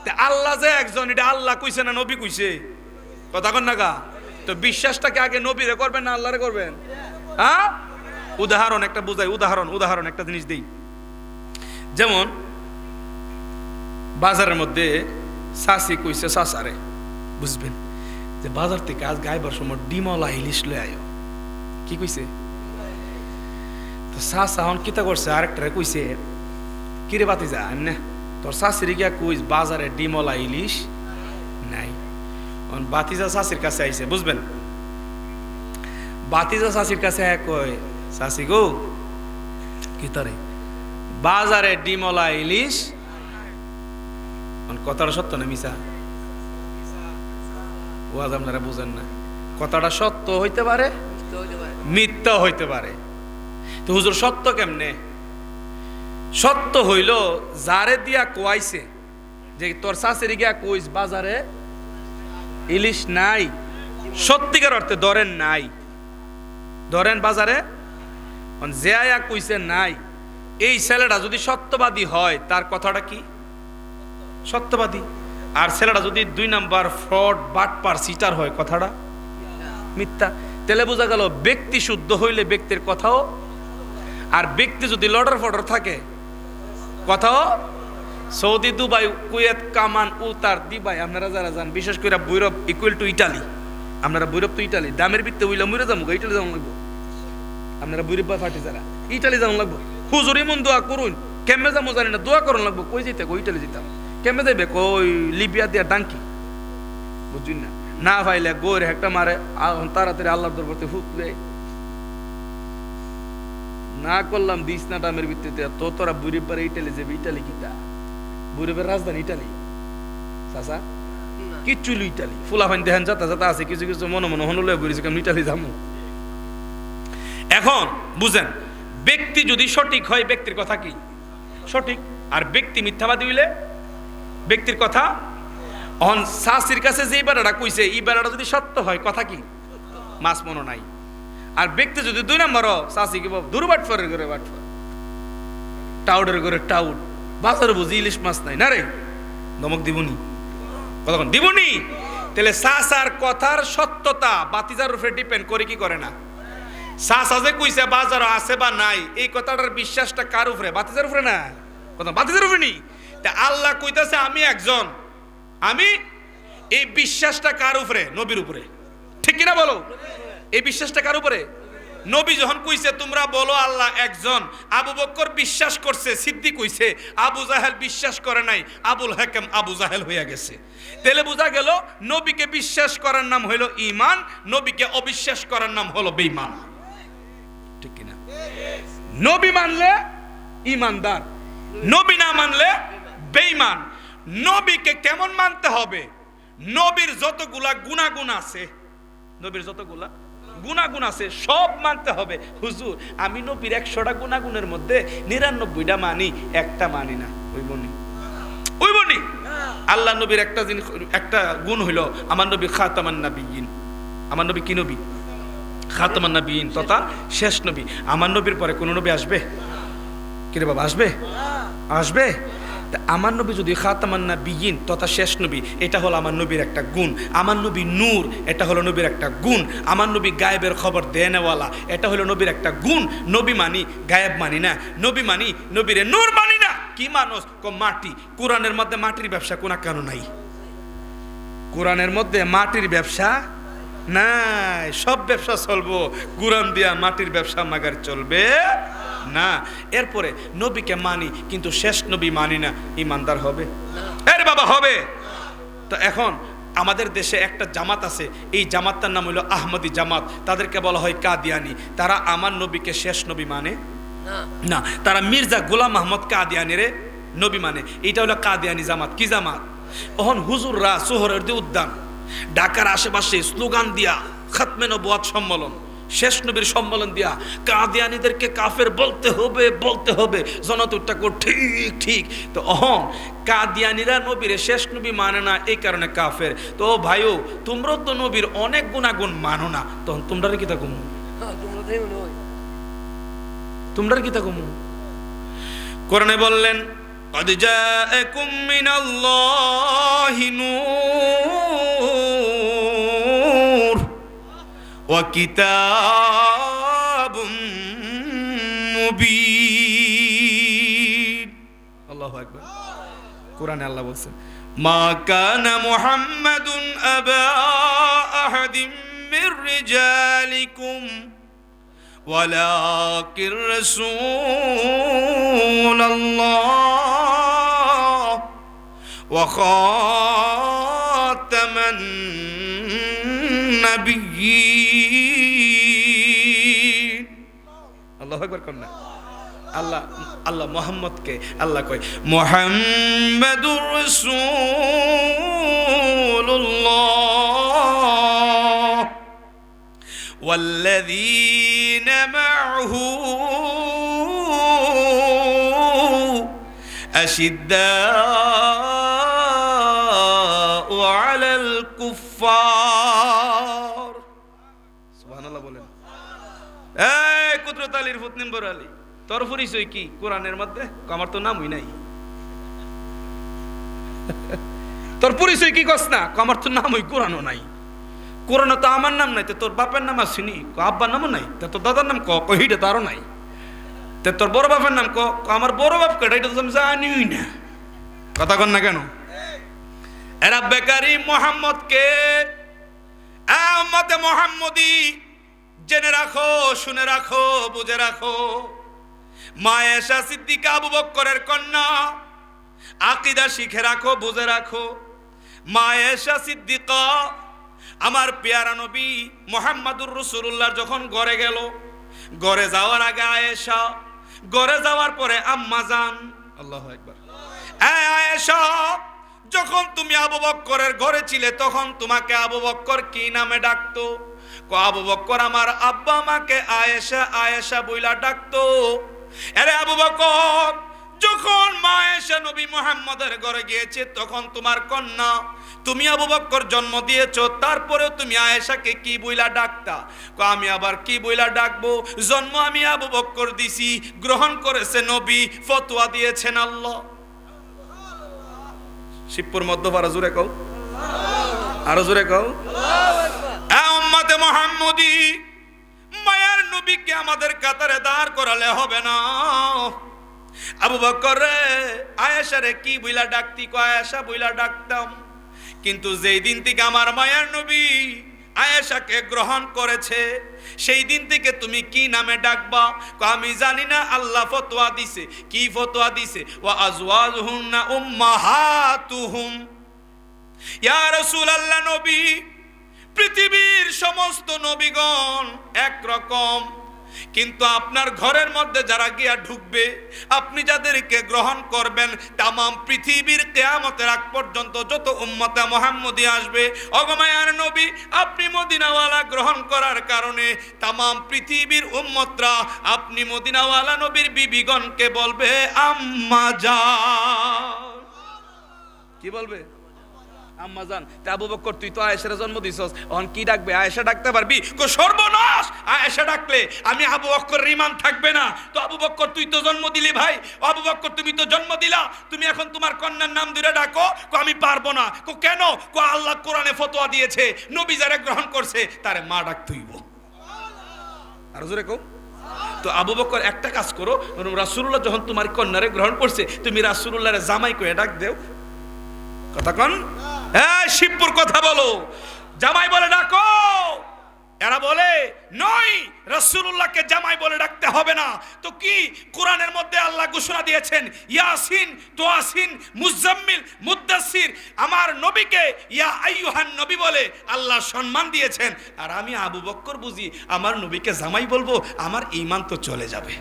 তে আল্লাহ যে একজন, এটা আল্লাহ কইছে না নবী কইছে? কথা কন না গা। তো বিশ্বাসটাকে আগে নবীরে করবেন না আল্লাহরে করবেন? হ্যাঁ, উদাহরণ একটা বুঝাই, উদাহরণ একটা জিনিস দেই। যেমন বাজারের মধ্যে চাষি কইছে চাষারে, বুঝবেন যে বাজার থেকে আজ গাইবার সময় ডিমলা ইলিশ লয়ে আয়ো। কি কইছে? তো চাষা হন কিতা করছে, আরেকটারে কইছে কিরে বাতি যা না তোর শাশুড়ি গিয়া কইস বাজারে ডিমলা ইলিশ নাই। বাতিজা শাশির কাছে আইছে, বুঝবেন, বাতিজা শাশির কাছে কয় শাশি গো কি তারে বাজারে ডিমলা ইলিশ, কথাটা সত্য না মিছা? ও আজ আপনারা বুঝেন না, কথাটা সত্য হইতে পারে মিথ্যা হইতে পারে। তো হুজুর সত্য কেমনে? সত্য হইল যারে দিয়া কোয়াইছে যে তোর শাশুড়ি গিয়া কইস বাজারে ইলিশ নাই, সত্যিকার অর্থে ধরেন নাই, ধরেন বাজারে যে আয়া কইছে নাই, এই ছেলেটা যদি সত্যবাদী হয় তার কথাটা কি সত্যবাদী, আর ছেলেটা যদি 2 নাম্বার ফ্রড বাটপার সিটার হয় কথাটা মিথ্যা। তাহলে বোঝা গেল ব্যক্তি শুদ্ধ হইলে ব্যক্তির কথাও, আর ব্যক্তি যদি লডর ফডর থাকে কথাও। সৌদি, দুবাই, কুয়েত, কামান, উতার, দিবাই, আপনারা যারা যান, বিশেষ করে বৈরব ইকুয়াল টু ইটালি, আপনারা বৈরব তো ইটালি, দামের ভিত্তে হইলে মুরে যাবো, ইটালি যাওয়া লাগবো। আপনারা বৈরব বা ফাটি যারা ইটালি যাওয়া লাগবো, হুজুর এমন দোয়া করুন, কেমনে যাবো জানি না, দোয়া করুন লাগবো। কই যেতে ইটালি যেতাম, কেমনে যাইবে কই লিবিয়া দিয়া ডাঙ্কি, বুঝুন না, না ভাইলে গোর একটা মারে তাড়াতাড়ি আল্লাহর দরবারে ফুটলে না করলাম দিস না দামের ভিত্তিতে। তো তোরা বুড়িবার ইটালি যাবে, ইটালি কিতা বুড়িবার রাজধানী ইটালি চাচা কিচ্ছু ইটালি ফুলাফাইন দেখেন যাতা যাতা আছে, কিছু কিছু মনে মনে হনুলে বুঝেছে কেমন ইটালি যাবো। এখন বুঝেন, ব্যক্তি যদি সঠিক হয় ব্যক্তির কথা কি সঠিক, আর ব্যক্তি মিথ্যাবাদী হইলে ব্যক্তির কথা অন। শাশির কাছে যে বেড়াটা কইছে এই বেড়াটা যদি সত্য হয় কথা কি মাছ মনো নাই, আর ব্যক্তি যদি 2 নম্বর শাশি কি দুর্বাটফারের করে বাটফার, টাউডের করে টাউড, বাজারে বুঝি ইলিশ মাছ নাই না রে, ধমক দিবনি, কতক্ষণ দিবনি। তাহলে শাশার কথার সত্যতা বাতিজার উপরে ডিপেন্ড করে কি করে না? শাশা যে কইছে বাজার আছে বা নাই, এই কথাটার বিশ্বাসটা কার উপরে? বাতিজার উপরে না, কথা বাতিজার উপরে নি। তা আল্লাহ কইতাছে আমি একজন, আমি এই বিশ্বাসটা কার উপরে? নবীর উপরে, ঠিক কিনা বলো? এই বিশ্বাসটা কার উপরে? নবী যখন কইছে তোমরা বলো আল্লাহ একজন, আবু বকর বিশ্বাস করছে, সিদ্দিক কইছে, আবু জাহেল বিশ্বাস করে নাই, আবুল হাকাম আবু জাহেল হইয়া গেছে। তাহলে বোঝা গেল নবীকে বিশ্বাস করার নাম হইল ঈমান, নবীকে অবিশ্বাস করার নাম হলো বেঈমান, ঠিক কিনা? নবী মানলে ঈমানদার, নবী না মানলে বেঈমান। নবীকে কেমন মানতে হবে? নবীর যতগুলা গুনাগুণ আছে, নবীর যতগুলা গুনাগুণ আছে সব মানতে হবে। হুজুর আমি নবীর 100টা গুনাগুণের মধ্যে 99টা মানি, একটা মানি না, ওই বনি। আল্লাহ নবীর একটা জিনিস, একটা গুণ হইল আমার নবী খাতামান নাবিয়িন। আমার নবী কি নবী? খাতামান নাবিয়িন, তথা শেষ নবী। আমার নবীর পরে কোন নবী আসবে? কিরে বাবা আসবে? আসবে। আমার নবী যদি খাতামান নাবিয়িন তথা শেষ নবী, এটা হলো আমার নবীর একটা গুণ। আমার নবী নূর, এটা হলো নবীর একটা গুণ। আমার নবী গায়েবের খবর দেনেওয়ালা, এটা হলো নবীর একটা গুণ। নবী মানি, গায়েব মানি না। নবী মানি, নবীরে নূর মানি না। কি মানুষ মাটি, কোরআনের মধ্যে মাটির ব্যবসা কোনা কেন নাই? কোরআনের মধ্যে মাটির ব্যবসা নাই, সব ব্যবসা চলবো, কোরআন দিয়া মাটির ব্যবসা মাগার চলবে না। এরপরে নবীকে মানি কিন্তু শেষ নবী মানি না, ইমানদার হবে? আরে বাবা হবে। তো এখন আমাদের দেশে একটা জামাত আছে, এই জামাতটার নাম হলো আহমদি জামাত, তাদেরকে বলা হয় কাদিয়ানি। তারা আমার নবীকে শেষ নবী মানে না, তারা মির্জা গোলাম আহমদ কাদিয়ানিরে নবী মানে। এটা হলো কাদিয়ানি জামাত। কি জামাত? এখন হুজুররা সোহরাওয়ার্দী উদ্যান, ঢাকার আশেপাশে স্লোগান দিয়া খাতমে নবুয়াত সম্মেলন, শেষ নবীর সম্মেলন দিয়া কাদিয়ানীদেরকে কাফের বলতে হবে, বলতে হবে। জনতুরটা কর ঠিক ঠিক। তো কাদিয়ানীরা নবীর শেষ নবী মানে না, এই কারণে কাফের। তো ভাইও তোমরাও তো নবীর অনেক গুণাগুণ মানো না, তখন তোমরা কি তা কমু? তোমরা কি তা কমু? কোরআনে বললেন قد جاءكم من الله نور ওয়া কিতাবুম মুবিন। আল্লাহু আকবার। কোরআনে আল্লাহ বলছেন, মা কানা মুহাম্মাদুন আবা আহাদিম মির রিজালিকুম ওয়ালাকিন রাসূলুল্লাহ ওয়া খাতামান নাবিয়্যিন। আল্লাহু আকবার কোন না? আল্লাহ মুহাম্মদকে আল্লাহ কয় মুহাম্মাদুর রাসূলুল্লাহ ওয়াল্লাযীনা মা'হু আশিদ্দাউ আলাল কুফফার। সুবহানাল্লাহ বলেন। এই কুদরত আলীর ফুত নম্বর আলী, তোর পরিচয় কি কোরআনের মধ্যে? আমার তো নামই নাই। তোর পরিচয় কি কস না? আমার তো নামই কোরআনও নাই। কোরআনে তো আমার নাম নাই, তোর বাপের নাম আসেনি, আব্বার নামও নাই, তোর দাদার নাম কহিটা তারও নাই, তোর বড় বাপের নাম আমার বড় বাপ কেটা, এটা তো আমি জানিই না। কথা কন না কেন? এরা বেকারি মোহাম্মদকে উম্মতে মুহাম্মদী জেনে রাখো, শুনে রাখো, বুঝে রাখো। মা আয়েশা সিদ্দিকা আবু বকরের কন্যা, আকীদা শিখে রাখো, বুঝে রাখো। মা আয়েশা সিদ্দিকা আমার পেয়ারা নবী মুহাম্মাদুর রাসূলুল্লাহ যখন ঘরে গেল, ঘরে যাওয়ার আগে আয়েশা, ঘরে যাওয়ার পরে আম্মা জান। আল্লাহু আকবার। আয়েশা, যখন তুমি আবু বকরের ঘরে ছিলে তখন তোমাকে আবু বকর কি নামে ডাকতো? আবু বকর আমার আব্বা আমাকে আয়েশা আয়েশা বইলা ডাকতো। আরে আবু বকর, যখন মা আয়েশা নবী মুহাম্মদের ঘরে গিয়েছে তখন তোমার কন্যা, তুমি আবু বকর জন্ম দিয়েছো, তারপরেও তুমি আয়েশাকে কি বইলা ডাকতা? আমি আবার কি বইলা ডাকবো? জন্ম আমি আবু বকর দিছি, গ্রহণ করেছে নবী, ফতোয়া দিয়েছেন আল্লাহ। শিবপুর মধ্যপাড়া জুড়ে কও, আরো জোরে কও। উম্মতে মুহাম্মদী, মায়ার নবীকে আমাদের কাতারে দাঁড় করালে হবে না। আবু বকর রে, আয়েশা রে কি বইলা ডাকতি? আয়েশা বইলা ডাকতাম। কিন্তু যেই দিন থেকে আমার মায়ার নবী আয়েশাকে গ্রহণ করেছে সেই দিন থেকে তুমি কি নামে ডাকবা? আমি জানি না, আল্লাহ ফতোয়া দিছে। কি ফতোয়া দিছে? ওয়া আজওয়াজুহুন্না উম্মাহাতুহুম। ইয়া রাসূলুল্লাহ, নবী, পৃথিবীর সমস্ত নবীগণ একরকম, কিন্তু আপনার ঘরের মধ্যে যারা গিয়া ঢুকবে, আপনি যাদেরকে গ্রহণ করবেন, তামাম পৃথিবীর কিয়ামতের আগ পর্যন্ত যত উম্মতে মুহাম্মদী আসবে, অগমায়ার নবী আপনি মদিনাওয়ালা গ্রহণ করার কারণে তামাম পৃথিবীর উম্মতরা আপনি মদিনাওয়ালা নবীর বিবিগণকে বলবে আম্মা জান। কি বলবে? আম্মা জান। তা আবু বকর, তুই তো আয়েশার জন্ম দিছস, এখন কি ডাকবে? আয়েশা ডাকতে পারবি? সর্বনাশ, আয়েশা ডাকলে আমি আবু বকরের ঈমান থাকবে না। তো আবু বকর, তুই তো জন্ম দিলি ভাই, আবু বকর তুমি তো জন্ম দিলা, তুমি এখন তোমার কন্যার নাম ধরে ডাকো। আমি পারবো না। কেন? আল্লাহ কোরআনে ফতোয়া দিয়েছে, নবী যারা গ্রহণ করছে তারে মা ডাকতে হইব। আর জোরে কও। তো আবু বকর, একটা কাজ করো, রাসূলুল্লাহ যখন তোমার কন্যারে গ্রহণ করছে, তুমি রাসূলুল্লাহরে জামাই কয়ে ডাক দেও। কথা কন। হ্যাঁ, শিবপুর কথা বলো, জামাই বলে ডাকো। এরা বলে নয়, রাসূলুল্লাহকে জামাই বলে ডাকতে হবে না। তো কি কোরআনের মধ্যে আল্লাহ ঘোষণা দিয়েছেন, ইয়াসিন, তোয়াসিন, মুজাম্মিল, মুদ্দাসির, আমার নবীকে ইয়া আইয়ুহান নবী বলে আল্লাহ সম্মান দিয়েছেন। আর আমি আবু বকর বুঝি আমার নবীকে জামাই বলবো, আমার ঈমান তো চলে যাবে।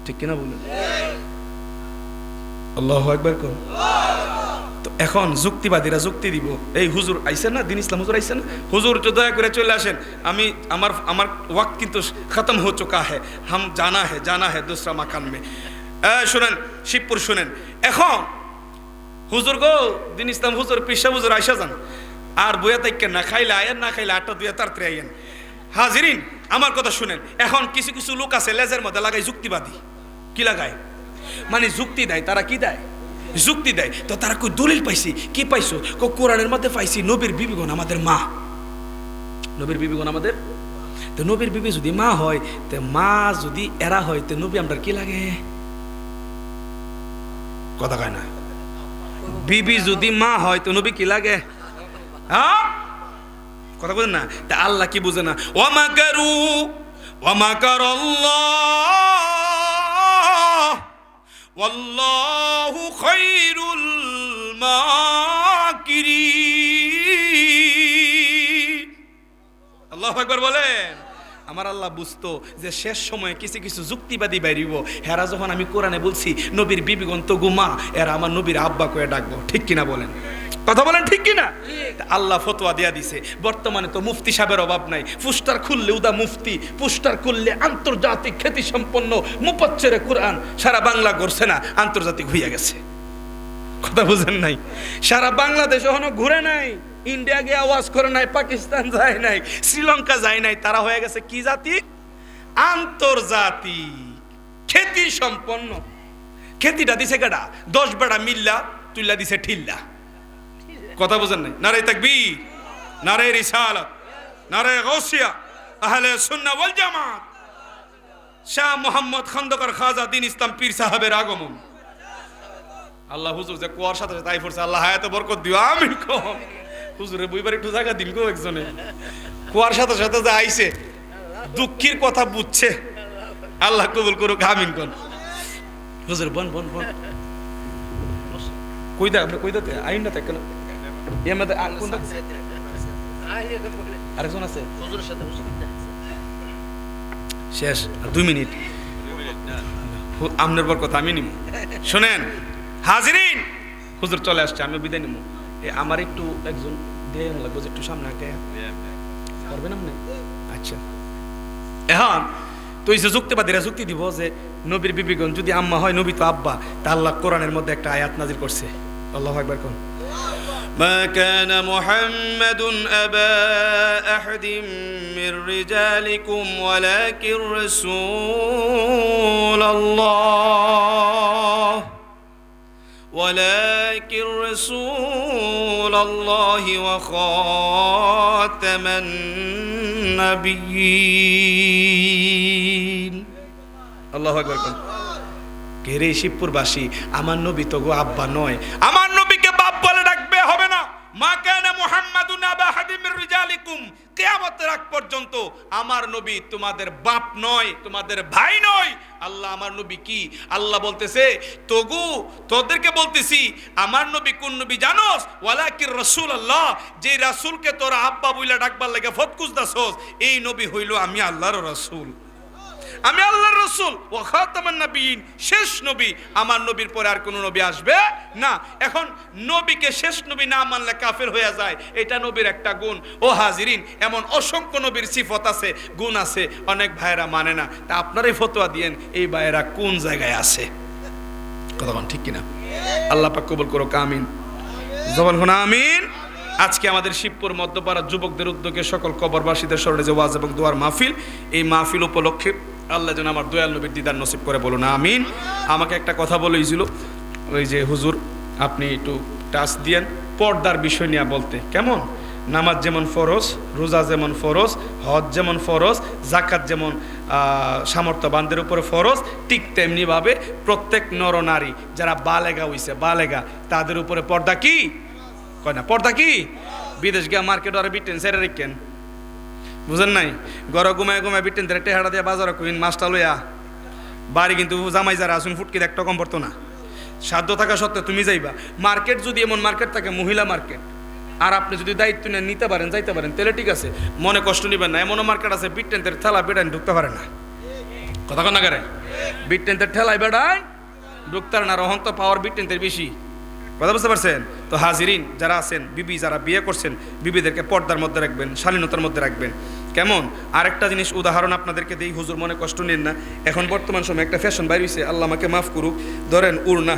ঠিক কিনা বলুন? আল্লাহু আকবার কোন। তো এখন যুক্তিবাদীরা যুক্তি দিব, এই হুজুর আইছেন না, দিন ইসলাম হুজুর আইছেন না, হুজুর তো দয়া করে চলে আসেন, আমি আমার ওয়াক্ত কিন্তু খতম হো চুকা হ্যাঁ, হাম জানা হ্যাঁ দুসরা মাকান মে। শুনেন শিবপুর, শুনেন। এখন হুজুর গো, দিন ইসলাম হুজুর, পিসা হুজুর আইসা যান, আর বইয়া তাইকেন না, খাইলে আয়েন, না খাইলে 8টা 2 তাড়াতাড়ি আইয়েন। হাজিরিন, আমার কথা শুনেন। এখন কিছু কিছু লোক আছে লেজের মধ্যে লাগায় যুক্তিবাদী। কি লাগায়? মানে যুক্তি দেয়। তারা কি দেয়? যুক্তি দেয়। তো তারা কই দলিল পাইছি? কি পাইছো? কোরআনের মধ্যে পাইছি নবীর বিবিগণ আমাদের মা। নবীর বিবিগণ আমাদের। তো নবীর বিবি যদি মা হয়, তো মা যদি এরা হয়, তো নবী আমরা কি লাগে? কথা কয় না। বিবি যদি মা হয় তো নবী কি লাগে? হ্যাঁ, কথা বুঝেন না? তা আল্লাহ কি বুঝে না? ওয়ামাকারু ওয়ামাকারাল্লাহ ওয়াল্লাহু খায়রুল মাকিরিন। আল্লাহু আকবার বলেন। আমার আল্লাহ বুঝতো যে শেষ সময়ে কিছু কিছু যুক্তিবাদী বাইরিব, হেরা যখন আমি কোরআনে বলছি নবীর বিবিগণ তো গুমা, এরা আমার নবীর আব্বা কয়ে ডাকবো, ঠিক কিনা বলেন? কথা বলেন ঠিক কিনা? আল্লাহ ফতোয়া দিয়া দিছে। বর্তমানে তো মুফতি সাহেবের অভাব নাই। পোস্টার খুললে উদা মুফতি, পোস্টার খুললে আন্তর্জাতিক খ্যাতি সম্পন্ন মুফাচ্ছিরে কোরআন। সারা বাংলা করছে না, আন্তর্জাতিক হইয়া গেছে। কথা বুঝেন নাই? সারা বাংলাদেশ এখনো ঘুরে নাই, ইন্ডিয়া গিয়ে আওয়াজ করে নাই, পাকিস্তান যায় নাই, শ্রীলঙ্কা যায় নাই, তারা হয়ে গেছে কি জাতি? আন্তর্জাতিক খ্যাতি সম্পন্ন। খ্যাতিটা দিছে কেডা? 10 বেড়া মিল্লা তুইলা দিছে ঠিল্লা। কথা বুঝেন নাই? নারে তাকবীর, নারে রিসালাত, নারে গাউসিয়া, আহলে সুন্নাহ ওয়াল জামাত, শাহ মোহাম্মদ খন্দকার খাজা দ্বীন ইসলাম পীর সাহেবের আগমন। আল্লাহ হুজুর যে কুয়ার সাথে তাই পড়ছে, আল্লাহ হায়াতে বরকত দিও, আমিন কম। হুজুরে বইবার একটু জায়গা দিন গো একজনে। কুয়ার সাথে সাথে যে আইছে, দুঃখের কথা বুঝছে, আল্লাহ কবুল করুক, আমিন কোন। হুজুর বন বন বন কই দা, আপনি কই দাতে আইন না কেন? এমতে কোন দা আরেকজন আছে হুজুরের সাথে শেষ 2 মিনিট আমনের বরকত আমি নিব। শুনেন হাজিরিন, হুজুর চলে আসছে, আমি বিদায় নিব। আমার একটু একজন দেন লাগবে, একটু সামনে আগে পারবেন আপনি? আচ্ছা, এখন তো এই যে যুক্তিবাদীরা যুক্তি দিব যে নবীর বিবিগণ যদি আম্মা হয়, নবী তো আব্বা, তা আল্লাহ কোরআনের মধ্যে একটা আয়াত নাজিল করছে। আল্লাহু আকবার কোন। ما كان محمد أبا أحد من رجالكم ولكن رسول الله وخاتم النبيين। আল্লাহু আকবার কোন। কে রে শিবপুরবাসী, আমার নবী তো গো আব্বা নয়, আমার নবীকে বাপ বলে ডাকবে হবে না। মা কানা মুহাম্মাদুন আবা আহাদিম মির রিজালিকুম, কিয়ামতের আগ পর্যন্ত আমার নবী তোমাদের বাপ নয়, তোমাদের ভাই নয়। আল্লাহ আমার নবী কি? আল্লাহ বলতেছে তোগু তোদেরকে বলতেছি আমার নবী কোন নবী জানোস? ওয়ালাকির রাসূলুল্লাহ, যে রাসূলকে তোরা আব্বা বইলা ডাকবার লাগে ফতকুস দাসস, এই নবী হইল আমি আল্লাহর রাসূল, আমি আল্লাহর রাসূল। ওয়া খাতামান নবিয়্যিন, শেষ নবী। আমার নবীর পরে আর কোন নবী আসবে না। এখন নবীকে শেষ নবী না মানলে কাফের হয়ে যায়, এটা নবীর একটা গুণ। ও হাজিরিন, এমন অসংখ্য নবীর সিফত আছে, গুণ আছে, অনেক ভাইয়েরা মানে না। তা আপনারাই ফতোয়া দিয়েন এই ভাইয়েরা কোন জায়গায় আছে। কথা বল ঠিক কিনা? আল্লাহ পাক কবুল করুক, আমিন। জবান খুনা আমিন। আজকে আমাদের শিবপুর মধ্যপাড়া যুবকদের উদ্যোগে সকল কবরবাসীদের স্মরণে যে ওয়াজ এবং দোয়ার মাহফিল, এই মাহফিল উপলক্ষে আল্লাহ যেন আমার দয়াল নবীর দিদার নসিব করে, বলুন আমিন। আমাকে একটা কথা বলেছিল, ওই যে হুজুর আপনি একটু টাচ দিয়েন পর্দার বিষয় নিয়ে বলতে। কেমন? নামাজ যেমন ফরজ, রোজা যেমন ফরজ, হজ যেমন ফরজ, জাকাত যেমন সামর্থ্যবানদের উপরে ফরজ, ঠিক তেমনিভাবে প্রত্যেক নরনারী যারা বালেগা হইছে, বালেগা, তাদের উপরে পর্দা কি কয় না? পর্দা কি? বিদেশ গিয়া মার্কেট আর বিটেন সেরে রেখেন, বুঝেন নাই? গড় ঘুমায় ঘুমায় বিটেন টেহাড়া দিয়ে বাজারে কুইন মাছটা লইয়া বাড়ি, কিন্তু জামাই যারা আসুন ফুটকি একটা কম পড়তো না। সাধ্য থাকা সত্ত্বেও তুমি যাইবা মার্কেট, যদি এমন মার্কেট থাকে মহিলা মার্কেট, আর আপনি যদি দায়িত্ব নেন নিতে পারেন, যাইতে পারেন, তাহলে ঠিক আছে, মনে কষ্ট নিবেন না। এমনও মার্কেট আছে বিটেন্টের ঠেলা বেড়ায় ঢুকতে পারে না। কথা কন না করে? বিটেন্টের ঠেলায় বেড়ায় ঢুকতে পারে না, রহন তো পাওয়ার বিটেন্টের বেশি। কথা বুঝতে পারছেন? তো হাজিরিন যারা আছেন, বিবি যারা বিয়ে করছেন, বিবিদেরকে পর্দার মধ্যে রাখবেন, শালীনতার মধ্যে রাখবেন। কেমন? আরেকটা জিনিস উদাহরণ আপনাদেরকে দিই, হুজুর মনে কষ্ট নেন না। এখন বর্তমান সময় একটা ফ্যাশন বাইর হইছে, আল্লাহ আমাকে মাফ করুক, ধরেন উড়না,